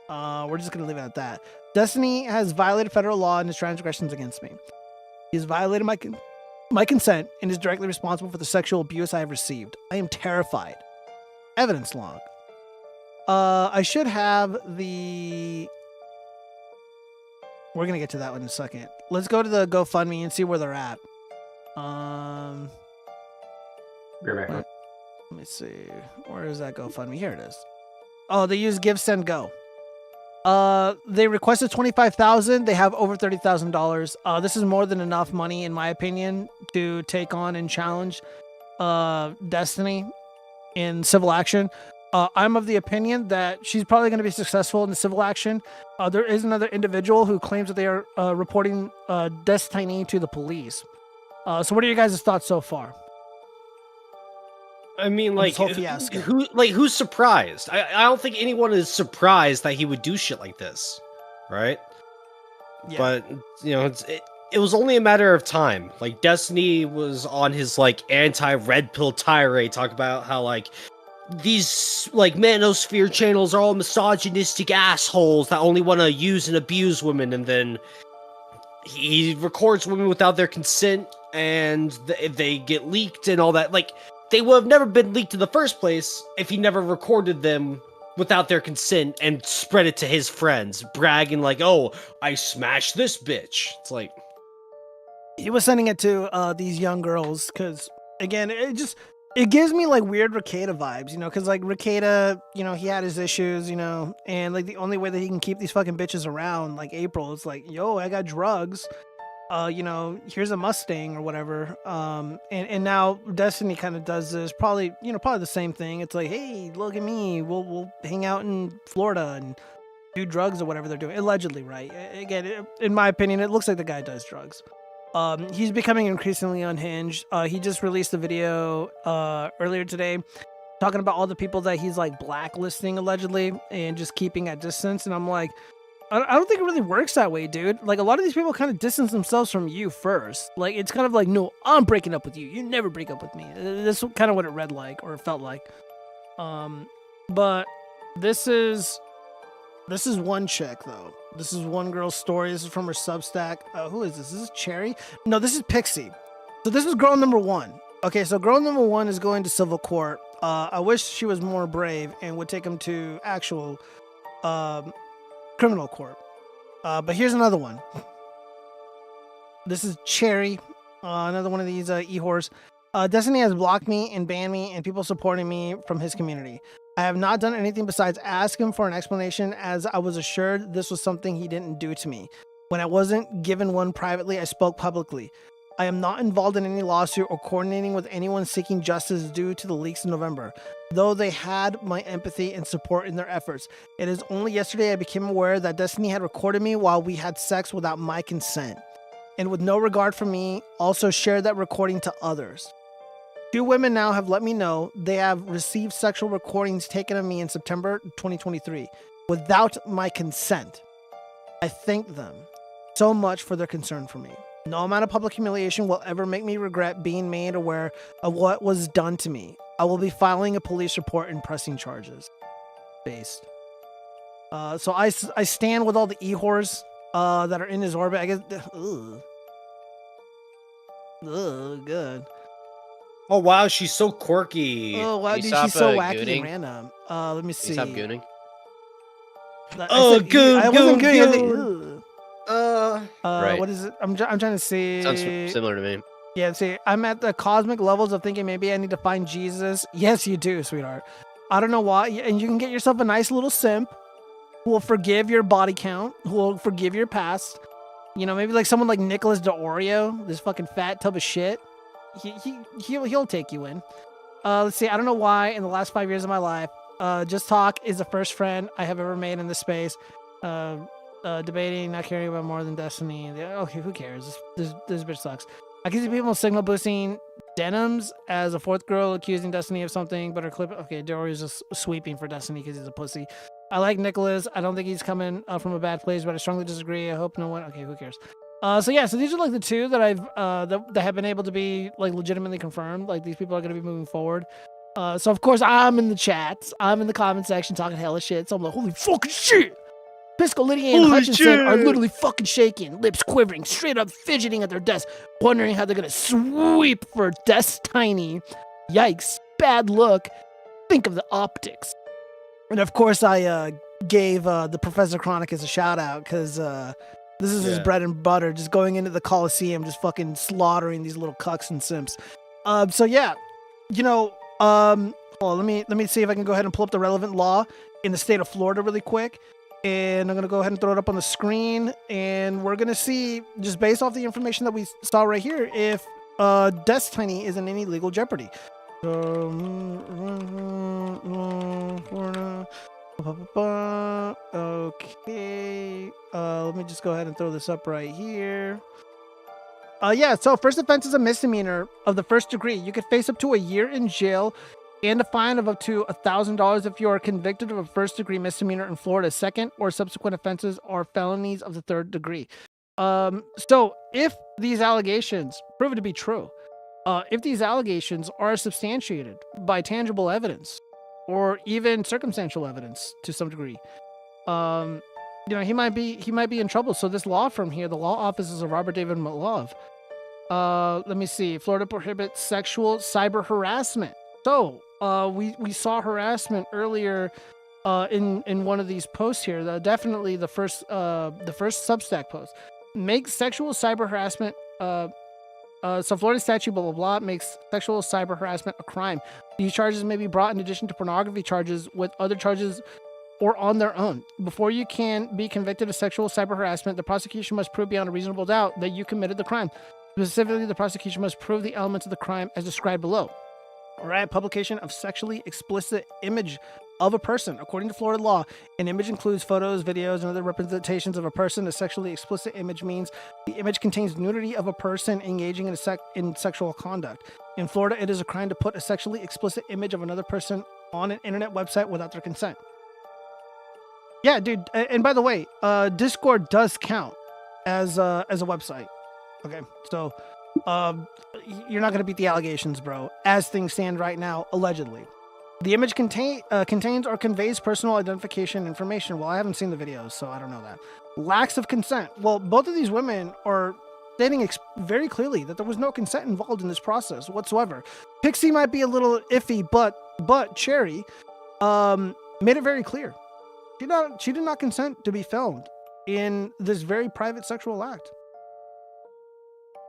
We're just going to leave it at that. desTINY has violated federal law in his transgressions against me. He has violated my consent and is directly responsible for the sexual abuse I have received. I am terrified. Evidence log. I should have the... We're going to get to that one in a second. Let's go to the GoFundMe and see where they're at. Right back. Let me see. Where is that GoFundMe? Here it is. Oh, they use Give, Send, Go. They requested $25,000. They have over $30,000. This is more than enough money, in my opinion, to take on and challenge desTINY in civil action. I'm of the opinion that she's probably going to be successful in the civil action. There is another individual who claims that they are reporting desTINY to the police. So what are your guys' thoughts so far? I mean, like, whole fiasco. who's surprised? I don't think anyone is surprised that he would do shit like this, right? Yeah. But you know, it was only a matter of time. Like, desTINY was on his like anti-red pill tirade, talk about how like these like manosphere channels are all misogynistic assholes that only want to use and abuse women, and then he records women without their consent, and they get leaked and all that. Like, they would have never been leaked in the first place if he never recorded them without their consent and spread it to his friends, bragging like, "Oh, I smashed this bitch." It's like, he was sending it to these young girls because, again, it gives me like weird Rekieta vibes, you know, because like Rekieta, you know, he had his issues, you know, and like the only way that he can keep these fucking bitches around, like April, it's like, yo, I got drugs, you know, here's a Mustang or whatever, and now desTINY kind of does this, probably the same thing. It's like, hey, look at me, we'll hang out in Florida and do drugs or whatever they're doing, allegedly, right? Again, in my opinion, it looks like the guy does drugs. He's becoming increasingly unhinged. He just released a video earlier today talking about all the people that he's like blacklisting allegedly and just keeping at distance. And I'm like, I don't think it really works that way, dude. Like, a lot of these people kind of distance themselves from you first. Like, it's kind of like, no, I'm breaking up with you. You never break up with me. This is kind of what it read like, or it felt like. But this is one chick, though. This is one girl's story. This is from her Substack. Who is this? Is this Cherry? No, this is Pixie. So this is girl number one. Okay, so girl number one is going to civil court. I wish she was more brave and would take him to actual criminal court. But here's another one. This is Cherry. Another one of these e-whores. desTINY has blocked me and banned me and people supporting me from his community. I have not done anything besides ask him for an explanation, as I was assured this was something he didn't do to me. When I wasn't given one privately, I spoke publicly. I am not involved in any lawsuit or coordinating with anyone seeking justice due to the leaks in November, though they had my empathy and support in their efforts. It is only yesterday I became aware that desTINY had recorded me while we had sex without my consent, and with no regard for me, also shared that recording to others. 2 women now have let me know they have received sexual recordings taken of me in September 2023 without my consent. I thank them so much for their concern for me. No amount of public humiliation will ever make me regret being made aware of what was done to me. I will be filing a police report and pressing charges. Based. So I stand with all the e-whores that are in his orbit. I guess. Good. oh wow, she's so quirky. Oh wow, you dude, stop, she's so wacky gooning? and random. Let me see. Stop gooning. Oh, I wasn't goon, gooning. I goon. said, Right. What is it? I'm trying to see. Sounds similar to me. Yeah, see, I'm at the cosmic levels of thinking maybe I need to find Jesus. Yes, you do, sweetheart. I don't know why. And you can get yourself a nice little simp who will forgive your body count, who will forgive your past. You know, maybe like someone like Nicholas DeOrio, this fucking fat tub of shit. He'll take you in. Let's see. I don't know why in the last 5 years of my life, Just Talk is the first friend I have ever made in this space. Debating, not caring about more than desTINY. Okay, who cares? This bitch sucks. I can see people signal boosting Denims as a fourth girl accusing Destiny of something, but her clip. Okay, Dory's just sweeping for Destiny because he's a pussy. I like Nicholas. I don't think he's coming from a bad place, but I strongly disagree. I hope no one. Okay, who cares? So yeah, so these are like the two that I've that have been able to be like legitimately confirmed. Like these people are going to be moving forward. So of course I'm in the chats, I'm in the comment section talking hella shit. So I'm like, holy fucking shit! Pisco, Lydia, and Hutchinson are literally fucking shaking, lips quivering, straight up fidgeting at their desk, wondering how they're gonna sweep for desTINY. Yikes! Bad look. Think of the optics. And of course I gave the Professor Chronicus a shout out because this is his bread and butter, just going into the Coliseum, just fucking slaughtering these little cucks and simps. So yeah, you know, hold on, let me see if I can go ahead and pull up the relevant law in the state of Florida really quick. And I'm going to go ahead and throw it up on the screen. And we're going to see, just based off the information that we saw right here, if desTINY is in any legal jeopardy. Okay. Let me just go ahead and throw this up right here. Yeah, so first offense is a misdemeanor of the first degree. You could face up to a year in jail and a fine of up to $1,000 if you are convicted of a first-degree misdemeanor in Florida. Second or subsequent offenses are felonies of the third degree. So if these allegations prove to be true, if these allegations are substantiated by tangible evidence or even circumstantial evidence to some degree, you know, he might be in trouble. So this law firm here, the law offices of Robert David McLove. Let me see. Florida prohibits sexual cyber harassment. So we saw harassment earlier in one of these posts here. Definitely the first Substack post. Makes sexual cyber harassment so Florida statute blah blah blah makes sexual cyber harassment a crime. These charges may be brought in addition to pornography charges with other charges or on their own. Before you can be convicted of sexual cyber harassment, the prosecution must prove beyond a reasonable doubt that you committed the crime. Specifically, the prosecution must prove the elements of the crime as described below. All right, publication of sexually explicit image of a person. According to Florida law, an image includes photos, videos, and other representations of a person. A sexually explicit image means the image contains nudity of a person engaging in sexual conduct. In Florida, it is a crime to put a sexually explicit image of another person on an internet website without their consent. Yeah, dude. And by the way, Discord does count as a website. Okay, so you're not going to beat the allegations, bro, as things stand right now, allegedly. The image contains or conveys personal identification information. Well, I haven't seen the videos, so I don't know that. Lacks of consent. Well, both of these women are stating very clearly that there was no consent involved in this process whatsoever. Pixie might be a little iffy, but Cherry made it very clear. She did not consent to be filmed in this very private sexual act.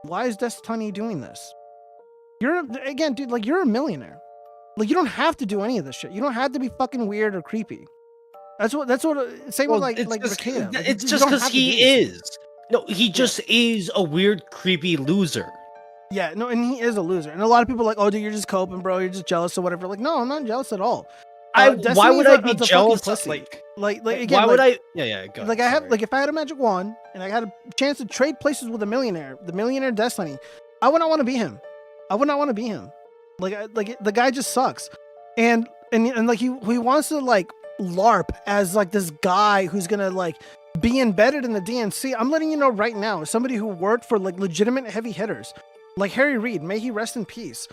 Why is desTINY doing this? Again, dude, like, you're a millionaire. Like, you don't have to do any of this shit. You don't have to be fucking weird or creepy. That's what same with like Rakeda. Like, it's just because he is. No, he just is a weird, creepy loser. Yeah, no, and he is a loser. And a lot of people are like, oh, dude, you're just coping, bro. You're just jealous or whatever. Like, no, I'm not jealous at all. Why would I be jealous? Like again, why would I? Yeah, go. Like, if I had a magic wand and I had a chance to trade places with the millionaire desTINY, I would not want to be him. I would not want to be him. Like the guy just sucks, and like he wants to like LARP as like this guy who's gonna like be embedded in the DNC. I'm letting you know right now, as somebody who worked for like legitimate heavy hitters, like Harry Reid, may he rest in peace.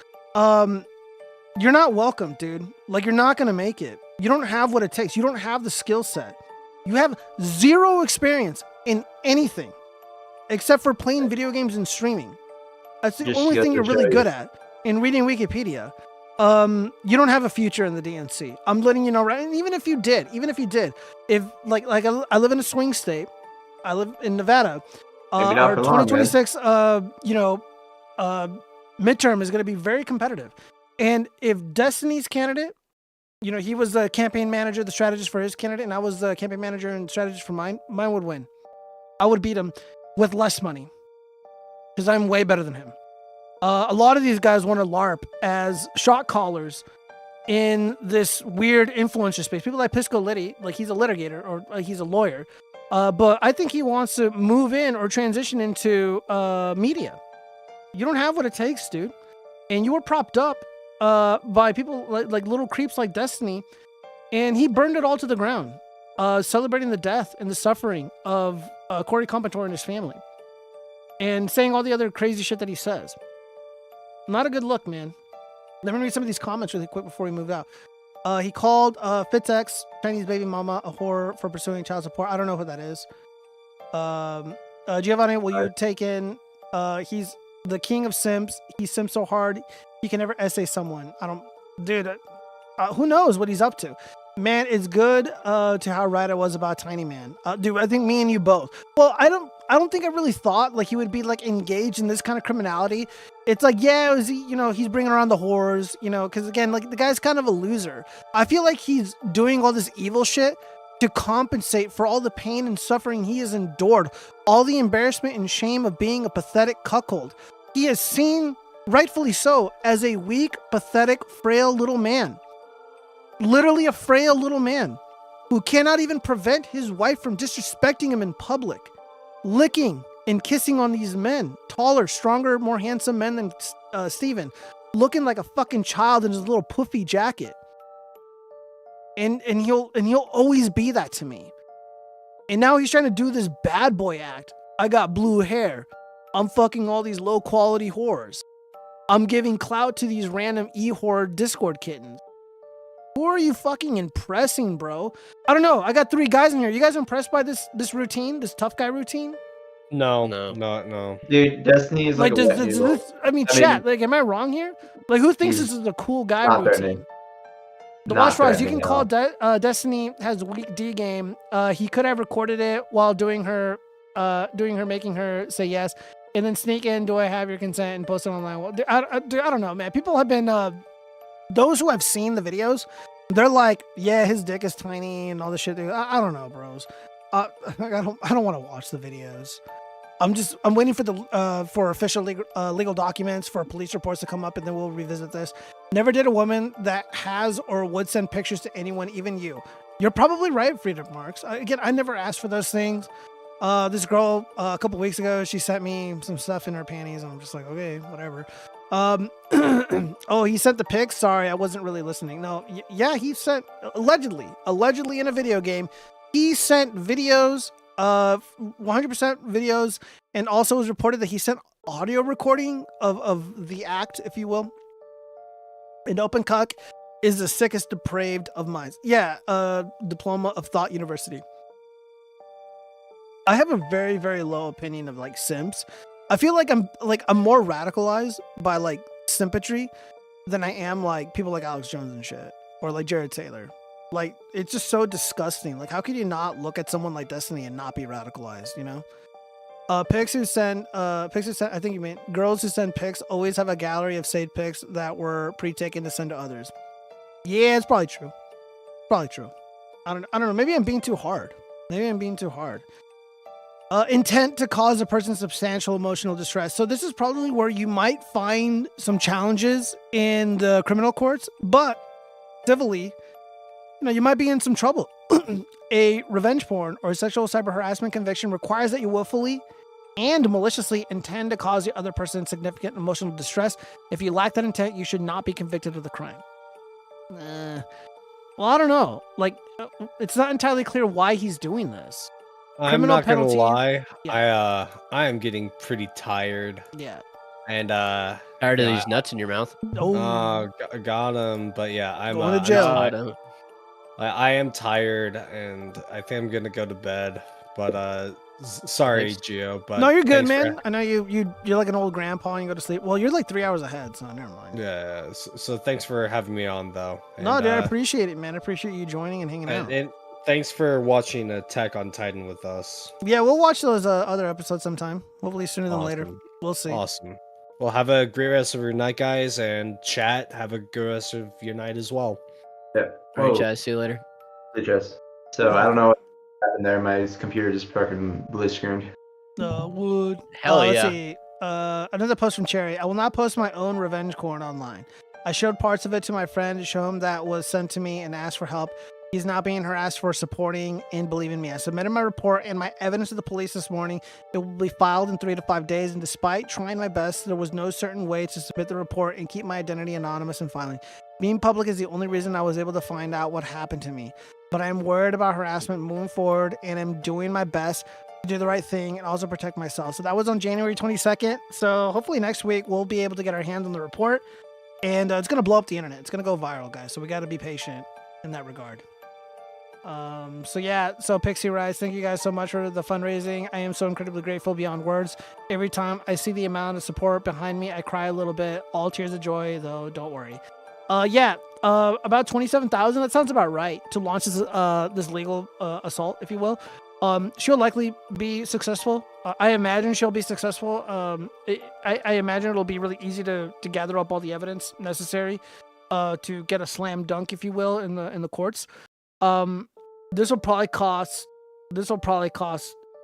You're not welcome, dude. Like, you're not gonna make it. You don't have what it takes. You don't have the skill set. You have zero experience in anything except for playing video games and streaming. That's the only thing you're really good at. In reading Wikipedia, you don't have a future in the DNC. I'm letting you know, right? And even if you did, if like I live in a swing state, I live in Nevada. Our 2026, midterm is going to be very competitive. And if desTINY's candidate, you know, he was the campaign manager, the strategist for his candidate, and I was the campaign manager and strategist for mine would win. I would beat him with less money because I'm way better than him. A lot of these guys want to LARP as shot callers in this weird influencer space. People like Pisco Liddy, like he's a litigator or like he's a lawyer. But I think he wants to move in or transition into media. You don't have what it takes, dude. And you were propped up by people like little creeps like desTINY, and he burned it all to the ground, celebrating the death and the suffering of Corey Competore and his family, and saying all the other crazy shit that he says. Not a good look, man. Let me read some of these comments really quick before we move out. He called FitzX, Chinese baby mama, a whore for pursuing child support. I don't know who that is. Giovanni, will you take in? He's the king of simps. He simps so hard he can never essay someone. Dude. Who knows what he's up to? Man, it's good to how right I was about Tiny Man. Dude, I think me and you both. Well, I don't think I really thought like he would be like engaged in this kind of criminality. It's like, yeah, he's bringing around the whores, because again, like the guy's kind of a loser. I feel like he's doing all this evil shit to compensate for all the pain and suffering he has endured, all the embarrassment and shame of being a pathetic cuckold. He is seen, rightfully so, as a weak, pathetic, frail little man. Literally a frail little man who cannot even prevent his wife from disrespecting him in public, licking and kissing on these men, taller, stronger, more handsome men than Steven, looking like a fucking child in his little puffy jacket. And he'll always be that to me. And now he's trying to do this bad boy act. I got blue hair. I'm fucking all these low quality whores. I'm giving clout to these random e-whore Discord kittens. Who are you fucking impressing, bro? I don't know. I got 3 guys in here. You guys impressed by this routine? This tough guy routine? No. Dude, desTINY is like a wet noodle. Chat, like, am I wrong here? Like, who thinks this is a cool guy routine? The watchfrogs, you can call desTINY has weak D game. He could have recorded it while making her say yes, and then sneak in, do I have your consent, and post it online. Well, I don't know, man. People have been, those who have seen the videos, they're like, yeah, his dick is tiny and all this shit. I don't know, bros. I don't want to watch the videos. I'm waiting for for official legal documents, for police reports to come up, and then we'll revisit this. Never did a woman that has or would send pictures to anyone, even you. You're probably right, Friedrich Marx. Again, I never asked for those things. This girl, a couple weeks ago, she sent me some stuff in her panties, and I'm just like, okay, whatever. Oh, he sent the pics? Sorry, I wasn't really listening. No, yeah, he sent, allegedly in a video game, he sent videos, 100% videos, and also was reported that he sent audio recording of the act, if you will. An open cuck is the sickest depraved of minds. Yeah, Diploma of Thought University. I have a very, very low opinion of like simps. I feel like I'm more radicalized by like simpatry than I am like people like Alex Jones and shit, or like Jared Taylor. Like, it's just so disgusting. Like, how could you not look at someone like desTINY and not be radicalized, you know? Pics who send, I think you mean girls who send pics always have a gallery of saved pics that were pre-taken to send to others. Yeah, it's probably true. Probably true. I don't know. Maybe I'm being too hard. Intent to cause a person substantial emotional distress. So this is probably where you might find some challenges in the criminal courts, but civilly, you might be in some trouble. A revenge porn or sexual cyber harassment conviction requires that you willfully and maliciously intend to cause the other person significant emotional distress. If you lack that intent, you should not be convicted of the crime. Well, I don't know. Like, it's not entirely clear why he's doing this. I'm not gonna lie. Yeah. I am getting pretty tired. Yeah. And tired of these nuts in your mouth. Got him. But yeah, I'm going to jail. I am tired, and I think I'm gonna go to bed. But sorry, Gio. But no, you're good, man. I know you're like an old grandpa and you go to sleep. Well, you're like 3 hours ahead, so never mind. Yeah. So thanks for having me on, though. And, no, dude, I appreciate it, man. I appreciate you joining and hanging out. And thanks for watching Attack on Titan with us. Yeah, we'll watch those other episodes sometime. Hopefully sooner than later. We'll see. Awesome. Well, have a great rest of your night, guys, and chat. Have a good rest of your night as well. Yeah. All right, Jess. See you later. Hey, Jess. So I don't know what happened there. My computer just fucking blue screened. Would. Hell yeah. Let's see. Another post from Cherry. I will not post my own revenge porn online. I showed parts of it to my friend to show him that was sent to me and asked for help. He's now being harassed for supporting and believing me. I submitted my report and my evidence to the police this morning. It will be filed in 3 to 5 days, and despite trying my best, there was no certain way to submit the report and keep my identity anonymous in filing. Being public is the only reason I was able to find out what happened to me. But I'm worried about harassment moving forward, and I'm doing my best to do the right thing and also protect myself. So that was on January 22nd. So hopefully next week we'll be able to get our hands on the report, and it's going to blow up the internet. It's going to go viral, guys. So we got to be patient in that regard. So yeah, so Pixie Rise, thank you guys so much for the fundraising. I am so incredibly grateful beyond words. Every time I see the amount of support behind me, I cry a little bit. All tears of joy, though, don't worry. About 27,000, that sounds about right, to launch this legal assault, if you will. She'll likely be successful. I imagine she'll be successful. I imagine it'll be really easy to gather up all the evidence necessary to get a slam dunk, if you will, in the courts. This will probably cost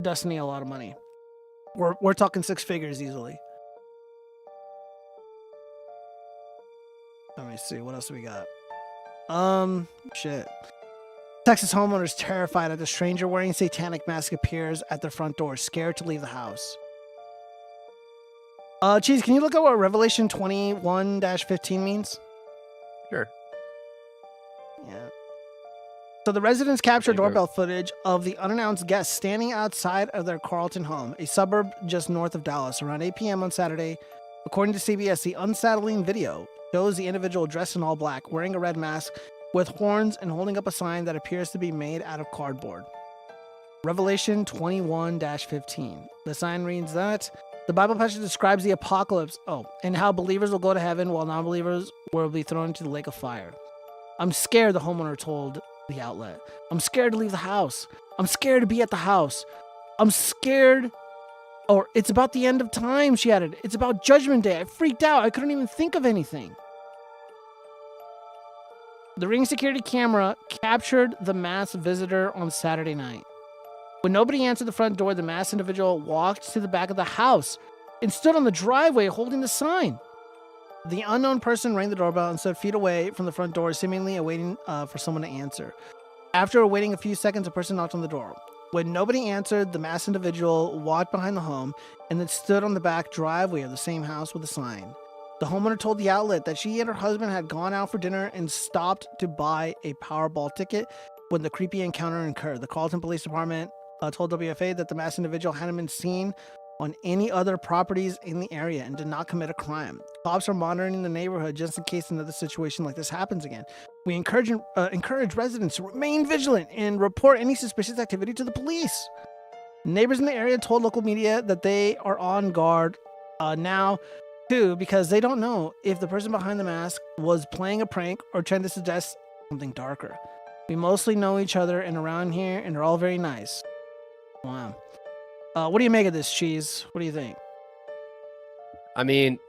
Destiny a lot of money. We're talking 6 figures easily. Let me see, what else do we got? Shit. Texas homeowners terrified as a stranger wearing a satanic mask appears at their front door, scared to leave the house. Cheese, can you look at what Revelation 21-15 means? Sure. Yeah. So the residents captured doorbell footage of the unannounced guest standing outside of their Carlton home, a suburb just north of Dallas, around 8 p.m. on Saturday. According to CBS, the unsettling video shows the individual dressed in all black, wearing a red mask with horns and holding up a sign that appears to be made out of cardboard. Revelation 21-15. The sign reads that the Bible passage describes the apocalypse, and how believers will go to heaven while non-believers will be thrown into the lake of fire. I'm scared, the homeowner told the outlet. I'm scared to leave the house. I'm scared to be at the house. I'm scared. Or it's about the end of time, she added. It's about Judgment Day. I freaked out. I couldn't even think of anything. The Ring security camera captured the masked visitor on Saturday night. When nobody answered the front door, the masked individual walked to the back of the house and stood on the driveway holding the sign. The unknown person rang the doorbell and stood feet away from the front door, seemingly awaiting for someone to answer. After waiting a few seconds, a person knocked on the door. When nobody answered, the masked individual walked behind the home and then stood on the back driveway of the same house with a sign. The homeowner told the outlet that she and her husband had gone out for dinner and stopped to buy a Powerball ticket when the creepy encounter occurred. The Carlton Police Department told WFA that the masked individual hadn't been seen on any other properties in the area and did not commit a crime. Cops are monitoring the neighborhood just in case another situation like this happens again. We encourage residents to remain vigilant and report any suspicious activity to the police. Neighbors in the area told local media that they are on guard now, too, because they don't know if the person behind the mask was playing a prank or trying to suggest something darker. We mostly know each other and around here, and they're all very nice. Wow. What do you make of this, Cheese? What do you think? I mean,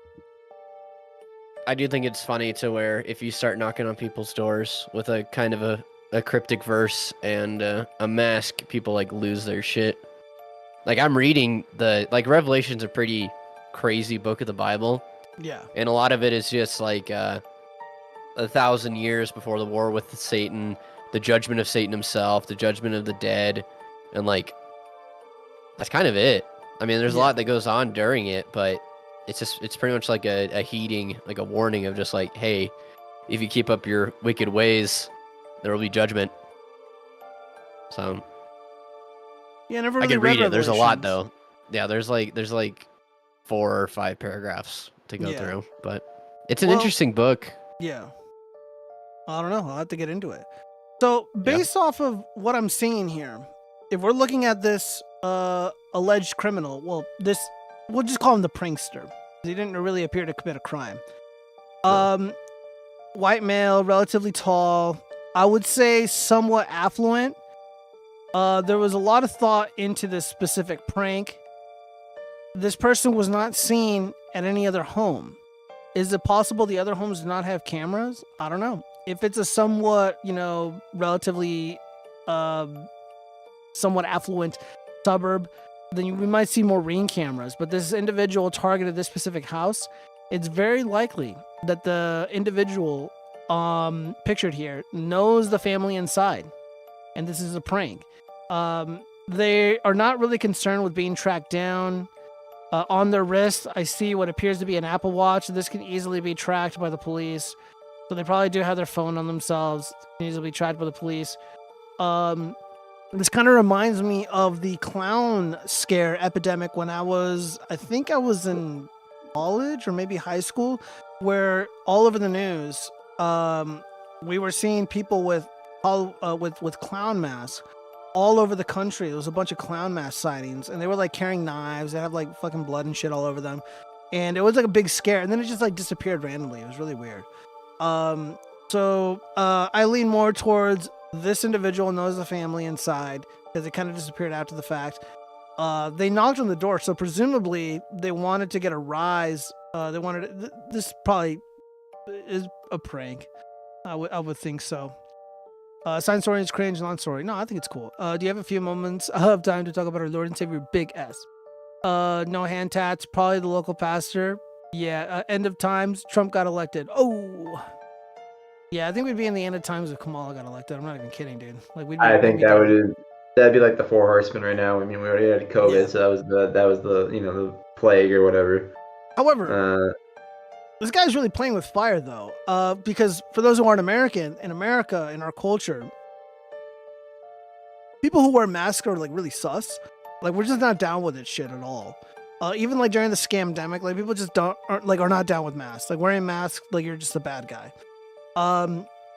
I do think it's funny to where if you start knocking on people's doors with a kind of a cryptic verse and a mask, people like lose their shit. Like I'm reading Revelation's a pretty crazy book of the Bible. Yeah. And a lot of it is just like 1,000 years before the war with Satan, the judgment of Satan himself, the judgment of the dead, and like that's kind of it. I mean, there's a lot that goes on during it, but it's pretty much like a heeding, like a warning of just like, hey, if you keep up your wicked ways, there will be judgment. So yeah, never I really could read it. There's a lot Revelations. though. Yeah, there's like 4 or 5 paragraphs to go through, but it's an Well, interesting book. Yeah. I don't know. I'll have to get into it. So based off of what I'm seeing here, if we're looking at this alleged criminal, we'll just call him the prankster. He didn't really appear to commit a crime. White male, relatively tall, I would say somewhat affluent. There was a lot of thought into this specific prank. This person was not seen at any other home. Is it possible the other homes do not have cameras? I don't know. If it's a somewhat, relatively somewhat affluent suburb, then we might see more Ring cameras. But this individual targeted this specific house. It's very likely that the individual pictured here knows the family inside. and this is a prank. They are not really concerned with being tracked down. On their wrist, I see what appears to be an Apple Watch. This can easily be tracked by the police. So they probably do have their phone on themselves. Can easily be tracked by the police. This kind of reminds me of the clown scare epidemic when I think I was in college or maybe high school, where all over the news, we were seeing people with clown masks all over the country. There was a bunch of clown mask sightings, and they were like carrying knives. They have like fucking blood and shit all over them, and it was like a big scare. And then it just like disappeared randomly. It was really weird. So I lean more towards this individual knows the family inside because it kind of disappeared after the fact. They knocked on the door, so presumably they wanted to get a rise. This probably is a prank. I would think so. Sign story is cringe, non-story. No, I think it's cool. Do you have a few moments of time to talk about our Lord and Savior, Big S? No hand tats, probably the local pastor. Yeah, end of times, Trump got elected. Oh! Yeah, I think we'd be in the end of times if Kamala got elected. I'm not even kidding, dude. Like, I think that'd be like the Four Horsemen right now. I mean, we already had COVID, so that was the the plague or whatever. However, this guy's really playing with fire, though, because for those who aren't American, in America, in our culture, people who wear masks are like really sus. Like, we're just not down with it shit at all. Even like during the scamdemic, like people just are not down with masks. Like wearing masks, like you're just a bad guy.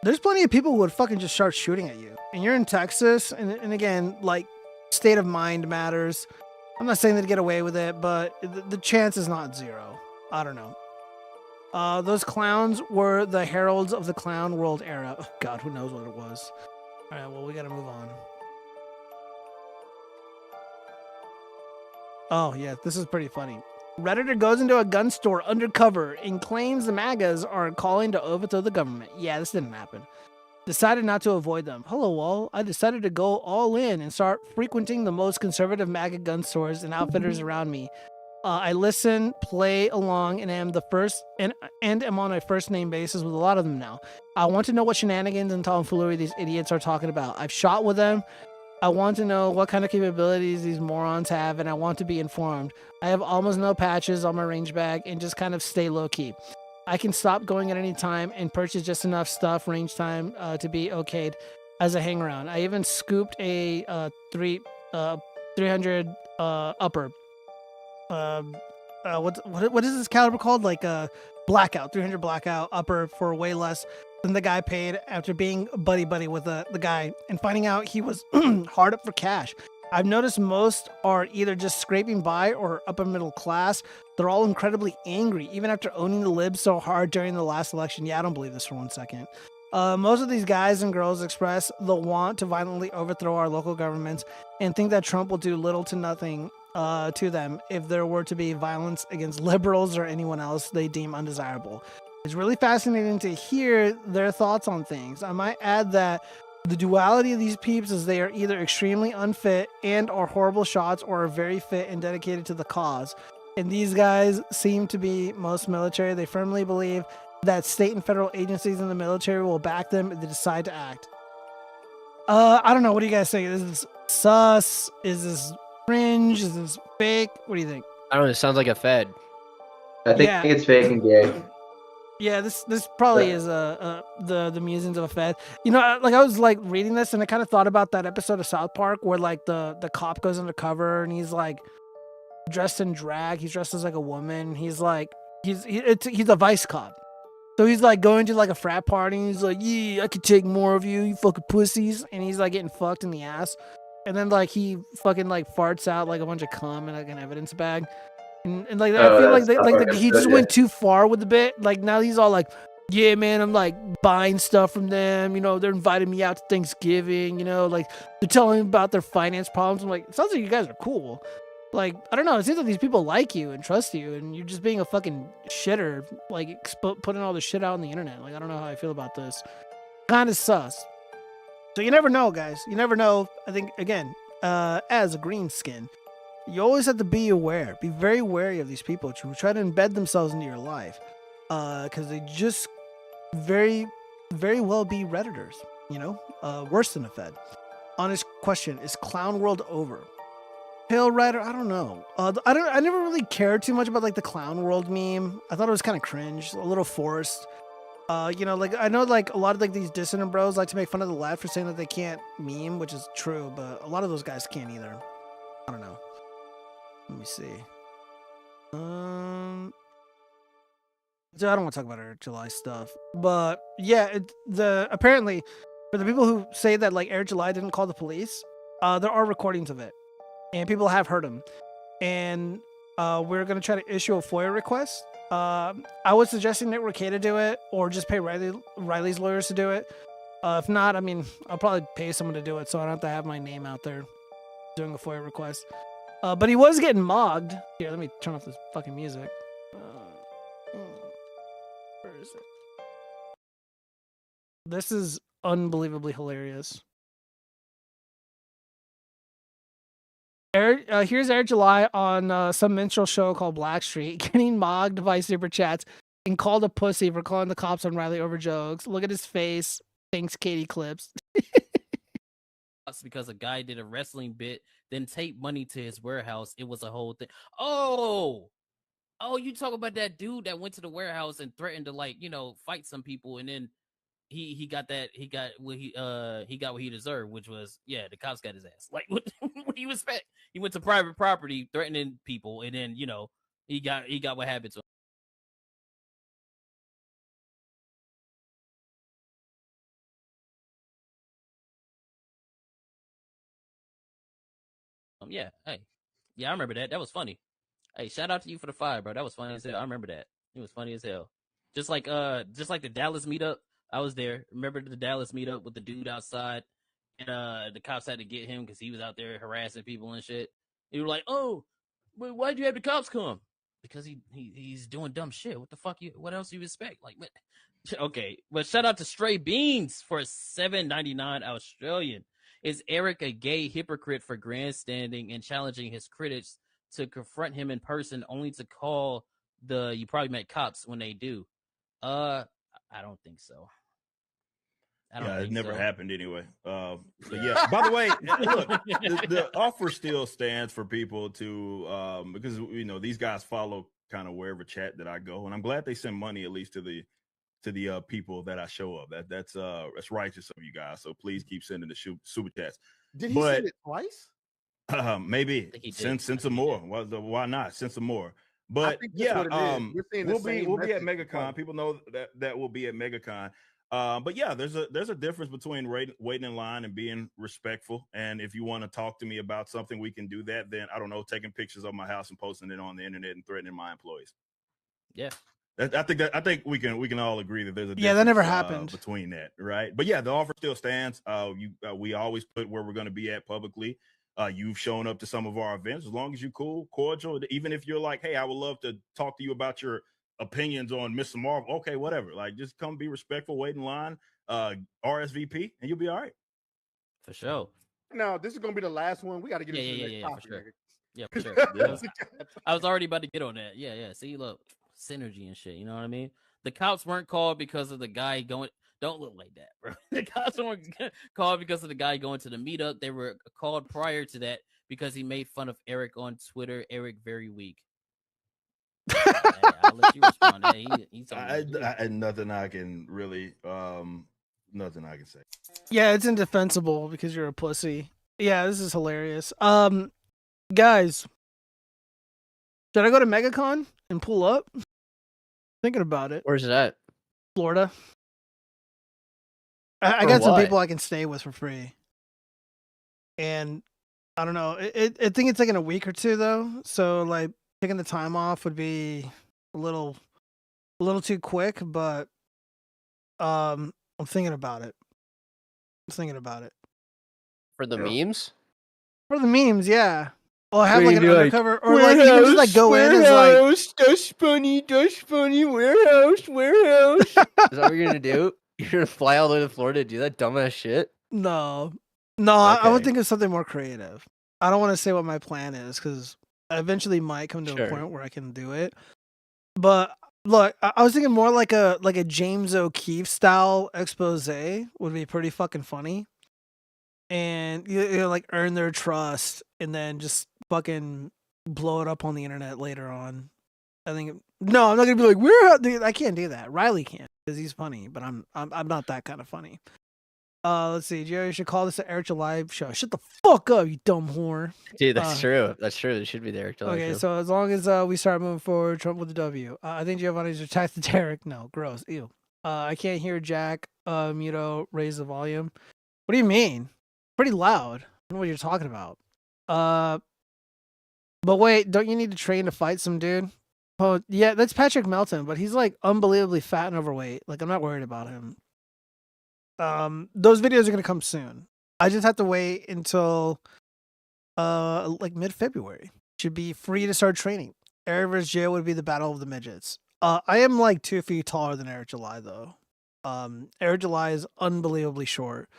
There's plenty of people who would fucking just start shooting at you. And you're in Texas, and again, like, state of mind matters. I'm not saying they'd get away with it, but the chance is not zero. I don't know. Those clowns were the heralds of the clown world era. Oh, God, who knows what it was. All right, well, we gotta move on. Oh, yeah, this is pretty funny. Redditor goes into a gun store undercover and claims the MAGAs are calling to overthrow the government. Yeah, this didn't happen. Decided not to avoid them. Hello, all. I decided to go all in and start frequenting the most conservative MAGA gun stores and outfitters around me. I listen, play along, and am am on a first name basis with a lot of them now. I want to know what shenanigans and tomfoolery these idiots are talking about. I've shot with them. I want to know what kind of capabilities these morons have, and I want to be informed. I have almost no patches on my range bag and just kind of stay low-key. I can stop going at any time and purchase just enough stuff range time to be okayed as a hang-around. I even scooped a 300 upper. What is this caliber called? Like a blackout, 300 blackout upper for way less than the guy paid after being buddy with the guy and finding out he was hard up for cash. I've noticed most are either just scraping by or upper middle class. They're all incredibly angry, even after owning the libs so hard during the last election. Yeah, I don't believe this for 1 second. Most of these guys and girls express the want to violently overthrow our local governments and think that Trump will do little to nothing to them if there were to be violence against liberals or anyone else they deem undesirable. It's really fascinating to hear their thoughts on things. I might add that the duality of these peeps is they are either extremely unfit and are horrible shots or are very fit and dedicated to the cause. And these guys seem to be most military. They firmly believe that state and federal agencies in the military will back them if they decide to act. I don't know. What do you guys think? Is this sus? Is this cringe? Is this fake? What do you think? I don't know. It sounds like a Fed. I think it's fake and gay. Yeah, this probably is the musings of a Fed. You know, like I was like reading this and I kind of thought about that episode of South Park where like the cop goes undercover and he's like dressed in drag. He's dressed as like a woman. He's like he's a vice cop. So he's like going to like a frat party and he's like, yeah, I could take more of you, you fucking pussies. And he's like getting fucked in the ass. And then like he fucking like farts out like a bunch of cum in like an evidence bag. And like I feel like he just went too far with the bit. Like now he's all like, yeah, man, I'm like buying stuff from them. You know, they're inviting me out to Thanksgiving. You know, like they're telling me about their finance problems. I'm like, it sounds like you guys are cool. Like, I don't know. It seems like these people like you and trust you, and you're just being a fucking shitter, like putting all this shit out on the internet. Like, I don't know how I feel about this. Kind of sus. So you never know, guys. You never know. I think again, as a green skin, you always have to be aware. Be very wary of these people who try to embed themselves into your life, because they just very, very well be Redditors. You know, worse than a Fed. honest question: is Clown World over? Pale Rider, I don't know. I never really cared too much about like the Clown World meme. I thought it was kind of cringe, a little forced. You know, like I know like a lot of like these dissonant bros like to make fun of the left for saying that they can't meme, which is true, but a lot of those guys can't either. I don't know. Let me see. Dude, I don't want to talk about Eric July stuff, but yeah, apparently for the people who say that like Eric July didn't call the police, there are recordings of it, and people have heard him, and we're gonna try to issue a FOIA request. I was suggesting Nick Ricada do it, or just pay Riley's lawyers to do it. If not, I mean, I'll probably pay someone to do it, so I don't have to have my name out there doing a FOIA request. But he was getting mogged. Here, let me turn off this fucking music. Where is it? This is unbelievably hilarious. Here's Eric July on some minstrel show called Blackstreet, getting mogged by super chats and called a pussy for calling the cops on Riley over jokes. Look at his face. Thanks, Katie Clips. Because a guy did a wrestling bit, then taped money to his warehouse. It was a whole thing. Oh, you talk about that dude that went to the warehouse and threatened to like, fight some people, and then he got what he deserved, which was the cops got his ass. Like what do you expect? He went to private property threatening people, and then he got what happened to him. I remember that. That was funny. Hey, shout out to you for the fire, bro. That was funny as hell. I remember that. It was funny as hell. Just like the Dallas meetup. I was there. Remember the Dallas meetup with the dude outside, and the cops had to get him because he was out there harassing people and shit. You were like, "Oh, but why'd you have the cops come?" Because he's doing dumb shit. What the fuck? What else do you expect? Like, okay. But shout out to Stray Beans for $7.99 Australian. Is Eric a gay hypocrite for grandstanding and challenging his critics to confront him in person, only to call you probably met cops when they do? I don't think so. It never happened anyway. But yeah. By the way, look, the offer still stands for people to because these guys follow kind of wherever chat that I go, and I'm glad they send money at least to the people that I show up. That's righteous of you guys. So please keep sending the super chats. Did he send it twice? Maybe send some more. Why not send some more? But yeah, we'll be at MegaCon. People know that we'll be at MegaCon. But yeah, there's a difference between waiting in line and being respectful. And if you want to talk to me about something, we can do that. Then I don't know, taking pictures of my house and posting it on the internet and threatening my employees. Yeah. I think we can all agree that there's a that never happened between that, right? But yeah, the offer still stands. We always put where we're going to be at publicly. You've shown up to some of our events. As long as you're cool, cordial, even if you're like, hey, I would love to talk to you about your opinions on Mr. Marvel. Okay, whatever. Like, just come, be respectful, wait in line, RSVP, and you'll be all right. For sure. No, this is gonna be the last one. We got to get into the next topic. For sure. Yeah, for sure. I was already about to get on that. Yeah. See, look, synergy and shit. You know what I mean? The cops weren't called because of the guy going. Don't look like that, bro. The cops weren't called because of the guy going to the meetup. They were called prior to that because he made fun of Eric on Twitter. Eric, very weak. I'll let you respond. Nothing I can really, nothing I can say. Yeah, it's indefensible because you're a pussy. Yeah, this is hilarious. Guys, should I go to MegaCon and pull up? Thinking about it. Where's it at? Florida. I got some people I can stay with for free. And I don't know. I think it's like in a week or two though. So like taking the time off would be a little too quick, but I'm thinking about it. For the memes? For the memes, yeah. Well, I have like an undercover, or like you can just like go in as like Dutch warehouse. Is that what you're gonna do? You're gonna fly all the way to Florida to do that dumbass shit? No. I would think of something more creative. I don't want to say what my plan is because I eventually might come to a point where I can do it. But look, I was thinking more like a James O'Keefe style expose would be pretty fucking funny. and you like earn their trust, and then just fucking blow it up on the internet later on. I think no, I'm not gonna be like dude, I can't do that. Riley can because he's funny, but I'm not that kind of funny. Let's see, Jerry, you should call this an Eric Live show. Shut the fuck up, you dumb whore. Dude, that's true. That's true. It should be the Eric Live Okay, show. so as long as we start moving forward, Trump with the W. I think Giovanni's attacked the Derek. No, gross. Ew. I can't hear Jack. Muto, raise the volume. What do you mean? Pretty loud. I don't know what you're talking about. But wait, don't you need to train to fight some dude? Oh, yeah, that's Patrick Melton, but he's like unbelievably fat and overweight. Like, I'm not worried about him. Those videos are gonna come soon. I just have to wait until like mid-February. Should be free to start training. Eric vs. Gio would be the battle of the midgets. I am like 2 feet taller than Eric July though. Eric July is unbelievably short.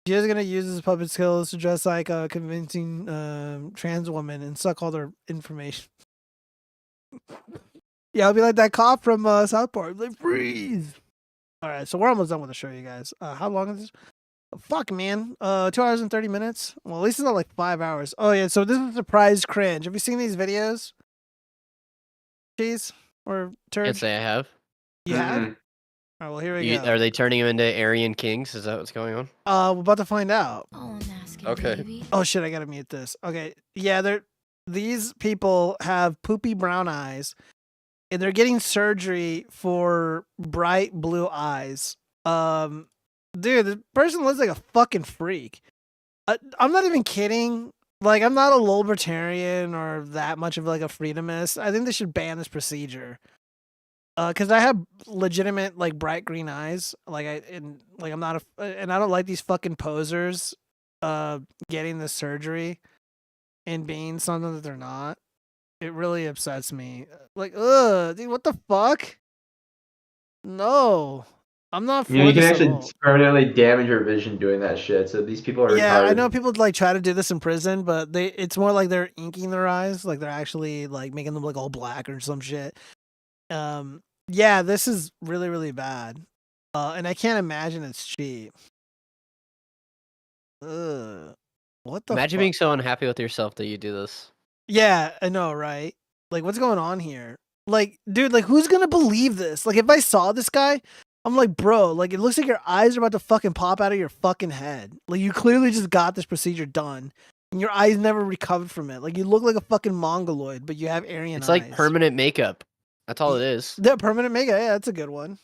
Gio's gonna use his puppet skills to dress like a convincing trans woman and suck all their information. Yeah, I'll be like that cop from South Park. Like, freeze. All right, so we're almost done with the show, you guys. How long is this? Fuck, man. 2 hours and 30 minutes. Well, at least it's not like 5 hours. Oh yeah, so this is surprise cringe. Have you seen these videos? Cheese or turd? Can't say I have. You have? All right, well, here we go. Are they turning him into Aryan Kings? Is that what's going on? We're about to find out. Okay. Baby. Oh shit, I gotta mute this. Okay, yeah, these people have poopy brown eyes, and they're getting surgery for bright blue eyes. Dude, the person looks like a fucking freak. I'm not even kidding. Like, I'm not a libertarian or that much of like a freedomist. I think they should ban this procedure. Cause I have legitimate like bright green eyes. I'm not and I don't like these fucking posers, getting this surgery and being something that they're not. It really upsets me. Like, dude, what the fuck? No, I'm not for You can this at actually all. permanently damage your vision doing that shit. So these people are Yeah, retarded. I know people like try to do this in prison, but it's more like they're inking their eyes, like they're actually like making them like all black or some shit. Yeah, this is really, really bad. And I can't imagine it's cheap. What the Imagine fuck? being so unhappy with yourself that you do this. Yeah, I know, right? Like, what's going on here? Like, dude, like, who's gonna believe this? Like, if I saw this guy, I'm like, bro, like, it looks like your eyes are about to fucking pop out of your fucking head. Like, you clearly just got this procedure done, and your eyes never recovered from it. Like, you look like a fucking mongoloid, but you have Aryan eyes. It's like permanent makeup. That's all it is. The permanent makeup, yeah, that's a good one.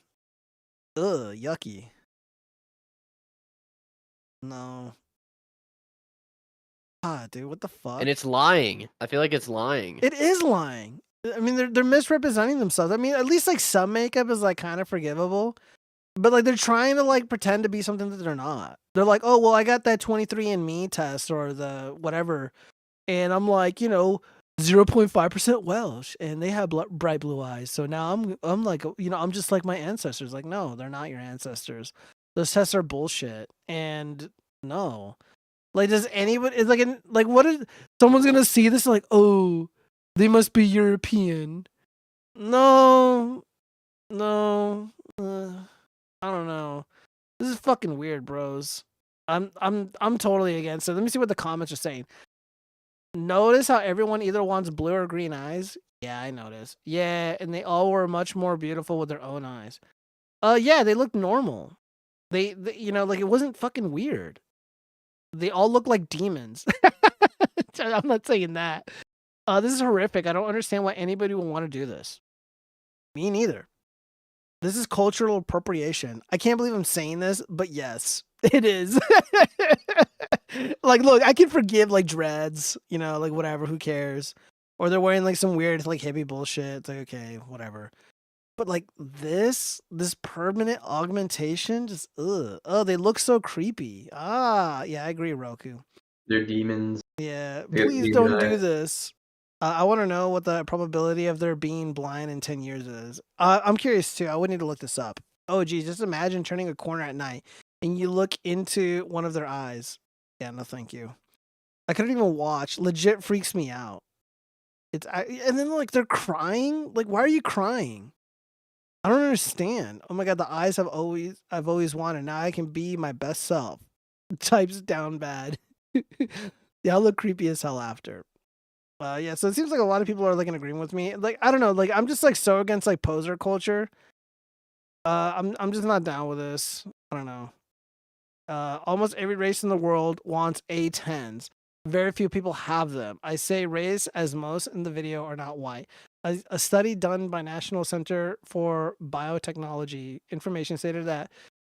Ugh, yucky. No. Ah, dude, what the fuck? And it's lying. I feel like it's lying. It is lying. I mean, they're misrepresenting themselves. I mean, at least like some makeup is like kind of forgivable, but like they're trying to like pretend to be something that they're not. They're like, oh well, I got that 23andMe test or the whatever, and I'm like, 0.5% Welsh, and they have bright blue eyes. So now I'm like, I'm just like my ancestors. Like, no, they're not your ancestors. Those tests are bullshit. And no, like, does anybody? It's like what is someone's gonna see this? Like, oh, they must be European. No, I don't know. This is fucking weird, bros. I'm totally against it. Let me see what the comments are saying. Notice how everyone either wants blue or green eyes? Yeah, I noticed. Yeah, and they all were much more beautiful with their own eyes. Yeah, they looked normal. They like it wasn't fucking weird. They all look like demons. I'm not saying that. This is horrific. I don't understand why anybody would want to do this. Me neither. This is cultural appropriation. I can't believe I'm saying this, but yes, it is. Like, look, I can forgive like dreads, like whatever, who cares? Or they're wearing like some weird like hippie bullshit. It's like, okay, whatever. But like this permanent augmentation, just oh, they look so creepy. Ah, yeah, I agree, Roku. They're demons. Yeah, They're please don't do demonized. this. I want to know what the probability of their being blind in 10 years is. I'm curious too. I would need to look this up. Oh, geez, just imagine turning a corner at night and you look into one of their eyes. Yeah, no, thank you. I couldn't even watch. Legit freaks me out. And then like they're crying. Like, why are you crying? I don't understand. Oh my god, the eyes I've always wanted. Now I can be my best self. types down bad. Y'all look creepy as hell after. Yeah, so it seems like a lot of people are like in agreement with me. Like, I don't know, like I'm just like so against like poser culture. I'm just not down with this. I don't know. Almost every race in the world wants A10s. Very few people have them. I say race as most in the video are not white. A study done by National Center for Biotechnology information stated that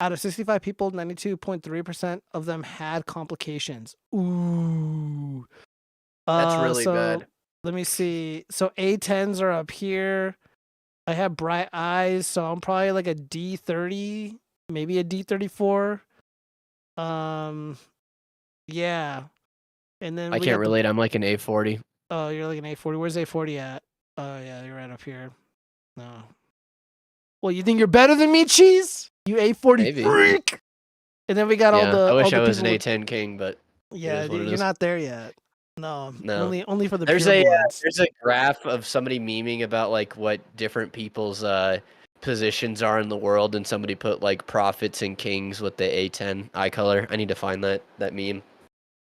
out of 65 people, 92.3% of them had complications. Ooh. That's really bad. Let me see. So A10s are up here. I have bright eyes, so I'm probably like a D30, maybe a D34. Yeah. And then I can't relate. I'm like an A40. Oh, you're like an A40. Where's A40 at? Oh, yeah, you're right up here. No. Well, you think you're better than me, Cheese? You A40 Maybe. freak. And then we got all the. I wish all the I was an people A10 king, but yeah, dude, you're not there yet. No. Only for the there's pure a bloods. there's a graph of somebody memeing about like what different people's positions are in the world, and somebody put like prophets and kings with the A10 eye color. I need to find that meme.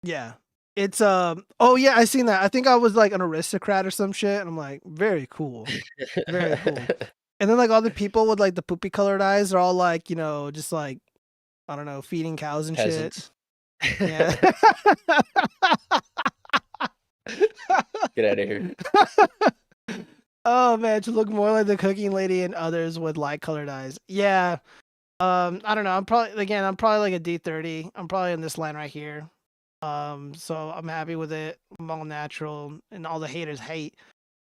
Yeah. It's oh yeah, I seen that. I think I was like an aristocrat or some shit, and I'm like, very cool. Very cool. And then like all the people with like the poopy colored eyes are all like, you know, just like I don't know, feeding cows and Peasants. shit. Yeah. Get out of here. Oh man, to look more like the cooking lady and others with light colored eyes. Yeah. I don't know. I'm probably like a D30. I'm probably in this line right here. So I'm happy with it. I'm all natural, and all the haters hate.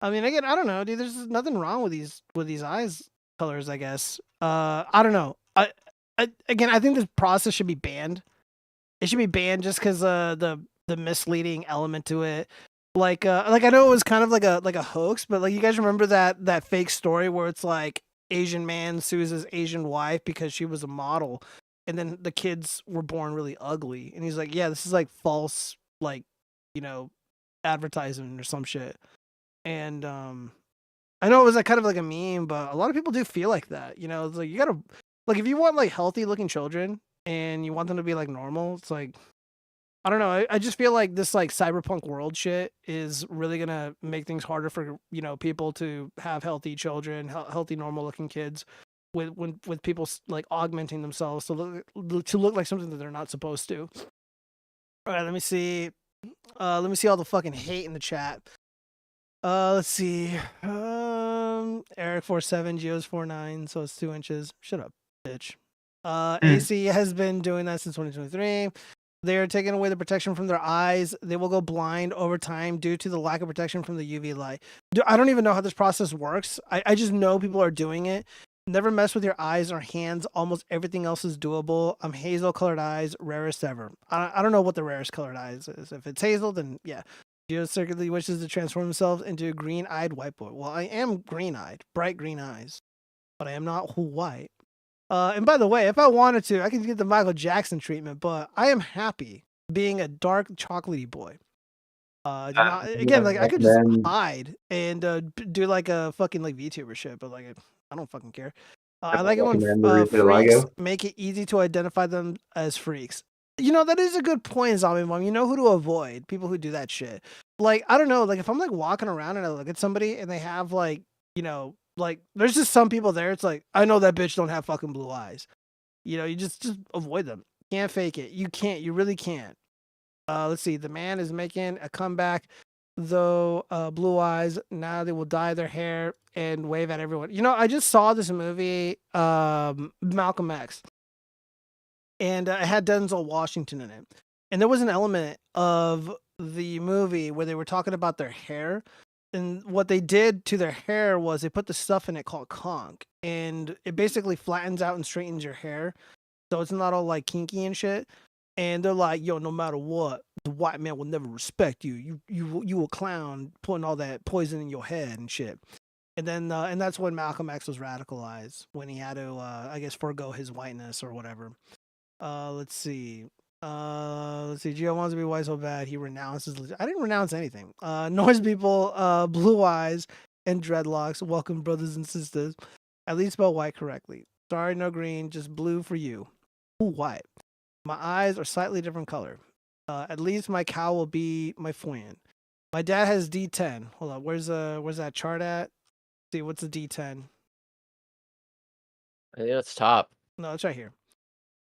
I mean, again, I don't know, dude. There's nothing wrong with these eyes colors, I guess. I don't know. I think this process should be banned. It should be banned just because the misleading element to it. Like I know it was kind of like a hoax, but like you guys remember that fake story where it's like Asian man sues his Asian wife because she was a model, and then the kids were born really ugly, and he's like, yeah, this is like false, like, you know, advertising or some shit. And I know it was like kind of like a meme, but a lot of people do feel like that. You know, it's like you gotta, like, if you want like healthy looking children and you want them to be like normal, it's like, I don't know. I just feel like this like cyberpunk world shit is really gonna make things harder for, you know, people to have healthy children, healthy normal looking kids, with people like augmenting themselves to look like something that they're not supposed to. All right, let me see. Let me see all the fucking hate in the chat. Let's see. Eric 47, Geo's 49, so it's 2 inches. Shut up, bitch. AC has been doing that since 2023. They're taking away the protection from their eyes. They will go blind over time due to the lack of protection from the UV light. I don't even know how this process works. I just know people are doing it. Never mess with your eyes or hands. Almost everything else is doable. I'm hazel colored eyes, rarest ever. I don't know what the rarest colored eyes is. If it's hazel, then yeah. Geo secretly wishes to transform himself into a green-eyed white boy. Well, I am green-eyed, bright green eyes, but I am not white. And by the way, if I wanted to, I could get the Michael Jackson treatment, but I am happy being a dark chocolatey boy. Again, like I could just hide and do like a fucking like VTuber shit, but like I don't fucking care. I like it when freaks make it easy to identify them as freaks. You know, that is a good point, Zombie Mom. You know who to avoid? People who do that shit. Like, I don't know, like if I'm like walking around and I look at somebody and they have like, you know, like there's just some people there. It's like, I know that bitch don't have fucking blue eyes. You know, you just avoid them. Can't fake it. You can't. You really can't. Let's see. The man is making a comeback, though. Blue eyes. Now they will dye their hair and wave at everyone. You know, I just saw this movie, Malcolm X, and it had Denzel Washington in it. And there was an element of the movie where they were talking about their hair. And what they did to their hair was they put the stuff in it called conch. And it basically flattens out and straightens your hair. So it's not all like kinky and shit. And they're like, yo, no matter what, the white man will never respect you. You a clown putting all that poison in your head and shit. And then and that's when Malcolm X was radicalized, when he had to I guess forego his whiteness or whatever. Let's see. Gio wants to be white so bad he renounces. I didn't renounce anything. Noise people, blue eyes and dreadlocks. Welcome, brothers and sisters. At least spell white correctly. Sorry, no green, just blue for you. Ooh, white. My eyes are slightly different color. At least my cow will be my friend. My dad has D10. Hold on, where's that chart at? See, what's the D10? I think that's top. No, it's right here.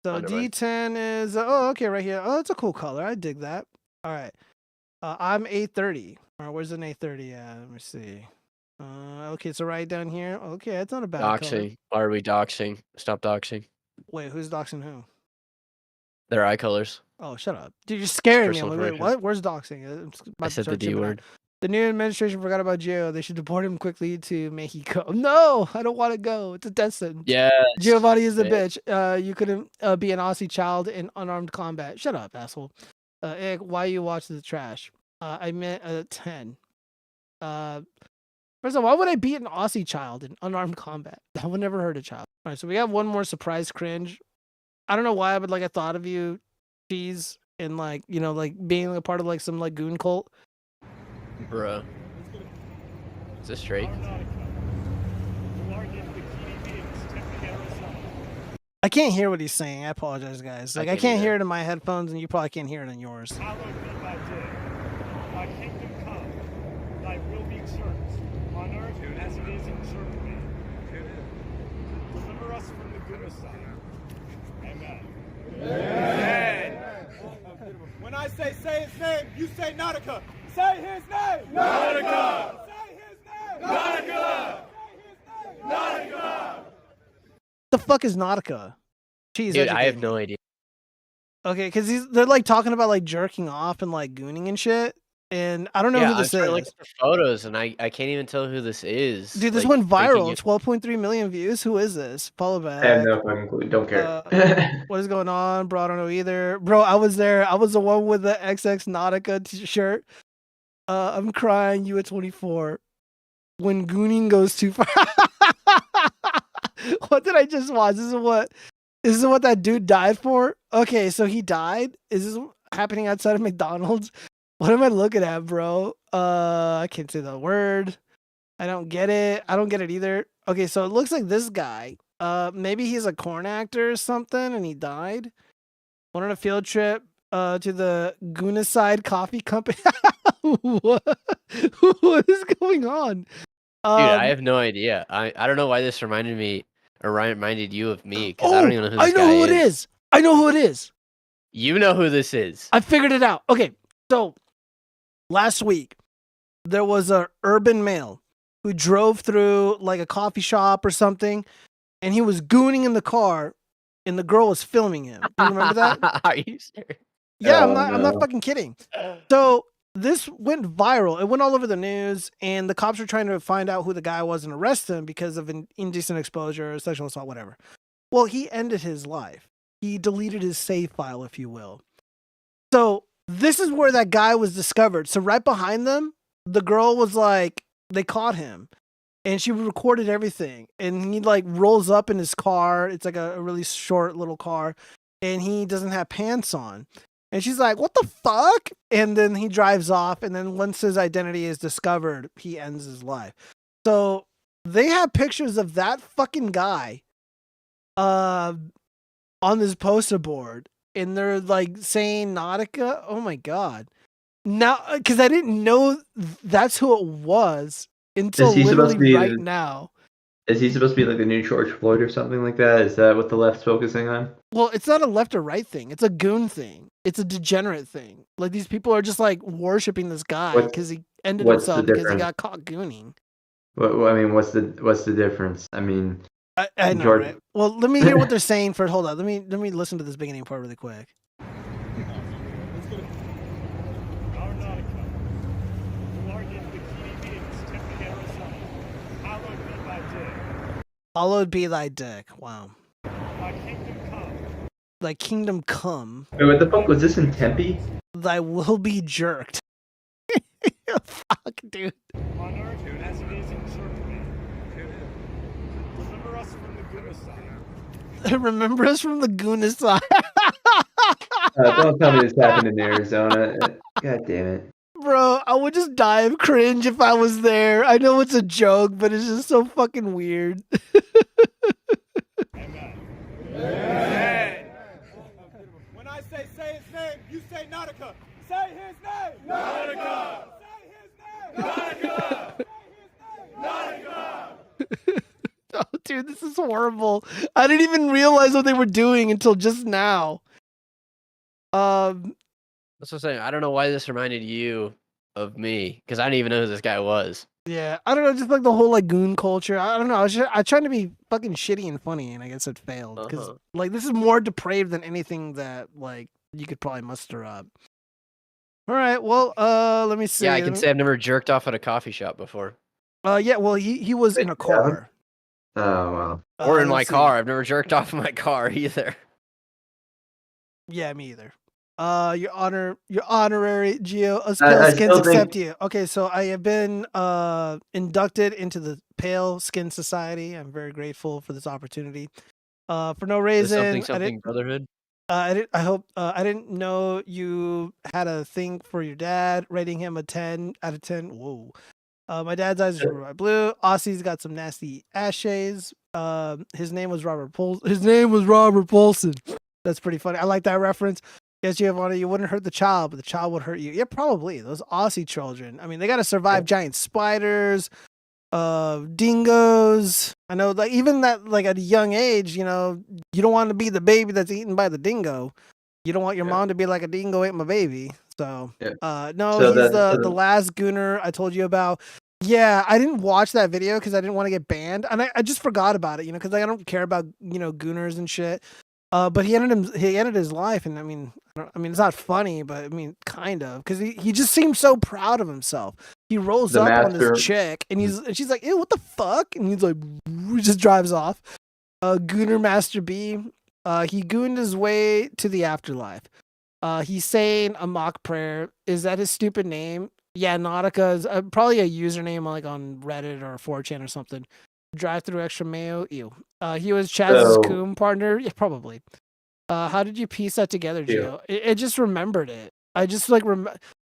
So Never mind. D10 is okay, right here. Oh, it's a cool color. I dig that. All right. I'm 830. All right, where's an 830 at? Let me see. Okay, so right down here. Okay, that's not a bad color. Doxing. Why are we doxing? Stop doxing. Wait, who's doxing who? Their eye colors. Oh, shut up. Dude, you're scaring me. I'm Personal like, wait, information. what? Where's doxing? I'm about I to said the start D tripping out. word. The new administration forgot about Gio. They should deport him quickly to Mexico. No, I don't want to go. It's a death sentence. Yes. Giovanni is a Yeah. bitch. You couldn't be an Aussie child in unarmed combat. Shut up, asshole. Eric, why you watch the trash? I meant 10. First of all, why would I beat an Aussie child in unarmed combat? I would never hurt a child. All right, so we have one more surprise cringe. I don't know why, but like I thought of you, cheese, and like, you know, like being a part of like some like goon cult. Bruh. Is this Drake? I can't hear what he's saying. I apologize, guys. Like I can't hear it in my headphones, and you probably can't hear it in yours. Hallowed be thy day. Thy kingdom come. Thy will be served on earth as it is in Germany. Deliver us from the Gunicide. Amen. Amen. When I say his name, you say Nautica. Say his name. Nautica. Say his name. Nautica. Say his name. Nautica. The fuck is Nautica? Jeez, Dude, I have no idea. Okay, because they're like talking about like jerking off and like gooning and shit, and I don't know who this I'm is. trying to look at the photos, and I can't even tell who this is. Dude, this like, went viral. thinking 12.3 million views. Who is this? Follow back. I have no fucking clue. Don't care. What is going on, bro? I don't know either. Bro, I was there. I was the one with the XX Nautica t-shirt. I'm crying. You at 24. When gooning goes too far. What did I just watch? This is what that dude died for? Okay, so he died? Is this happening outside of McDonald's? What am I looking at, bro? I can't say the word. I don't get it. I don't get it either. Okay, so it looks like this guy. Maybe he's a corn actor or something, and he died. Went on a field trip to the Gunicide Coffee Company. What is going on? Dude, I have no idea. I don't know why this reminded you of me, because I don't even know who this guy is. I know who it is. I know who it is. You know who this is. I figured it out. Okay, so last week there was a urban male who drove through like a coffee shop or something, and he was gooning in the car, and the girl was filming him. Do you remember that? Are you serious? Yeah, I'm not fucking kidding. So this went viral. It went all over the news, and the cops were trying to find out who the guy was and arrest him because of an indecent exposure, sexual assault, whatever. Well, he ended his life. He deleted his save file, if you will. So this is where that guy was discovered. So right behind them, the girl was like, they caught him, and she recorded everything. And he like rolls up in his car. It's like a really short little car, and he doesn't have pants on. And she's like, what the fuck? And then he drives off. And then once his identity is discovered, he ends his life. So they have pictures of that fucking guy on this poster board. And they're like saying Nautica. Oh my God. Now, because I didn't know that's who it was until literally right now. Is he supposed to be like the new George Floyd or something like that? Is that what the left's focusing on? Well, it's not a left or right thing. It's a goon thing. It's a degenerate thing. Like these people are just like worshiping this guy because he ended himself because he got caught gooning. I mean, what's the difference? I mean, I know, George... right? Well, let me hear what they're saying first. Hold on. Let me listen to this beginning part really quick. Hallowed be thy dick. Wow. Thy kingdom come. Thy kingdom come. Wait, what the fuck was this in Tempe? Thy will be jerked. Fuck, dude. On earth as it is in Germany. Deliver us from the Gunicide. Remember us from the Gunicide. Don't tell me this happened in Arizona. God damn it. Bro, I would just die of cringe if I was there. I know it's a joke, but it's just so fucking weird. Amen. Amen. When When I say his name, you say Nautica. Say his name. Nautica. Say his name. Nautica. Say his name. Nautica. Oh, dude, this is horrible. I didn't even realize what they were doing until just now. That's what I'm saying. I don't know why this reminded you of me, because I didn't even know who this guy was. Yeah, I don't know, just like the whole like goon culture. I don't know. I tried to be fucking shitty and funny, and I guess it failed because like this is more depraved than anything that like you could probably muster up. All right, well, let me see. Yeah, I can say I've never jerked off at a coffee shop before. Yeah, well, he was in a car. Oh well. Or in my car. I've never jerked off in my car either. Yeah, me either. Your honorary Geo, us pale skins accept you. Okay, so I have been inducted into the Pale Skin Society. I'm very grateful for this opportunity. For no reason, something brotherhood. I didn't know you had a thing for your dad, rating him a 10 out of 10. Whoa. My dad's eyes are bright blue. Aussie's got some nasty ass shades. His name was Robert Paulson. That's pretty funny. I like that reference. Yes, Giovanni, you wouldn't hurt the child, but the child would hurt you. Yeah, probably. Those Aussie children. I mean, they got to survive giant spiders, dingoes. I know, like even that, like at a young age, you know, you don't want to be the baby that's eaten by the dingo. You don't want your mom to be like, a dingo ate my baby. So, no, So he's that- the last gooner I told you about. Yeah, I didn't watch that video because I didn't want to get banned, and I just forgot about it, you know, because I don't care about, you know, gooners and shit. But he ended his life, and I mean, it's not funny, but I mean, kind of, because he just seems so proud of himself. He rolls up on this chick, and she's like, "Ew, what the fuck?" And he's like, he just drives off. Gooner Master B, he gooned his way to the afterlife. He's saying a mock prayer. Is that his stupid name? Yeah, Nautica is probably a username like on Reddit or 4chan or something. Drive through extra mayo. Ew. He was Chaz's coon partner. Yeah, probably. How did you piece that together, Gio? I just remembered it. I just like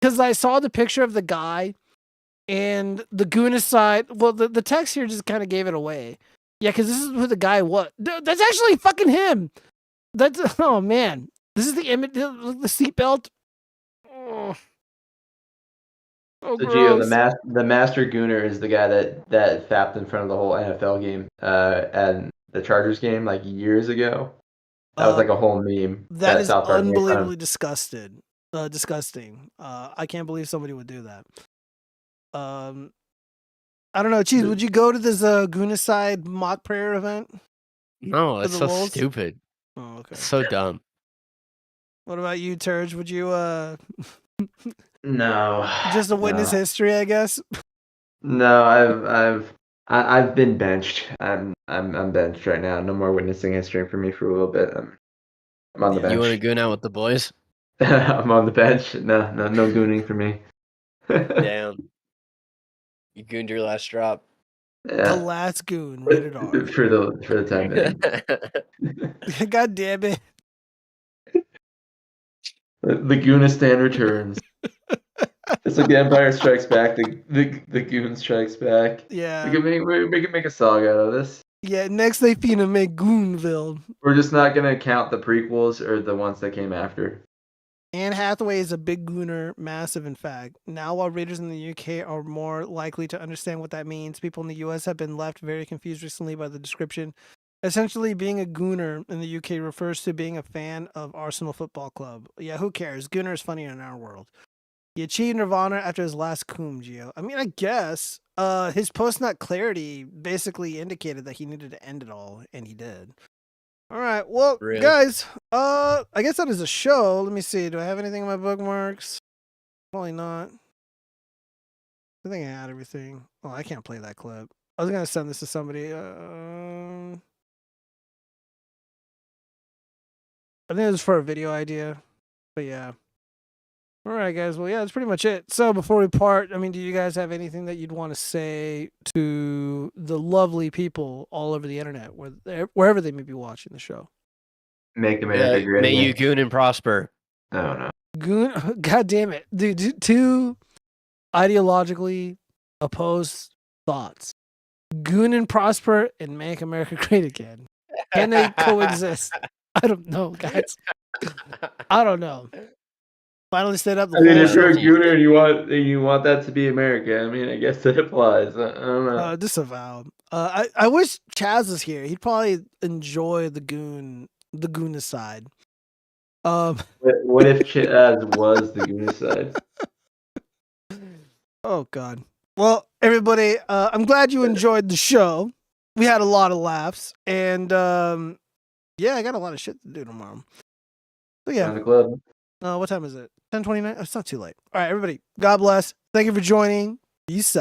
because I saw the picture of the guy and the goonist side. Well, the text here just kind of gave it away. Yeah, because this is who the guy was. That's actually fucking him. That's oh man. This is the image. The seatbelt. Oh. So Gio, the master gooner is the guy that fapped in front of the whole NFL game and the Chargers game like years ago. That was like a whole meme. That is unbelievably disgusting. I can't believe somebody would do that. I don't know. Cheese, would you go to this Goonicide mock prayer event? No, it's so stupid. Oh, okay. It's so dumb. What about you, Turge? Would you No. Just a witness history, I guess. No, I've been benched. I'm benched right now. No more witnessing history for me for a little bit. I'm on the bench. You want to goon out with the boys? I'm on the bench. No gooning for me. Damn. You gooned your last drop. Yeah. The last goon, rated R. For the time being. God damn it. The Goonistan returns. It's like the Empire Strikes Back. The Goon Strikes Back. Yeah. We can make a song out of this. Yeah, next they finna make Goonville. We're just not gonna count the prequels or the ones that came after. Anne Hathaway is a big gooner, massive in fact. Now while readers in the UK are more likely to understand what that means, people in the US have been left very confused recently by the description. Essentially, being a gooner in the UK refers to being a fan of Arsenal Football Club. Yeah, who cares? Gooner is funnier in our world. He achieved Nirvana after his last coom, Gio. I mean, I guess his post-nut clarity basically indicated that he needed to end it all, and he did. All right, well, guys, I guess that is a show. Let me see. Do I have anything in my bookmarks? Probably not. I think I had everything. Oh, I can't play that clip. I was gonna send this to somebody. I think it was for a video idea, but yeah. All right, guys. Well, yeah, that's pretty much it. So before we part, I mean, do you guys have anything that you'd want to say to the lovely people all over the internet, wherever they may be watching the show? Make America great. May you goon and prosper. Oh, no. Goon, God damn it. Dude, two ideologically opposed thoughts. Goon and prosper and make America great again. Can they coexist? I don't know, guys. I don't know. Finally stayed up the I mean, whole if you're a show. gooner and you want that to be America, I mean, I guess that applies. I don't know. Disavow. I wish Chaz was here. He'd probably enjoy the goon side. What if Chaz was the gooner side? Oh God. Well, everybody, I'm glad you enjoyed the show. We had a lot of laughs, and yeah, I got a lot of shit to do tomorrow. So yeah. Join the club. What time is it? 10:29. It's not too late. All right, everybody. God bless. Thank you for joining. Peace out.